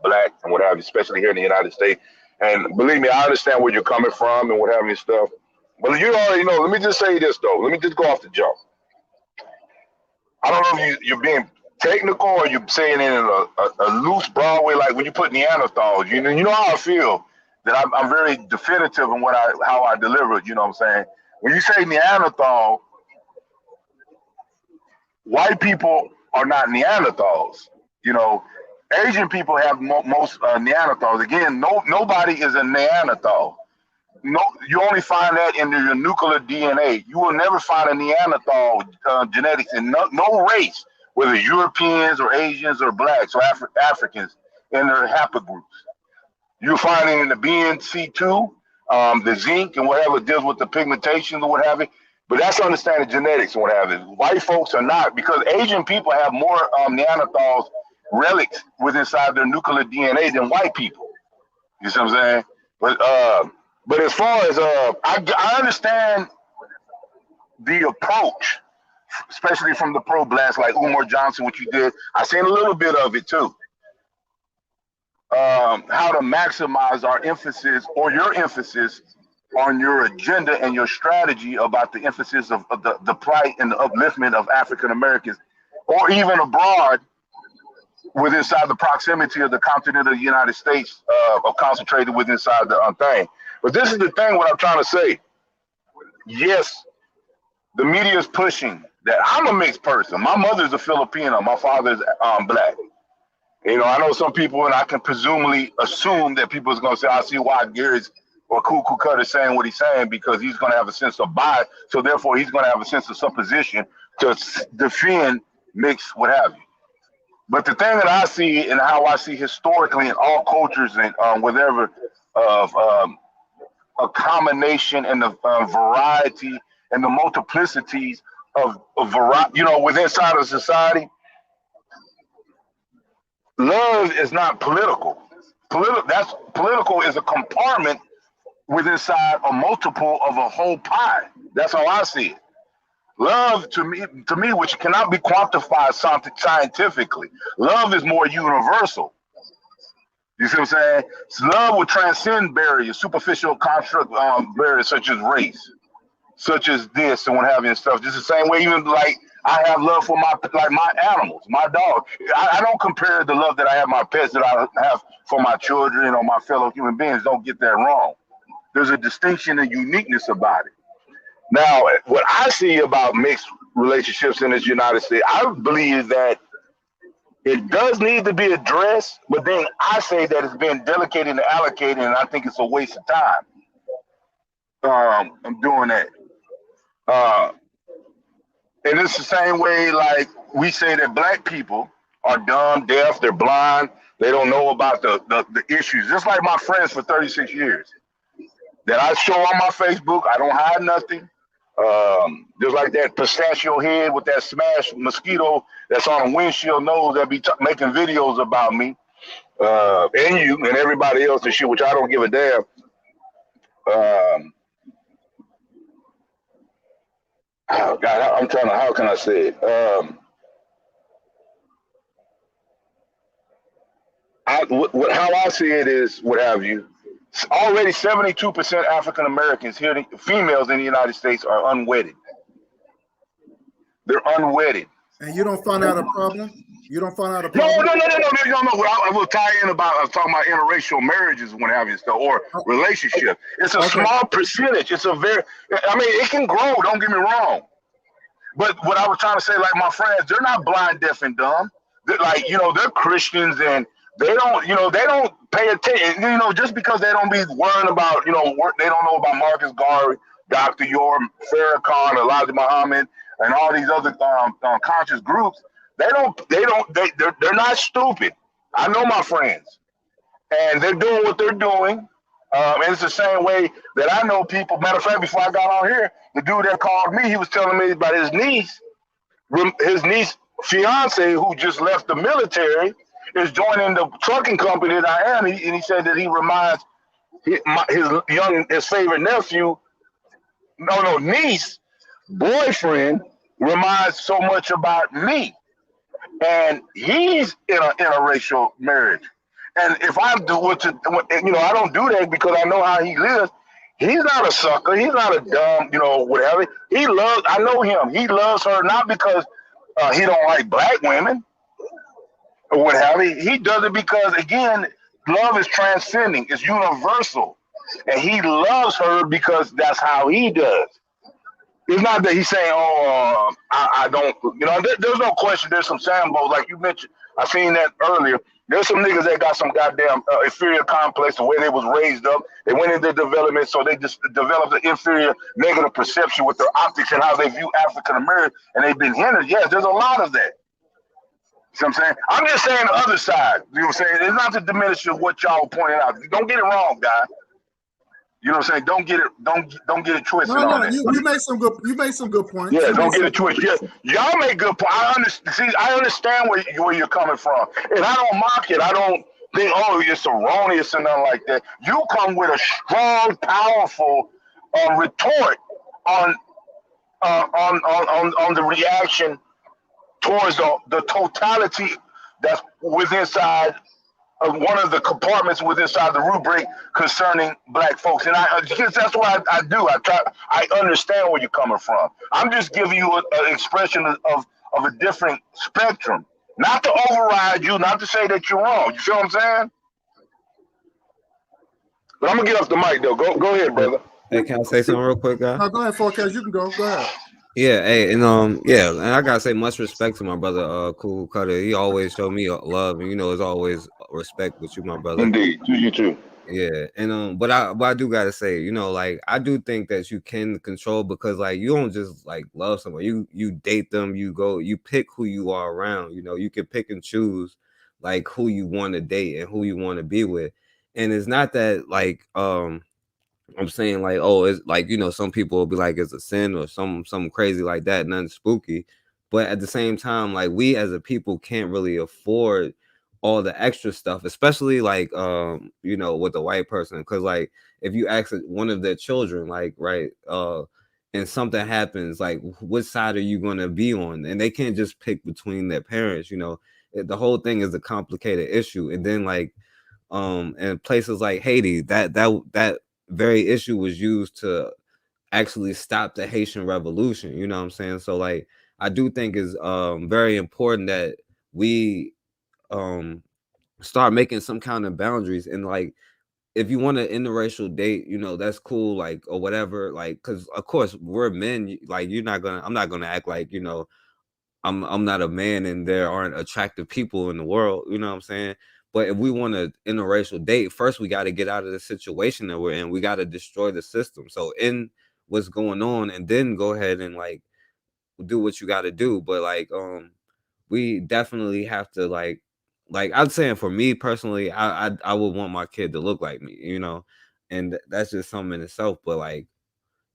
black and what have you, especially here in the United States. And believe me, I understand where you're coming from and what have you and stuff. But you already know, let me just say this, though. Let me just go off the jump. I don't know if you're being technical or you're saying it in a loose, broad way, like when you put Neanderthals. You know how I feel, that I'm very definitive in how I deliver it, you know what I'm saying? When you say Neanderthal, white people are not Neanderthals. You know, Asian people have most Neanderthals. Again, nobody is a Neanderthal. No, you only find that in your nuclear DNA. You will never find a Neanderthal genetics in no race, whether Europeans or Asians or blacks or Africans in their haplogroups. You'll find it in the BNC2, the zinc and whatever deals with the pigmentation or what have you. But that's understanding genetics and what have you. White folks are not, because Asian people have more Neanderthals relics within inside their nuclear DNA than white people. You see what I'm saying? But as far as I understand the approach, especially from the pro-blacks like Umar Johnson, what you did. I seen a little bit of it too. How to maximize our emphasis or your emphasis on your agenda and your strategy about the emphasis of the plight and the upliftment of African Americans, or even abroad, within inside the proximity of the continent of the United States, or concentrated within inside the thing. But this is the thing, what I'm trying to say. Yes, the media is pushing that. I'm a mixed person. My mother's a Filipino. My father's black. You know, I know some people, and I can presumably assume that people is going to say, I see why Gary's or Cuckoo Cut is saying what he's saying, because he's going to have a sense of bias. So therefore, he's going to have a sense of supposition to defend mixed, what have you. But the thing that I see and how I see historically in all cultures and whatever of a combination and the variety and the multiplicities of variety, you know, within inside of society, love is not political. Political is a compartment within inside a multiple of a whole pie. That's how I see it. Love to me, which cannot be quantified scientifically. Love is more universal. You see what I'm saying? So love will transcend barriers, superficial construct barriers such as race, such as this and what have you and stuff. Just the same way, even like I have love for my animals, my dog. I don't compare the love that I have my pets that I have for my children or my fellow human beings. Don't get that wrong. There's a distinction and uniqueness about it. Now, what I see about mixed relationships in this United States, I believe that It does need to be addressed, but then I say that it's been delegated and allocated, and I think it's a waste of time. I'm doing that. Uh, and it's the same way like we say that black people are dumb, deaf, they're blind, they don't know about the issues. Just like my friends for 36 years that I show on my Facebook, I don't hide nothing. Just like that pistachio head with that smashed mosquito that's on a windshield nose that be making videos about me, and you and everybody else and shit, which I don't give a damn. Oh God, I'm trying to. How can I say it? How I see it is, what have you. Already 72% African Americans here, females in the United States, are unwedded. They're unwedded. And you don't find out a problem? You don't find out a No. problem? I will tie in about. I was talking about interracial marriages and what have you, stuff, or relationship. It's a small percentage. It's a very. I mean, it can grow. Don't get me wrong. But what I was trying to say, like my friends, they're not blind, deaf, and dumb. They're like, they're Christians and they don't pay attention. Just because they don't be worrying about, they don't know about Marcus Garvey, Dr. York, Farrakhan, Elijah Muhammad, and all these other conscious groups. They're not stupid. I know my friends, and they're doing what they're doing. And it's the same way that I know people. Matter of fact, before I got on here, the dude that called me, he was telling me about his niece fiance, who just left the military, is joining the trucking company that I am. And he said that he reminds his favorite nephew, niece, boyfriend, reminds so much about me. And he's in a interracial marriage. And if I do I don't do that because I know how he lives. He's not a sucker. He's not a dumb, whatever. I know him. He loves her not because he don't like black women or what have you. He does it because, again, love is transcending. It's universal. And he loves her because that's how he does. It's not that he's saying, I don't, there's no question. There's some sambos, like you mentioned. I seen that earlier. There's some niggas that got some goddamn inferior complex, the way they was raised up. They went into development, so they just developed an inferior negative perception with their optics and how they view African Americans, and they've been hindered. Yes, there's a lot of that. See what I'm saying? I'm just saying the other side. You know what I'm saying? It's not to diminish what y'all pointed out. Don't get it wrong, guys. You know what I'm saying? Don't get it twisted on that. You made some good points. Yeah, don't get it twisted. Yeah, y'all make good points. I understand where you're coming from, and I don't mock it. I don't think it's erroneous and nothing like that. You come with a strong, powerful retort on the reaction towards the totality that's within inside of one of the compartments within inside the rubric concerning black folks. And that's what I do. I understand where you're coming from. I'm just giving you an expression of a different spectrum. Not to override you, not to say that you're wrong. You feel what I'm saying? But I'm gonna get off the mic though. Go ahead, brother. Hey, can I say something real quick, guy? No, go ahead, Forecast. You can go. Go ahead. Yeah, hey, and I gotta say much respect to my brother, Cool Cutter. He always showed me love, and it's always respect with you, my brother. Indeed, you too. Yeah, and but I do gotta say, like I do think that you can control, because like you don't just like love someone, you date them, you pick who you are around. You can pick and choose like who you want to date and who you want to be with, and it's not that like I'm saying like, it's like, some people will be like it's a sin or something crazy like that, nothing spooky. But at the same time, like we as a people can't really afford all the extra stuff, especially like with a white person. Because like if you ask one of their children, like, right, and something happens, like which side are you gonna be on? And they can't just pick between their parents, the whole thing is a complicated issue. And then like in places like Haiti, that very issue was used to actually stop the Haitian Revolution. You know what I'm saying? So like I do think it's very important that we start making some kind of boundaries. And like if you want an interracial date, that's cool, like, or whatever, like, because of course we're men, like I'm not gonna act like I'm not a man and there aren't attractive people in the world, you know what I'm saying? But if we want an interracial date, first we got to get out of the situation that we're in. We got to destroy the system. So in what's going on, and then go ahead and like do what you got to do. But like we definitely have to like I'm saying, for me personally, I would want my kid to look like me, you know, and that's just something in itself. But like,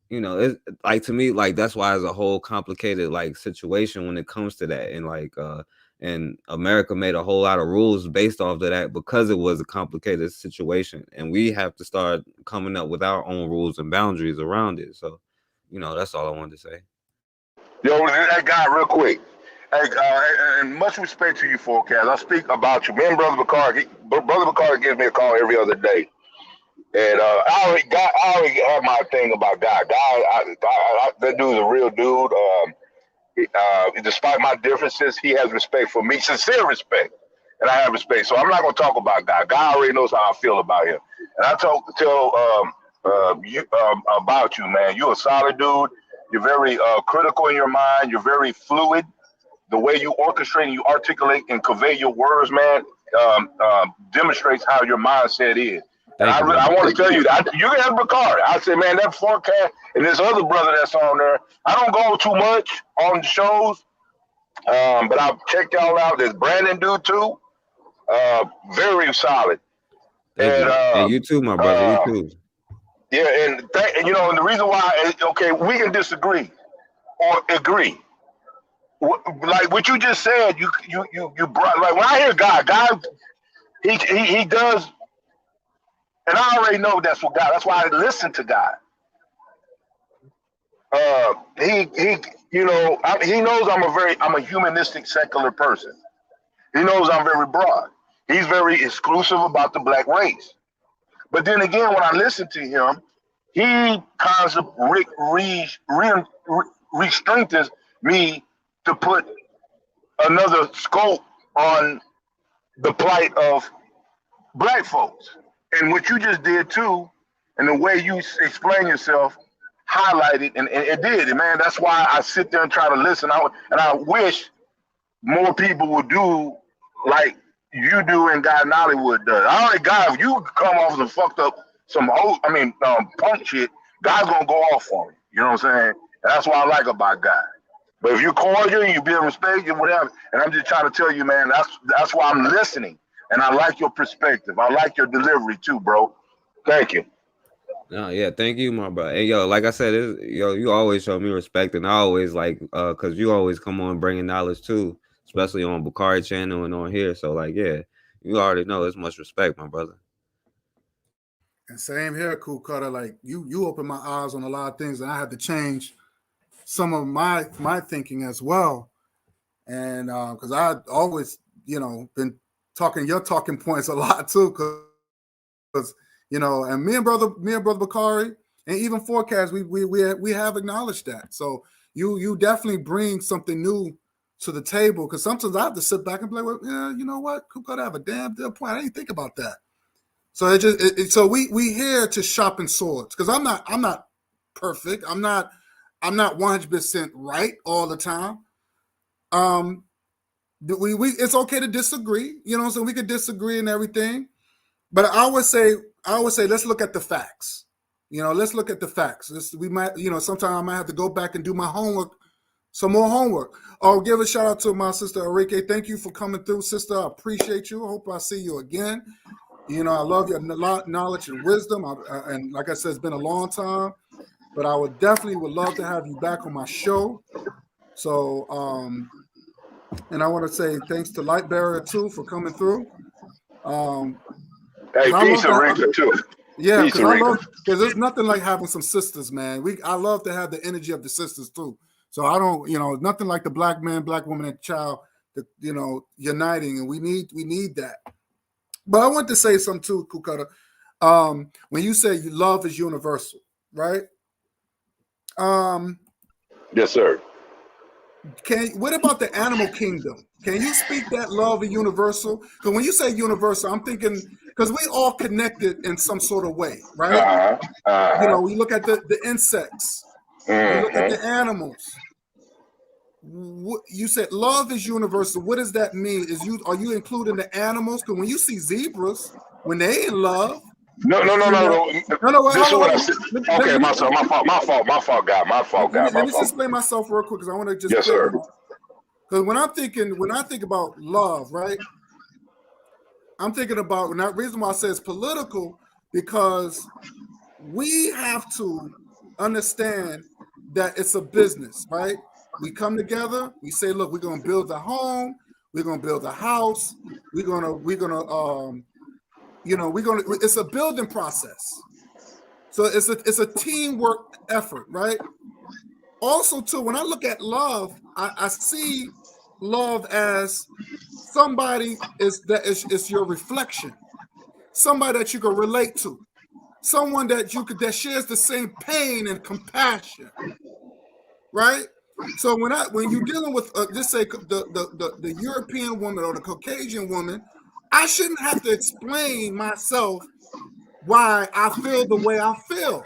you know, it's like, to me, like, that's why it's a whole complicated like situation when it comes to that. And like and America made a whole lot of rules based off of that because it was a complicated situation, and we have to start coming up with our own rules and boundaries around it. So, you know, that's all I wanted to say. Yo, that guy, real quick. Hey, and much respect to you, Forecast. I speak about you. Me and Brother Bakari gives me a call every other day. And I already have my thing about God. That dude's a real dude. Despite my differences, he has respect for me, sincere respect, and I have respect. So I'm not going to talk about God. God already knows how I feel about him. And I tell you about you, man. You're a solid dude. You're very critical in your mind. You're very fluid. The way you orchestrate and you articulate and convey your words, man, demonstrates how your mindset is. And I want to tell you that you got Bakari. I said, man, that Forecast and this other brother that's on there, I don't go too much on the shows, but I've checked y'all out. There's Brandon dude too, very solid. And you too, my brother. You too. Yeah, and you know, and the reason why, okay, we can disagree or agree. Like what you just said, you brought, like when I hear God, he does. And I already know that's what God. That's why I listen to God. You know, he knows I'm a humanistic, secular person. He knows I'm very broad. He's very exclusive about the black race. But then again, when I listen to him, he kind of re-strengthens me to put another scope on the plight of black folks. And what you just did too, and the way you explain yourself, highlighted, and it did. And man, that's why I sit there and try to listen. And I wish more people would do like you do and God Nollywood does. I already got, if you come off and fucked up some punk shit, God's gonna go off on you. You know what I'm saying? And that's what I like about God. But if you're cordial and you build respect and whatever, and I'm just trying to tell you, man, that's why I'm listening. And I like your perspective. I like your delivery too, bro. Thank you. No, yeah, thank you, my brother. And yo, like I said, you always show me respect, and I always like, cause you always come on bringing knowledge too, especially on Bakari channel and on here. So like, yeah, you already know it's much respect, my brother. And same here, Cool Cutter. Like you opened my eyes on a lot of things, and I had to change some of my thinking as well. And because I always, you know, been talking your talking points a lot too, because you know, and me and brother Bakari, and even Forecast, we have acknowledged that. So you definitely bring something new to the table, because sometimes I have to sit back and be like, well, yeah, you know what, Cool Cutter have a damn good point. I didn't think about that. So so we here to sharpen swords, because I'm not perfect. I'm not 100% right all the time. We it's okay to disagree, you know, so we could disagree and everything. But I always say, let's look at the facts. You know, let's look at the facts. We might, you know, sometime I might have to go back and do my homework, some more homework. I'll give a shout out to my sister Enrique. Thank you for coming through, sister. I appreciate you. I hope I see you again. You know, I love your knowledge and wisdom. And like I said, it's been a long time, but I would love to have you back on my show. So, and I want to say thanks to Light Barrier too for coming through. Hey, peace and Rika too. Yeah, because there's nothing like having some sisters, man. I love to have the energy of the sisters too. So I don't, you know, nothing like the black man, black woman, and child, you know, uniting, and we need that. But I want to say something too, Kukata. When you say love is universal, right? Yes, sir. What about the animal kingdom? Can you speak that love is universal? Because when you say universal, I'm thinking, because we all connected in some sort of way, right? You know, we look at the insects, we look at the animals. you said love is universal. What does that mean? Are you including the animals? Because when you see zebras, when they in love. No. Wait, This is hold what I on. said. Okay, my fault, God. Let me just explain myself real quick because I want to just Yes, sir. Because when I think about love, right? I'm thinking about, and that reason why I say it's political, because we have to understand that it's a business, right? We come together, we say, look, we're gonna build a home, we're gonna build a house, it's a building process. So it's a teamwork effort, right? Also, too, when I look at love, I see love as somebody is your reflection, somebody that you can relate to, someone that shares the same pain and compassion, right? So when you're dealing with just say the European woman or the Caucasian woman, I shouldn't have to explain myself why I feel the way I feel.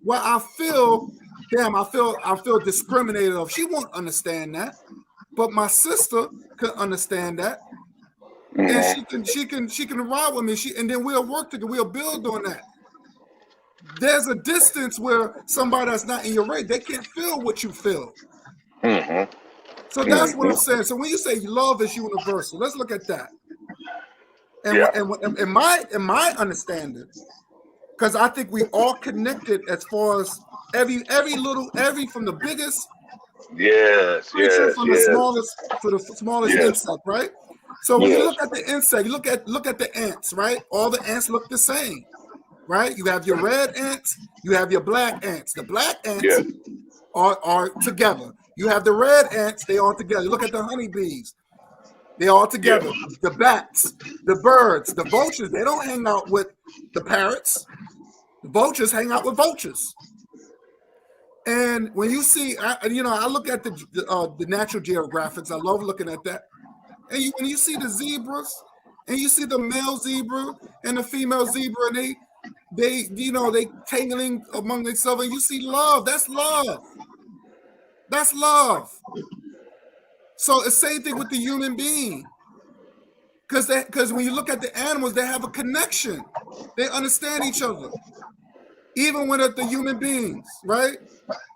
Why I feel, I feel discriminated of. She won't understand that, but my sister can understand that, and she can ride with me. And then we'll work together. We'll build on that. There's a distance where somebody that's not in your race, they can't feel what you feel. So that's what I'm saying. So when you say love is universal, let's look at that. And in my understanding, because I think we all connected as far as every from the biggest creature from the smallest to the smallest insect, right? So when you look at the insect, you look at the ants, right? All the ants look the same, right? You have your red ants, you have your black ants. The black ants are together. You have the red ants, they all together. You look at the honeybees, they all together. The bats, the birds, the vultures, they don't hang out with the parrots. The vultures hang out with vultures. And when you see, I look at the Natural Geographics. I love looking at that. And when you see the zebras, and you see the male zebra and the female zebra, and they tangling among themselves, and you see love. That's love. That's love. So it's the same thing with the human being. Because when you look at the animals, they have a connection. They understand each other. Even when the human beings, right?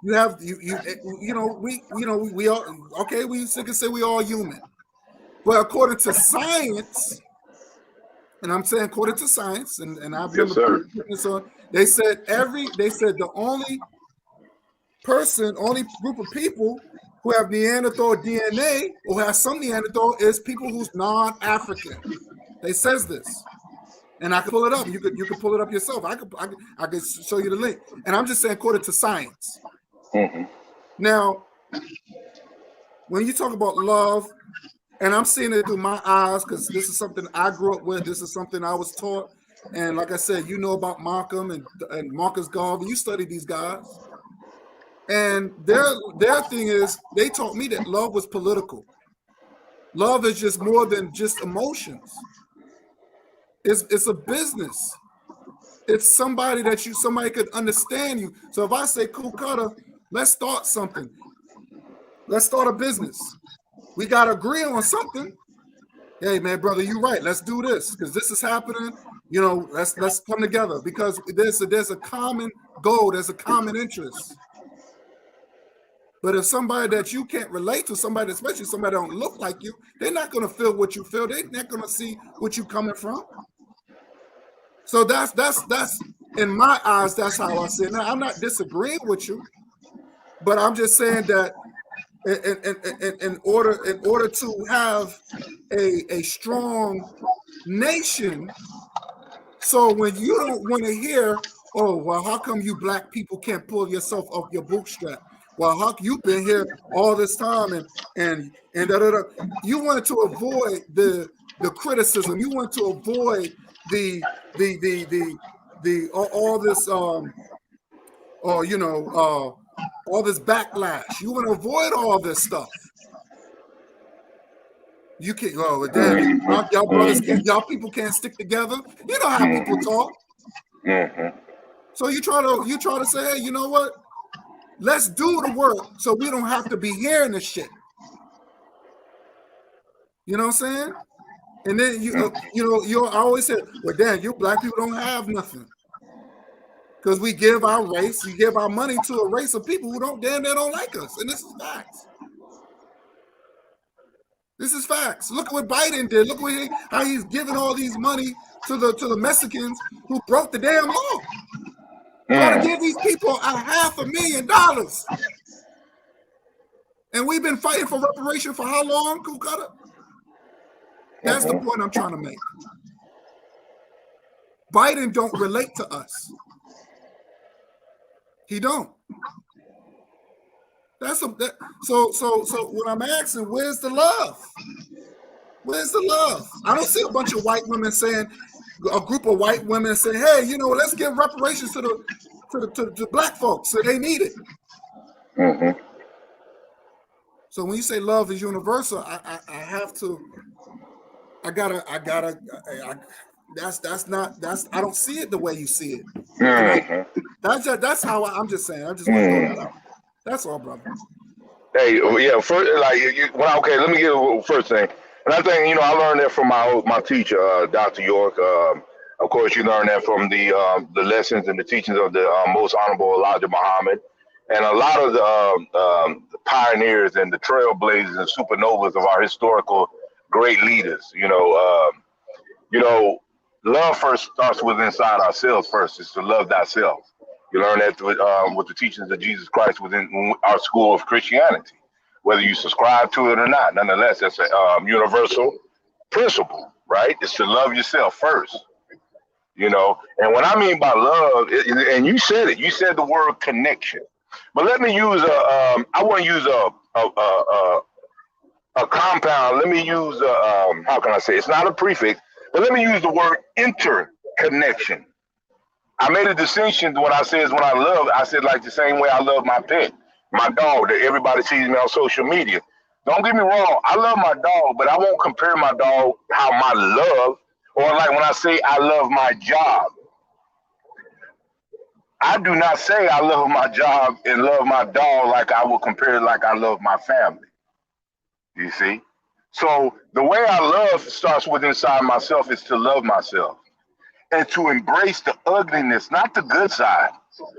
We all okay. We can say we all human, but according to science, and I'm saying according to science, and I've been putting this on. They said the only group of people who have Neanderthal DNA or have some Neanderthal is people who's non-African. They says this. And I can pull it up. You could pull it up yourself. I could show you the link. And I'm just saying according to science. Now, when you talk about love, and I'm seeing it through my eyes because this is something I grew up with. This is something I was taught. And like I said, you know about Malcolm and Marcus Garvey. You study these guys. And their thing is they taught me that love was political. Love is just more than just emotions. It's a business. It's somebody somebody could understand you. So if I say, cool cutter, let's start something. Let's start a business. We got to agree on something. Hey man, brother, you're right. Let's do this because this is happening. Let's come together because there's a common goal. There's a common interest. But if somebody that you can't relate to, especially somebody that don't look like you, they're not going to feel what you feel. They're not going to see what you're coming from. So that's in my eyes, that's how I see it. Now, I'm not disagreeing with you, but I'm just saying that in order to have a strong nation, so when you don't want to hear, oh, well, how come you black people can't pull yourself off your bootstrap? Well, how you've been here all this time and you wanted to avoid the criticism. You want to avoid all this all this backlash. You want to avoid all this stuff. You can't. Oh, damn! Y'all brothers can't. Y'all people can't stick together. You know how people talk. So you try to say, hey, you know what? Let's do the work so we don't have to be hearing this shit. You know what I'm saying? And then you always say, well, damn, you black people don't have nothing. Because we give our race, we give our money to a race of people who they don't like us. And this is facts. This is facts. Look at what Biden did. Look how he's giving all these money to the Mexicans who broke the damn law. Trying to give these people $500,000. And we've been fighting for reparation for how long, Kukata? That's the point I'm trying to make. Biden don't relate to us. He don't. So what I'm asking, where's the love? Where's the love? I don't see a bunch of white women saying, a group of white women saying, hey, let's give reparations to the black folks, so they need it. Mm-hmm. So when you say love is universal, I don't see it the way you see it. Mm-hmm. That's how I'm just saying. I just want to throw that out. That's all, brother. Hey, yeah. First, okay. Let me get a first thing. And I think I learned that from my teacher, Dr. York. Of course, you learn that from the lessons and the teachings of the most honorable Elijah Muhammad, and a lot of the pioneers and the trailblazers and supernovas of our historical great leaders. Love first starts with inside ourselves. First, is to love thyself. You learn that with the teachings of Jesus Christ within our school of Christianity, whether you subscribe to it or not. Nonetheless, that's a universal principle, right? It's to love yourself first. And what I mean by love, and you said it. You said the word connection. But let me use I want to use a compound. Let me use how can I say? It's not a prefix, but let me use the word interconnection. I made a distinction when I said I said like the same way I love my pet, my dog, that everybody sees me on social media. Don't get me wrong, I love my dog, but I won't compare my dog how my love, or like when I say I love my job. I do not say I love my job and love my dog like I will compare it like I love my family. You see? So the way I love starts with inside myself is to love myself and to embrace the ugliness, not the good side,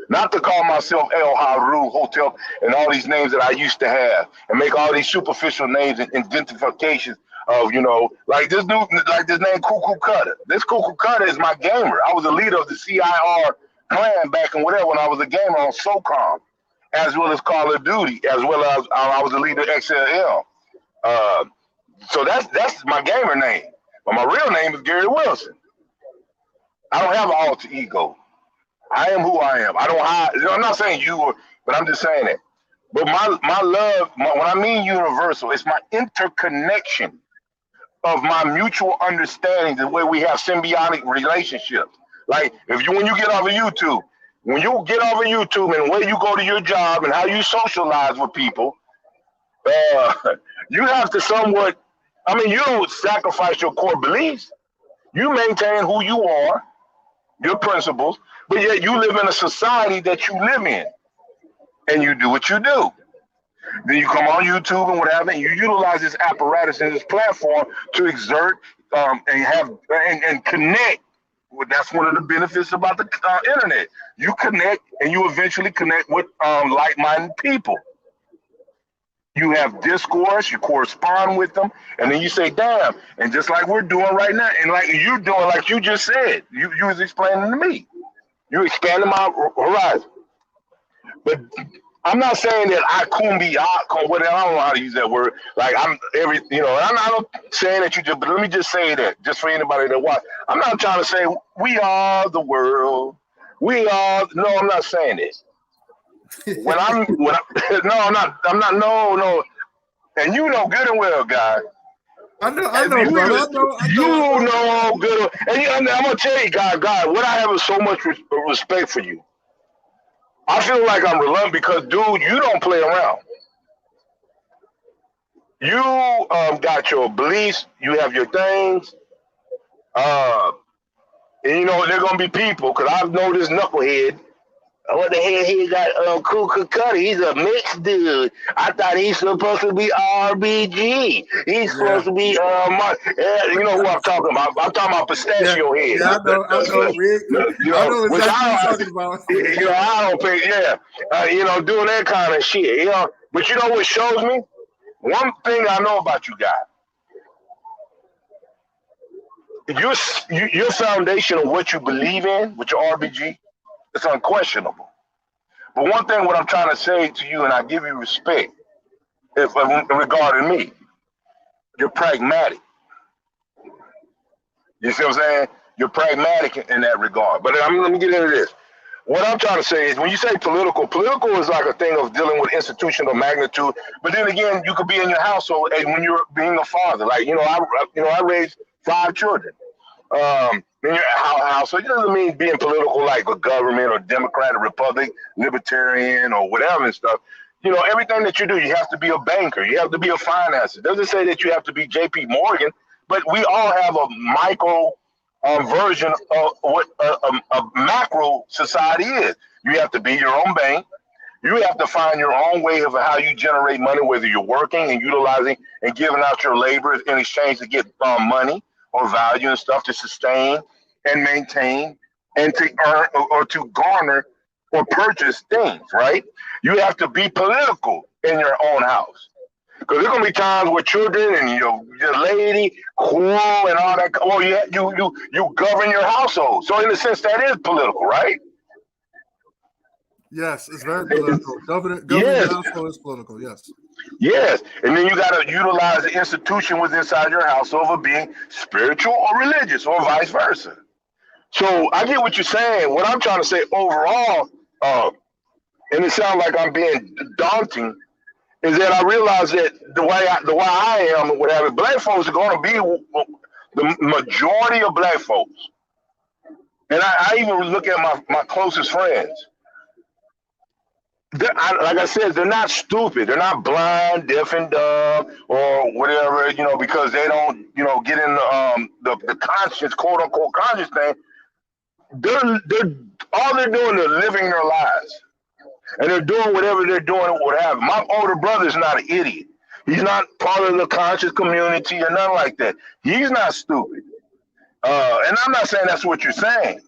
not to call myself El Haru Hotel and all these names that I used to have and make all these superficial names and identifications of, like this dude, like this name Cuckoo Cutter. This Cuckoo Cutter is my gamer. I was a leader of the CIR clan back in whatever when I was a gamer on SOCOM, as well as Call of Duty, as well as I was a leader of XLL. So that's my gamer name. But my real name is Gary Wilson. I don't have an alter ego. I am who I am. I don't hide. I'm not saying you, but I'm just saying it. But my love, when I mean universal, it's my interconnection of my mutual understanding, the way we have symbiotic relationships. Like when you get off of YouTube, and the way you go to your job and how you socialize with people, you have to somewhat, you don't sacrifice your core beliefs. You maintain who you are, your principles, but yet you live in a society that you live in, and you do what you do. Then you come on YouTube and whatever, and you utilize this apparatus and this platform to exert and have and connect. Well, that's one of the benefits about the internet. You connect, and you eventually connect with like-minded people. You have discourse, you correspond with them, and then you say, damn, and just like we're doing right now, and like you're doing, like you just said, you was explaining to me. You expanded my horizon. But I'm not saying that I kumbaya, whatever, I don't know how to use that word. Like I'm not saying that you just, but let me just say that, just for anybody that watch. I'm not trying to say we are the world. No, I'm not saying this. I'm not, no. And you know good and well, guy. I know, brother. You know good. And I'm gonna tell you, God, what I have is so much respect for you. I feel like I'm reluctant because, dude, you don't play around. You got your beliefs. You have your things. And there are gonna be people, because I've known this knucklehead What the hell he got Kuka Cutter? He's a mixed dude. I thought he's supposed to be RBG. He's supposed to be you know who I'm talking about. I'm talking about Pistachio Head. Yeah, I know. I know Which exactly what you're talking about. you know, I don't pay, you know, doing that kind of shit, you know. But you know what shows me? One thing I know about you guys. Your foundation of what you believe in with your RBG, it's unquestionable. But one thing, what I'm trying to say to you, and I give you respect, if regarding me, you're pragmatic. You see what I'm saying? You're pragmatic in that regard. But let me get into this. What I'm trying to say is, when you say political is like a thing of dealing with institutional magnitude. But then again, you could be in your household, and when you're being a father, like I raised 5 children. In your house, so it doesn't mean being political like a government or Democrat or Republic, Libertarian or whatever and stuff. You know, everything that you do, you have to be a banker, you have to be a financer. It doesn't say that you have to be J.P. Morgan, but we all have a micro version of what a macro society is. You have to be your own bank. You have to find your own way of how you generate money, whether you're working and utilizing and giving out your labor in exchange to get money or value and stuff to sustain and maintain and to earn or to garner or purchase things, right? You have to be political in your own house. Because there's gonna be times where children and your lady quarrel and all that. Well, you govern your household. So in a sense, that is political, right? Yes, it's very political. Governing Yes. the household is political. Yes. Yes, and then you got to utilize the institution within inside your household of being spiritual or religious or vice versa. So I get what you're saying. What I'm trying to say overall, and it sounds like I'm being daunting, is that I realize that the way I am and whatever, black folks are going to be the majority of black folks. And I even look at my closest friends. Like I said, they're not stupid. They're not blind, deaf, and dumb, or whatever. Because they don't, get in the conscious, quote unquote, conscious thing. They're all they're doing is living their lives, and they're doing whatever they're doing. Whatever. My older brother is not an idiot. He's not part of the conscious community or nothing like that. He's not stupid. And I'm not saying that's what you're saying.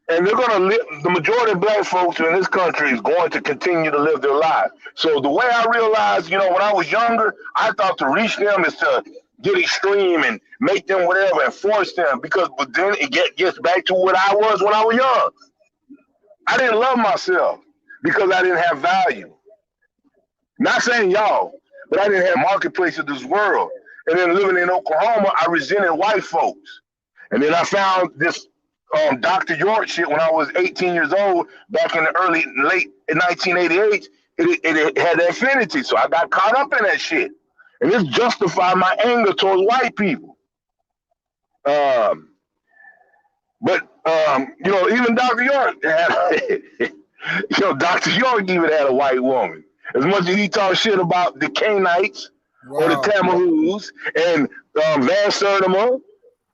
And they're going to live, the majority of black folks in this country is going to continue to live their lives. So the way I realized, when I was younger, I thought to reach them is to get extreme and make them whatever and force them. But then it gets back to what I was when I was young. I didn't love myself because I didn't have value. Not saying y'all, but I didn't have marketplace of this world. And then living in Oklahoma, I resented white folks. And then I found this Dr. York shit when I was 18 years old, back in the late 1988. It had affinity, so I got caught up in that shit, and this justified my anger towards white people. Even Dr. York had, Dr. York even had a white woman. As much as he talked shit about the Canaanites or the Tammuz and Van Sertima.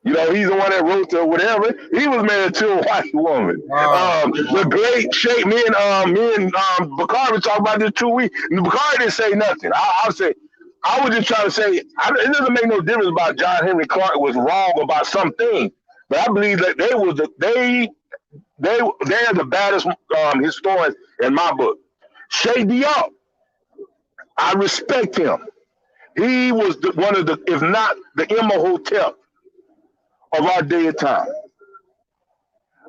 He's the one that wrote the whatever. He was married to a white woman. The great shape. Me and Bakari talked about this 2 weeks. Bakari didn't say nothing. I was just trying to say, it doesn't make no difference about John Henry Clark was wrong about something, but I believe that they're the baddest historians in my book. Shay Diop, I respect him. He was one of the, if not the Imhotep of our day and time.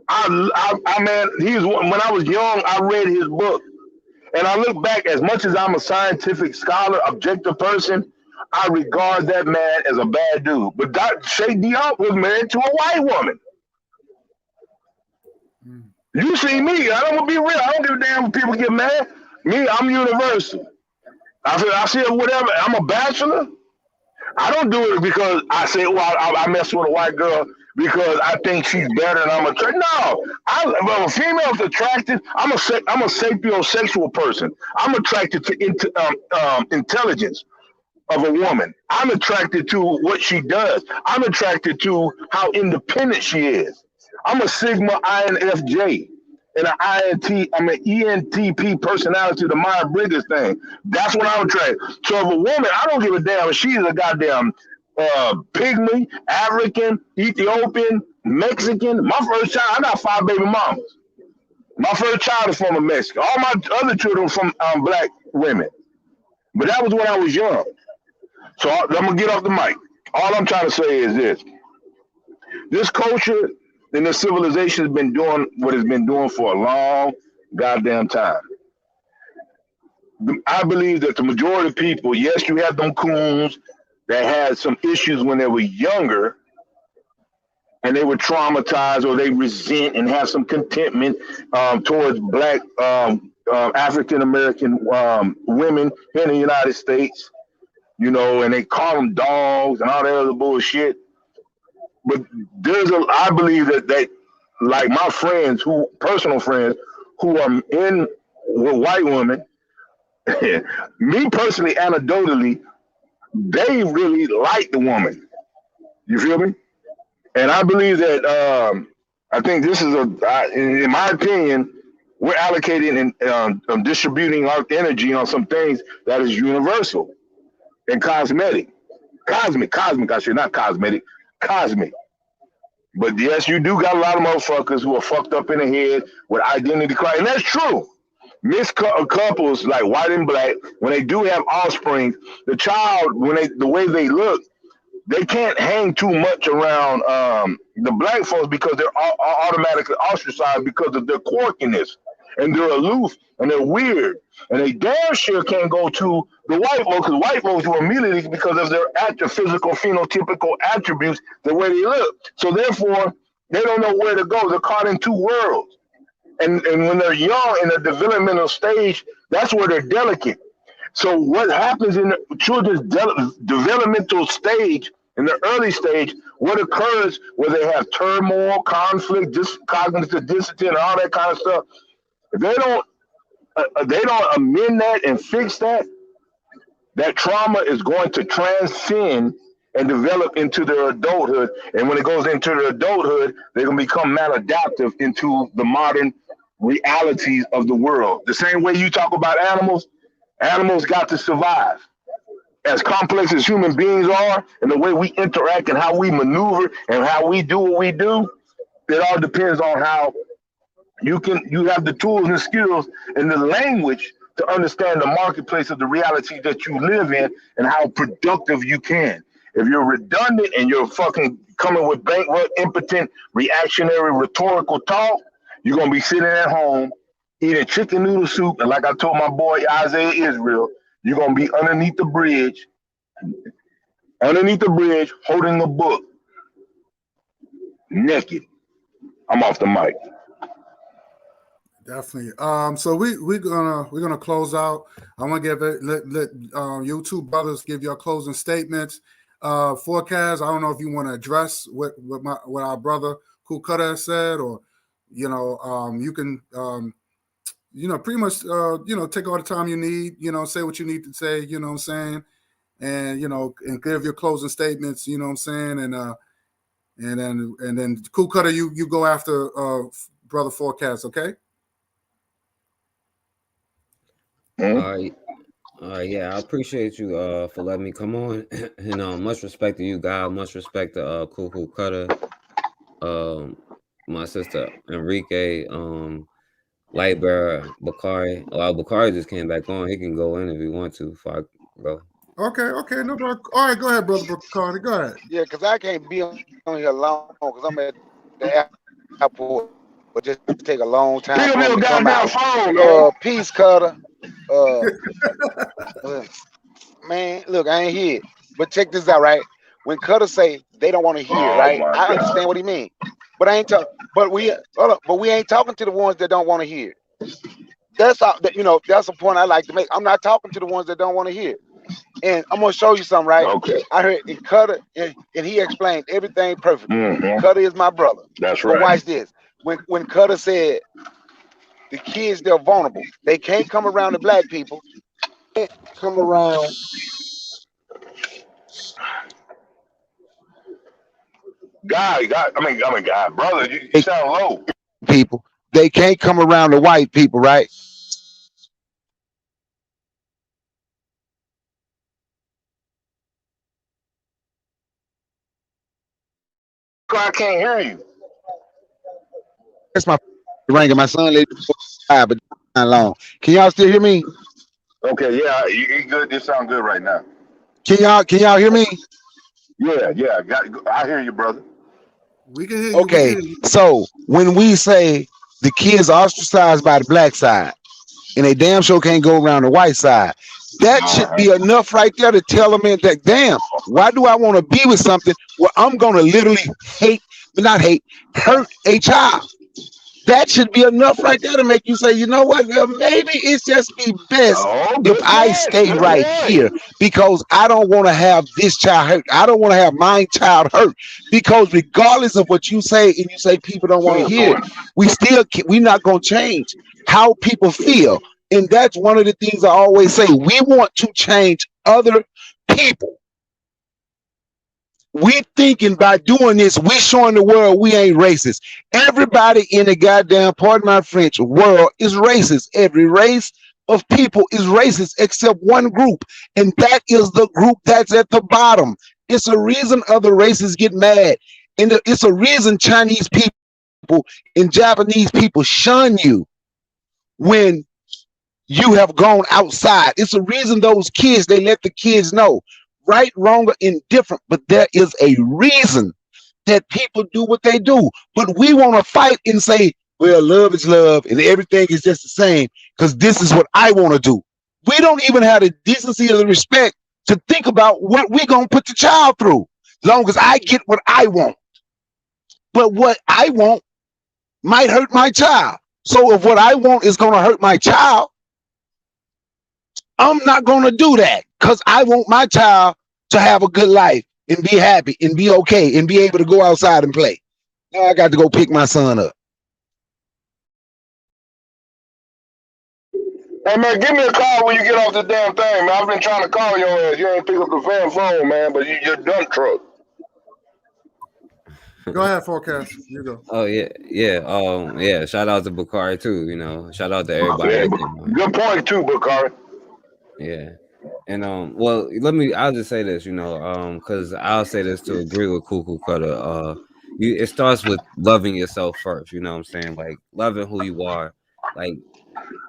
When I was young, I read his book. And I look back, as much as I'm a scientific scholar, objective person, I regard that man as a bad dude. But Shay Diop was married to a white woman. You see me, I'm gonna be real. I don't give a damn when people get mad. Me, I'm universal. I said whatever, I'm a bachelor. I don't do it because I say, I mess with a white girl because I think she's better and I'm attracted. No, if a female's attractive, I'm a sapiosexual person. I'm attracted to intelligence of a woman. I'm attracted to what she does. I'm attracted to how independent she is. I'm a Sigma INFJ. and an ENTP personality, the Myers-Briggs thing. That's what I'm attracted. So if a woman, I don't give a damn if she's a goddamn pygmy, African, Ethiopian, Mexican. My first child, I got 5 baby mamas. My first child is from a Mexican. All my other children from black women. But that was when I was young. So I'm gonna get off the mic. All I'm trying to say is this: this culture and this civilization has been doing what it's been doing for a long goddamn time. I believe that the majority of people, yes, you have them coons that had some issues when they were younger and they were traumatized or they resent and have some contentment towards black African American women in the United States, you know, and they call them dogs and all that other bullshit. But I believe that like my friends, personal friends who are in with white women, me personally, anecdotally, they really like the woman. You feel me? And I believe that I think this is in my opinion, we're allocating and distributing our energy on some things that is universal and cosmetic. Cosmic, I should not cosmetic, cosmic. But yes, you do got a lot of motherfuckers who are fucked up in the head with identity crisis. And that's true. Mixed couples like white and black, when they do have offspring, the child, the way they look, they can't hang too much around the black folks because they're automatically ostracized because of their quirkiness, and they're aloof and they're weird, and they damn sure can't go to the white folks because white folks will immediately because of their physical phenotypical attributes, the way they look. So therefore, they don't know where to go. They're caught in two worlds, and when they're young in the developmental stage, that's where they're delicate. So what happens in the children's developmental stage, in the early stage, what occurs where they have turmoil, conflict, cognitive dissonance, all that kind of stuff. If they don't amend that and fix that, that trauma is going to transcend and develop into their adulthood. And when it goes into their adulthood, they're going to become maladaptive into the modern realities of the world. The same way you talk about animals, animals got to survive. As complex as human beings are, and the way we interact and how we maneuver and how we do what we do, it all depends on how you have the tools and skills and the language to understand the marketplace of the reality that you live in and how productive you can. If you're redundant and you're fucking coming with bankrupt, impotent, reactionary, rhetorical talk, you're gonna be sitting at home eating chicken noodle soup, and like I told my boy Isaiah Israel, you're gonna be underneath the bridge, holding a book, naked. I'm off the mic. Definitely. So we're gonna close out. I'm gonna give it let you two brothers give your closing statements. Forecast. I don't know if you want to address what our brother Kukata said, or you can pretty much take all the time you need. Say what you need to say. You know what I'm saying, and and give your closing statements. You know what I'm saying, and then Kukata, you go after brother Forecast. Okay. Yeah, I appreciate you for letting me come on. And much respect to you, God. Much respect to Cuckoo Cutter, my sister Enrique, Lightbearer, Bakari. Bakari just came back on. He can go in if he wants to. If I go. Okay, no problem. All right, go ahead, brother Bakari. Go ahead. Yeah, because I can't be on here long because I'm at the airport. But just take a long time for me to come out. Peace, Cutter. Man, look, I ain't here. But check this out, right? When Cutter say they don't want to hear, right? I understand what he mean. But I ain't talking. But we ain't talking to the ones that don't want to hear. That's all. That's a point I like to make. I'm not talking to the ones that don't want to hear. And I'm gonna show you something, right? Okay. I heard it Cutter, and he explained everything perfectly. Mm-hmm. Cutter is my brother. That's right. But watch this. When Cutter said the kids, they're vulnerable. They can't come around the black people. They can't come around. God, brother, you sound low. People, they can't come around the white people, right? I can't hear you. That's my ringing. My son laid but not long. Can y'all still hear me? Okay, yeah, you good. This sound good right now. Can y'all hear me? Yeah. I hear you, brother. We can hear you. We can Okay, hear you. so when we say the kids are ostracized by the black side and they damn sure can't go around the white side, that should be enough right there to tell them that, damn, why do I want to be with something where I'm going to literally hurt a child? That should be enough right there to make you say, you know what? Well, maybe it's just be best Oh, if good I point. stay Good right here point. because I don't want to have this child hurt. I don't want to have my child hurt because regardless of what you say and you say people don't want to Good hear it, point. we're not going to change how people feel. And that's one of the things I always say. We want to change other people. We thinking by doing this, we showing the world we ain't racist. Everybody in the goddamn, pardon my French, world is racist. Every race of people is racist except one group, and that is the group that's at the bottom. It's a reason other races get mad, and it's a reason Chinese people and Japanese people shun you when you have gone outside. It's a reason those kids, they let the kids know right, wrong, or indifferent, but there is a reason that people do what they do. But we want to fight and say, well, love is love and everything is just the same because this is what I want to do. We don't even have the decency or the respect to think about what we're going to put the child through, long as I get what I want. But what I want might hurt my child. So if what I want is going to hurt my child, I'm not going to do that because I want my child to have a good life and be happy and be okay and be able to go outside and play. Now I got to go pick my son up. Hey man, give me a call when you get off the damn thing, man. I've been trying to call your ass. You ain't pick up the damn phone, man. But you're done truck. Go ahead, forecast. You go. Oh yeah. Shout out to Bakari too. You know, shout out to everybody Yeah, that came on. good point too, Bakari. Yeah. And well, I'll just say this, because I'll say this to agree with Cuckoo Cutter. It starts with loving yourself first, you know what I'm saying? Like loving who you are, like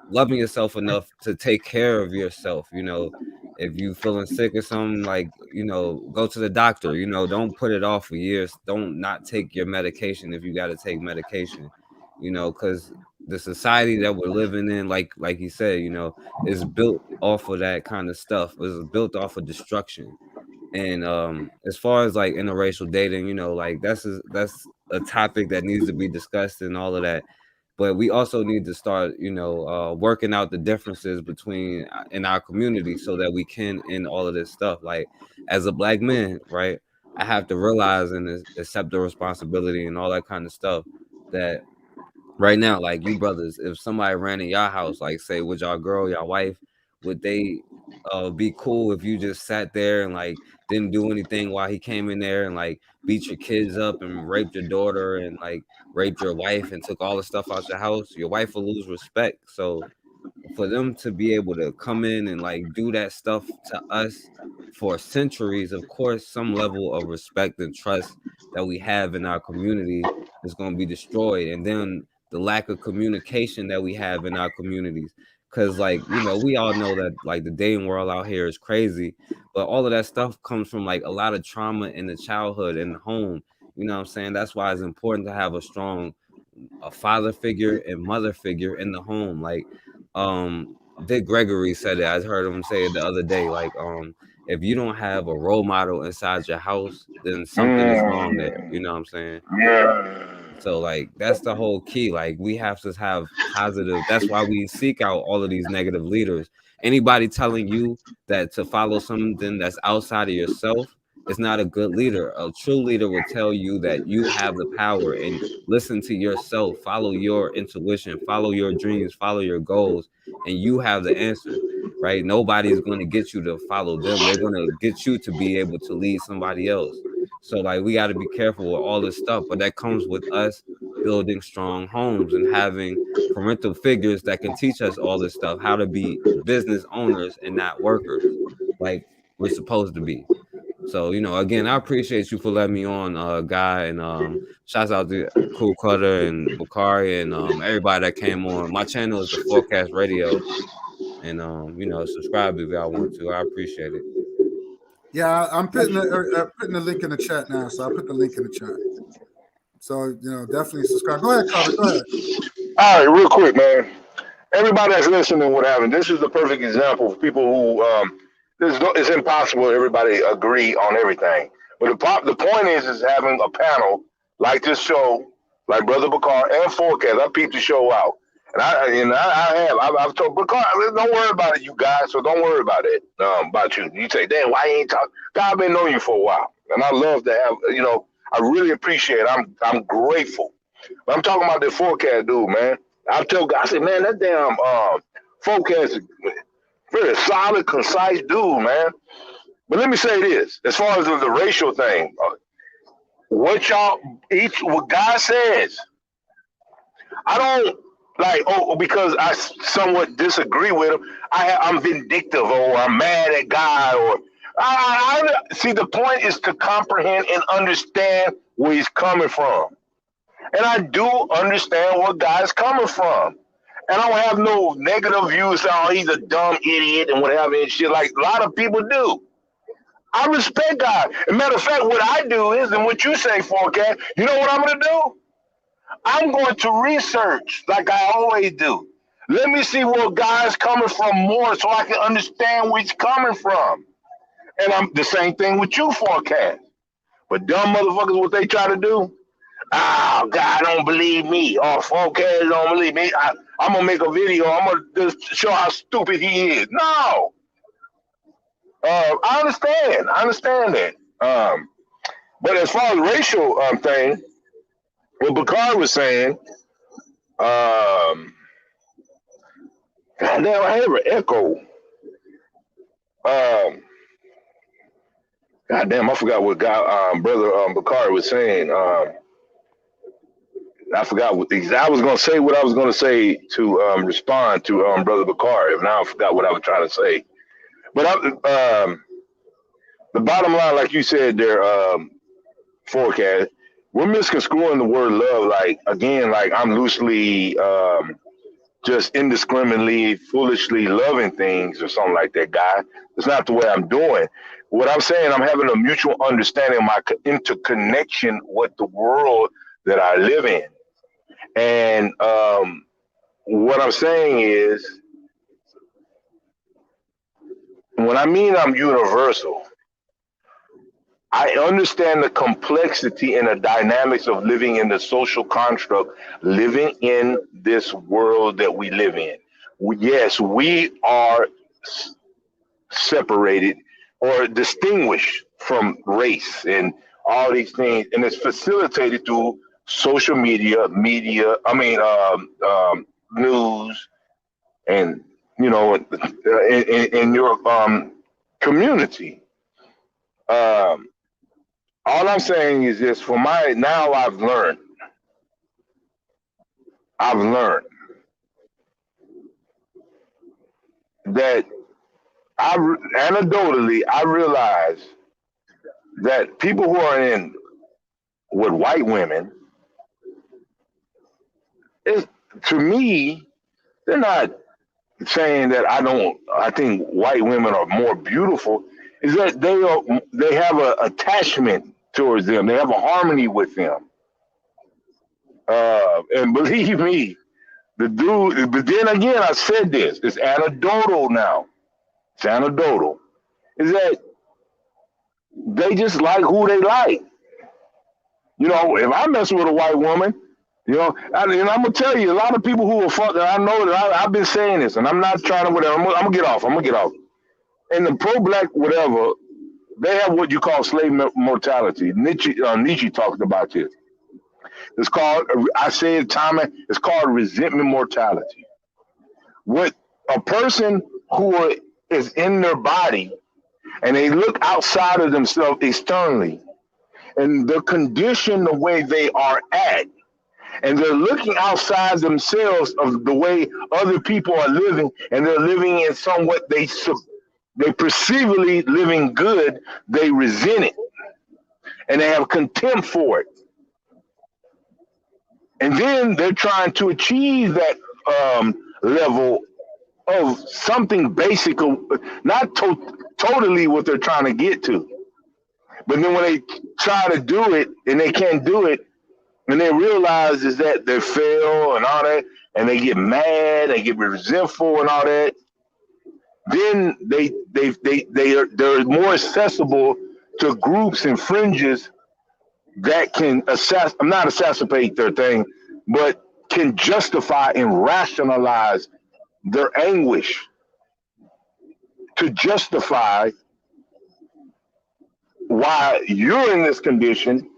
loving yourself enough to take care of yourself, if you feeling sick or something, like, go to the doctor, don't put it off for years. Don't not take your medication if you got to take medication, because the society that we're living in, like you said, is built off of that kind of stuff. It's built off of destruction. And as far as like interracial dating, like that's a topic that needs to be discussed and all of that. But we also need to start, working out the differences between in our community so that we can end all of this stuff. Like as a black man, right? I have to realize and accept the responsibility and all that kind of stuff that right now, like you brothers, if somebody ran in your house, like say with y'all girl, your wife, would they be cool if you just sat there and like didn't do anything while he came in there and like beat your kids up and raped your daughter and like raped your wife and took all the stuff out your house? Your wife will lose respect. So for them to be able to come in and like do that stuff to us for centuries, of course, some level of respect and trust that we have in our community is going to be destroyed. And then the lack of communication that we have in our communities. Because, like, we all know that, like, the dating world out here is crazy, but all of that stuff comes from, like, a lot of trauma in the childhood and the home. You know what I'm saying? That's why it's important to have a father figure and mother figure in the home. Like, Dick Gregory said it. I heard him say it the other day. Like, if you don't have a role model inside your house, then something is wrong there. You know what I'm saying? Yeah. So like that's the whole key. Like we have to have positive. That's why we seek out all of these negative leaders. Anybody telling you that to follow something that's outside of yourself is not a good leader. A true leader will tell you that you have the power and listen to yourself, follow your intuition, follow your dreams, follow your goals, and you have the answer. Right? Nobody's going to get you to follow them. They're going to get you to be able to lead somebody else. So like we got to be careful with all this stuff, but that comes with us building strong homes and having parental figures that can teach us all this stuff, how to be business owners and not workers like we're supposed to be. So, you know, again, I appreciate you for letting me on, Guy, and shouts out to Cool Cutter and Bakari and everybody that came on. My channel is the Forecast Radio, and you know, subscribe if y'all want to. I appreciate it. Yeah, I'm putting the link in the chat now, so I put the link in the chat. So, you know, definitely subscribe. Go ahead, Cutter. Go ahead. All right, real quick, man. Everybody that's listening, what happened? This is the perfect example of people who it's impossible everybody agree on everything. But the point is having a panel like this show, like Brother Bakar and Forecast. I peeped the show out, and I've told Bakar, don't worry about it, you guys. So don't worry about it about you. You say, damn, why you ain't talking? God, I've been knowing you for a while, and I love to have, you know, I really appreciate it. I'm grateful. But I'm talking about this Forecast dude, man. I tell guys, I say, man, that damn Forecast is very solid, concise dude, man. But let me say this, as far as the racial thing, what God says, I don't like, because I somewhat disagree with him, I'm vindictive or I'm mad at God or I see, the point is to comprehend and understand where he's coming from. And I do understand where God's coming from. And I don't have no negative views on he's a dumb idiot and whatever and shit like a lot of people do. I respect God. As a matter of fact, what I do is, and what you say, Forecast, you know what I'm going to do? I'm going to research like I always do. Let me see where God's coming from more so I can understand where he's coming from. And I'm the same thing with you, Forecast. But dumb motherfuckers, what they try to do, oh, God don't believe me. Oh, Forecast don't believe me. I'm going to make a video. I'm going to just show how stupid he is. No. I understand that. But as far as racial thing, what Bakar was saying, God damn, I have an echo. God damn, I forgot what Brother Bakar was saying. I forgot I was going to say what I was going to say to respond to Brother Bakar. Now I forgot what I was trying to say. But the bottom line, like you said there, Forecast, we're misconstruing the word love. Like, again, like I'm loosely, just indiscriminately, foolishly loving things or something like that, guy. It's not the way I'm doing. What I'm saying, I'm having a mutual understanding of my interconnection with the world that I live in. And what I'm saying is, when I mean I'm universal, I understand the complexity and the dynamics of living in the social construct, living in this world that we live in. Yes, we are separated or distinguished from race and all these things, and it's facilitated through social media, news, and you know, in your community. All I'm saying is this: I've learned that anecdotally, I realize that people who are with white women, to me, they're not saying that I think white women are more beautiful. Is that they have an attachment towards them. They have a harmony with them. And believe me, but then again, I said this, it's anecdotal now. It's anecdotal. Is that they just like who they like. You know, if I mess with a white woman, you know, I'm gonna tell you, a lot of people who are fucking, I know that I've been saying this, and I'm not trying to whatever. I'm gonna get off. And the pro-black whatever, they have what you call slave mortality. Nietzsche talked about this. It's called, I say it, Tommy, it's called resentment mortality. What a person who is in their body and they look outside of themselves externally and the condition the way they are at, And they're looking outside themselves of the way other people are living, and they're living in somewhat they perceivably living good. They resent it, and they have contempt for it. And then they're trying to achieve that level of something basic, not totally what they're trying to get to. But then when they try to do it and they can't do it, and they realize is that they fail and all that, and they get mad, they get resentful and all that, then they're more accessible to groups and fringes that can not assassinate their thing, but can justify and rationalize their anguish, to justify why you're in this condition,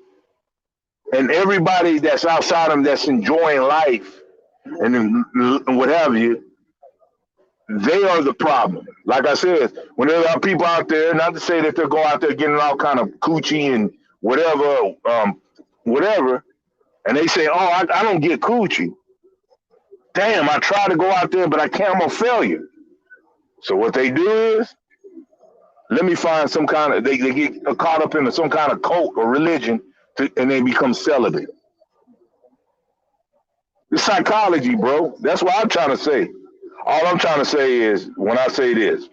and everybody that's outside them that's enjoying life and what have you, they are the problem. Like I said, when there are people out there, not to say that they'll go out there getting all kind of coochie and whatever, whatever, and they say, "Oh, I don't get coochie." Damn, I try to go out there, but I can't. I'm a failure. So what they do is, let me find some kind of, they get caught up in some kind of cult or religion, and they become celibate. It's psychology, bro. That's what I'm trying to say. All I'm trying to say is, when I say this,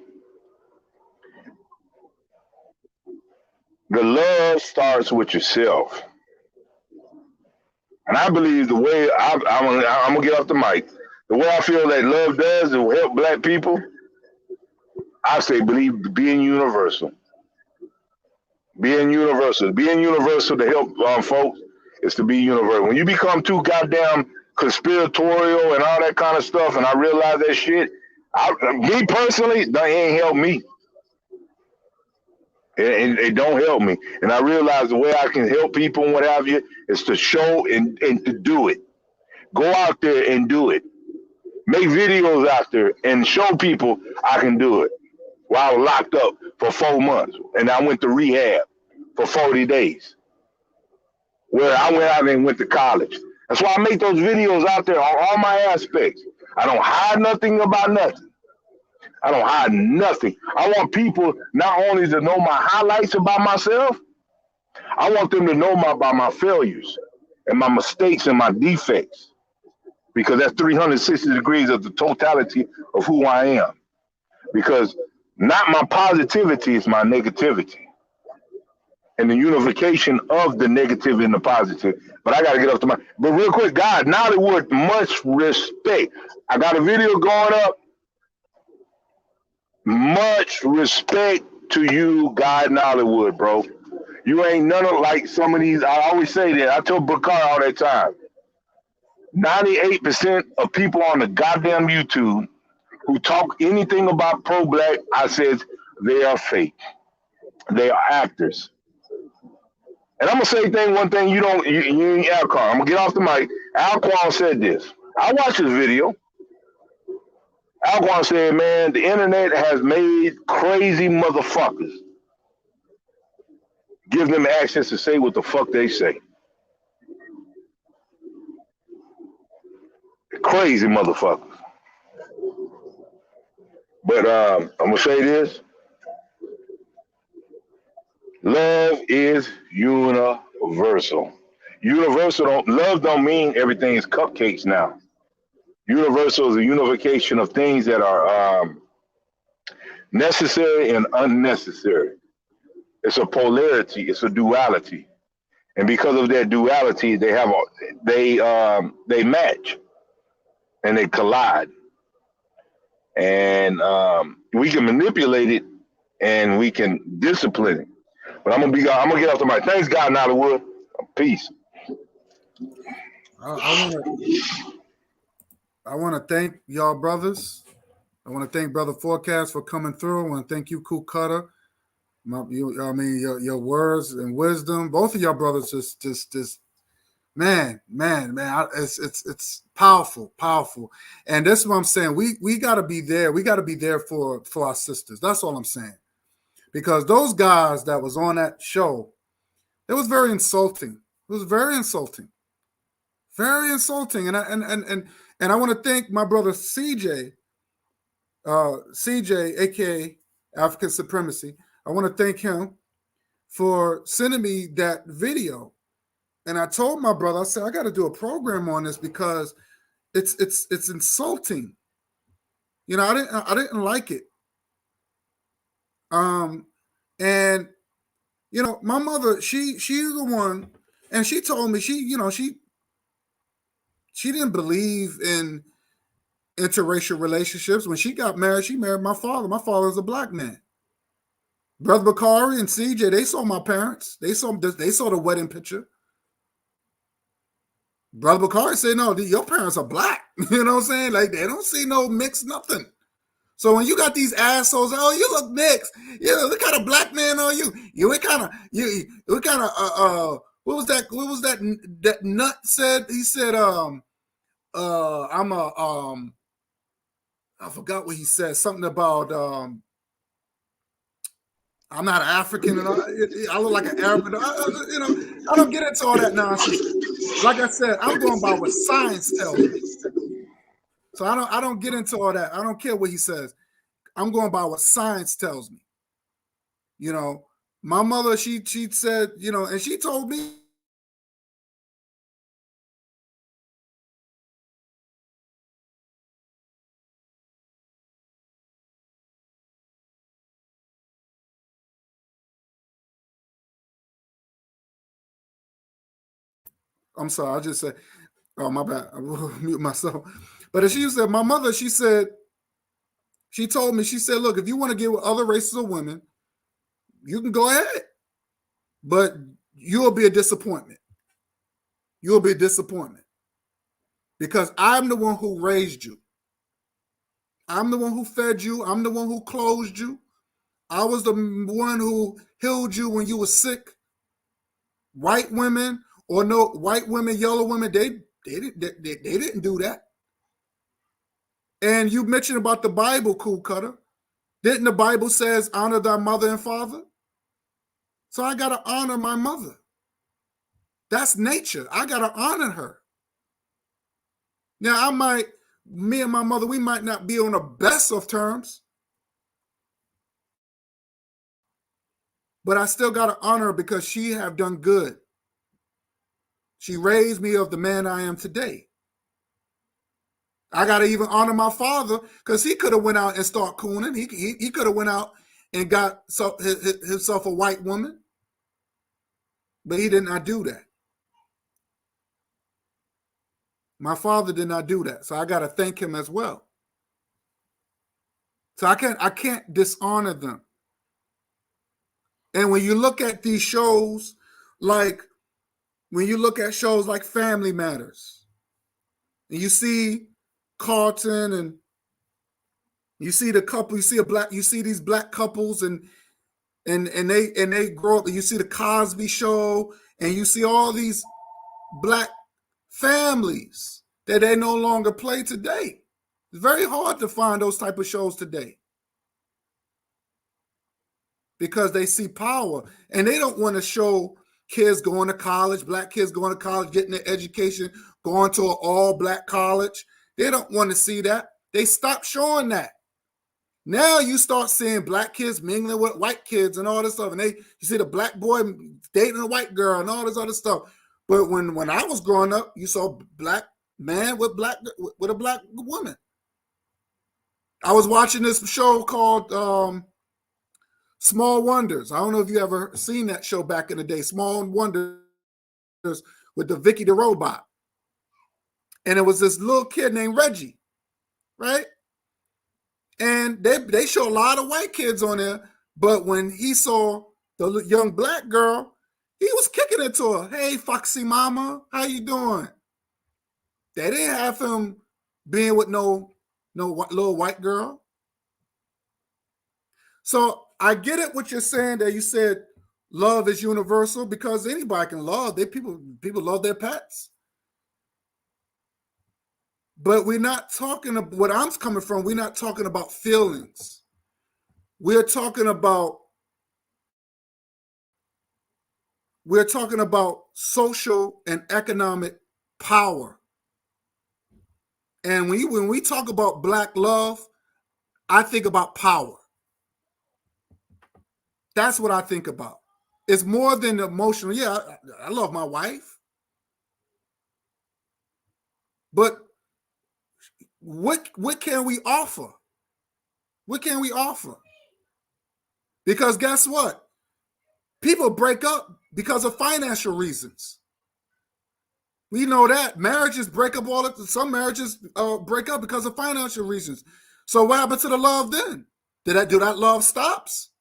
the love starts with yourself. And I believe the way I'm gonna get off the mic, the way I feel that love does to help black people, I say believe being universal. Being universal. Being universal to help folks is to be universal. When you become too goddamn conspiratorial and all that kind of stuff, and I realize that shit, me personally, that ain't helped me. It don't help me. And I realize the way I can help people and what have you is to show and to do it. Go out there and do it. Make videos out there and show people I can do it. While I was locked up for 4 months, and I went to rehab for 40 days, where I went out and went to college. That's why I make those videos out there on all my aspects. I don't hide nothing about nothing. I don't hide nothing. I want people not only to know my highlights about myself, I want them to know about my failures and my mistakes and my defects, because that's 360 degrees of the totality of who I am. Because not my positivity is my negativity, and the unification of the negative and the positive. But I got to get up to my. But real quick, God, Nollywood, much respect. I got a video going up. Much respect to you, God Nollywood, bro. You ain't none of like some of these. I always say that. I tell Bakar all that time. 98% of people on the goddamn YouTube who talk anything about pro-black, I said they are fake. They are actors. And I'm gonna say one thing you ain't Alcorn. I'm gonna get off the mic. Alcorn said this. I watched his video. Alcorn said, man, the internet has made crazy motherfuckers give them access to say what the fuck they say. Crazy motherfuckers. But I'm gonna say this. Love is universal. Love don't mean everything is cupcakes now. Universal is a unification of things that are necessary and unnecessary. It's a polarity. It's a duality, and because of that duality, they match and they collide, and we can manipulate it and we can discipline it. But I'm gonna get off the mic. Thanks, God, Nollywood. Peace. I want to thank y'all brothers. I want to thank Brother Forecast for coming through. I want to thank you, Cool Cutter. Your words and wisdom. Both of y'all brothers just man. It's powerful. And this is what I'm saying. We got to be there. We got to be there for our sisters. That's all I'm saying. Because those guys that was on that show, it was very insulting. It was very insulting Very insulting. And I want to thank my brother CJ, aka African Supremacy. I want to thank him for sending me that video. And I told my brother, I said, I got to do a program on this because it's insulting. You know, I didn't like it. And you know, my mother, she's the one, and she told me she didn't believe in interracial relationships. When she got married, she married my father. My father's a black man. Brother Bakari and CJ, they saw my parents. They saw the wedding picture. Brother Bakari said, no, your parents are black. You know what I'm saying? Like, they don't see no mix, nothing. So when you got these assholes, oh, you look mixed. Yeah, what kind of black man are you? What kind of what was that nut said? He said, I'm a I forgot what he said. Something about I'm not African and I look like an Arab. You know, I don't get into all that nonsense. Like I said, I'm going by what science tells me. So I don't get into all that. I don't care what he says. I'm going by what science tells me. You know, my mother, she said, you know, and she told me. I'm sorry, I just said, oh, my bad. I will mute myself. But she said, my mother, she told me, she said, look, if you want to get with other races of women, you can go ahead. But you'll be a disappointment. You'll be a disappointment. Because I'm the one who raised you. I'm the one who fed you. I'm the one who clothed you. I was the one who healed you when you were sick. White women or no white women, yellow women, they didn't do that. And you mentioned about the Bible, Cool Cutter. Didn't the Bible says honor thy mother and father? So I gotta honor my mother. That's nature. I gotta honor her. Now me and my mother, we might not be on the best of terms, but I still gotta honor her because she have done good. She raised me of the man I am today. I gotta even honor my father because he could have went out and start cooning. He could have went out and got himself a white woman, but he did not do that. My father did not do that, so I gotta thank him as well. So I can't dishonor them. And when you look at these shows, like when you look at shows like Family Matters, and you see Carlton and you see the couple, you see these black couples and they grow up, and you see the Cosby Show, and you see all these black families that they no longer play today. It's very hard to find those type of shows today because they see power and they don't want to show kids going to college, black kids going to college, getting their education, going to an all-black college. They don't want to see that. They stopped showing that. Now you start seeing black kids mingling with white kids and all this stuff. And you see the black boy dating a white girl and all this other stuff. But when I was growing up, you saw black man with a black woman. I was watching this show called Small Wonders. I don't know if you ever seen that show back in the day, Small Wonders with the Vicky the Robot. And it was this little kid named Reggie, right? And they show a lot of white kids on there, but when he saw the young black girl, he was kicking it to her. Hey, Foxy Mama, how you doing? They didn't have him being with no little white girl. So I get it what you're saying there. You said love is universal because anybody can love. People love their pets. But we're not talking about what I'm coming from. We're not talking about feelings. We're talking about social and economic power. And when we talk about Black love, I think about power. That's what I think about. It's more than emotional. Yeah, I love my wife. But what can we offer? What can we offer? Because guess what? People break up because of financial reasons. We know that marriages break up some marriages break up because of financial reasons. So what happened to the love then? Do that love stops?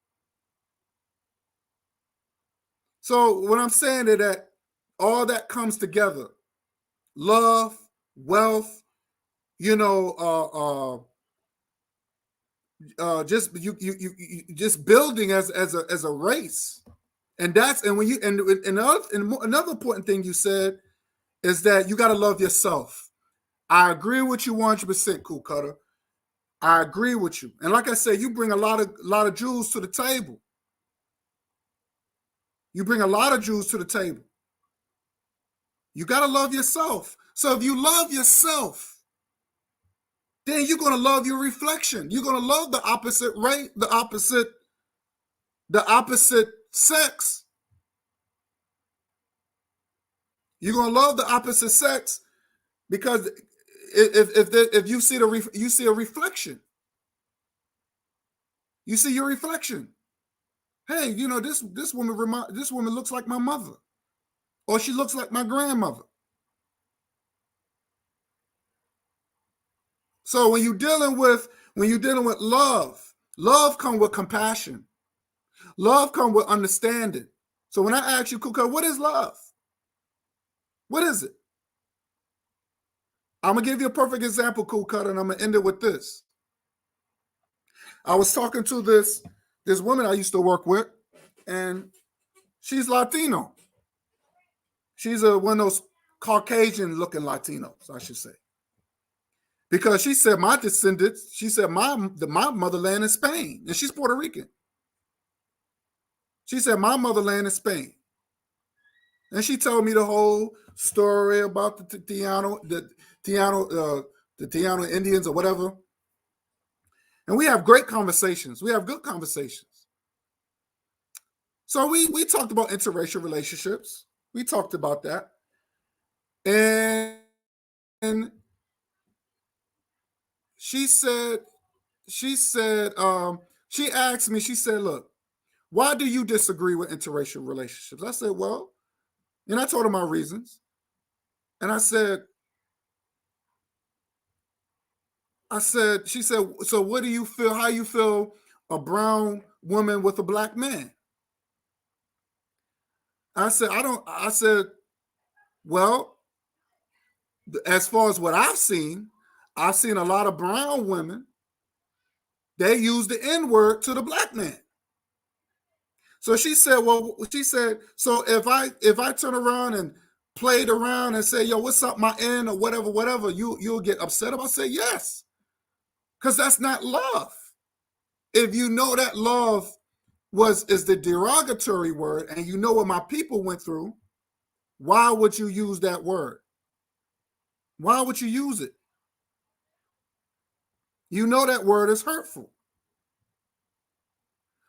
So what I'm saying is that all that comes together: love, wealth, just just building as a race, and when you and another important thing you said is that you got to love yourself. I agree with you 100%, Cool Cutter. I agree with you, and like I said, you bring a lot of jewels to the table. You bring a lot of jewels to the table. You got to love yourself. So if you love yourself, then you're going to love your reflection. You're going to love the opposite rate, the opposite sex. You're going to love the opposite sex because if you see you see a reflection. You see your reflection. Hey, this woman looks like my mother, or she looks like my grandmother. So when you're dealing with love comes with compassion. Love comes with understanding. So when I ask you, Kuka, what is love? What is it? I'm gonna give you a perfect example, Cool Cutter, and I'm gonna end it with this. I was talking to this woman I used to work with, and she's Latino. She's one of those Caucasian-looking Latinos, I should say. Because she said my descendants, she said my motherland is Spain, and she's Puerto Rican. She said my motherland is Spain. And she told me the whole story about the Tiano Indians or whatever. And we have great conversations. We have good conversations. So we talked about interracial relationships. We talked about that. And she asked me, she said, look, why do you disagree with interracial relationships? I said, well, and I told her my reasons. And I said, she said, so what do you feel, how you feel a brown woman with a black man? I said, well, as far as what I've seen a lot of brown women, they use the N-word to the black man. So she said, so if I turn around and played around and say, yo, what's up, my N, or whatever, you'll get upset about? I say, yes, because that's not love. If you know that love is the derogatory word, and you know what my people went through, why would you use that word? Why would you use it? You know that word is hurtful.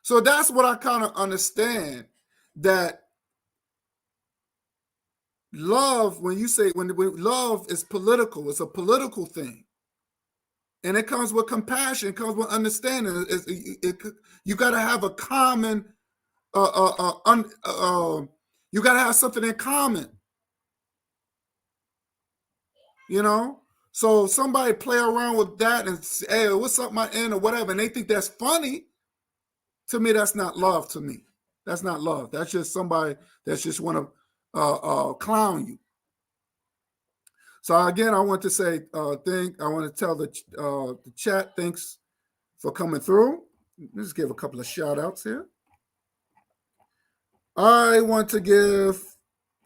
So that's what I kind of understand, that love, when you say, when love is political, it's a political thing. And it comes with compassion, it comes with understanding. You got to have a common, you got to have something in common. So somebody play around with that and say, hey, what's up, my N, or whatever, and they think that's funny. To me, that's not love. To me, that's not love. That's just somebody that's just want to clown you. So again, I want to say, I want to tell the chat, thanks for coming through. Let's give a couple of shout outs here. I want to give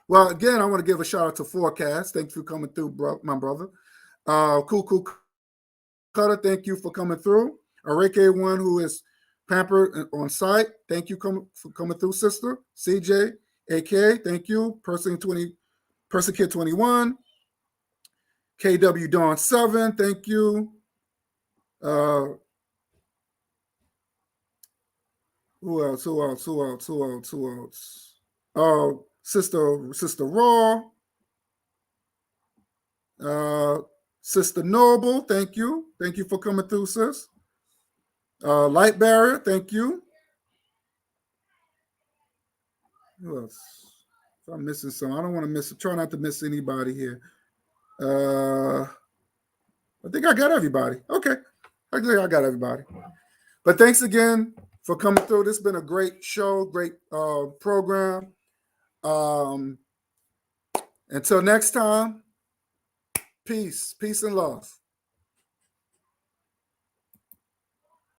a shout out to Forecast. Thanks for coming through, my brother. Cool Cutter, thank you for coming through. Areke One, who is pampered on site, thank you for coming through, sister. CJ, AK, thank you. Person Kid 21. KW Dawn 7, thank you. Who else? Oh, Sister Raw. Sister Noble, thank you. Thank you for coming through, sis. Light Barrier, thank you. Who else? If I'm missing some, I don't want to miss. Try not to miss anybody here. I think I got everybody. Okay, I think I got everybody. But thanks again for coming through. This has been a great show, great program. Until next time, peace and love.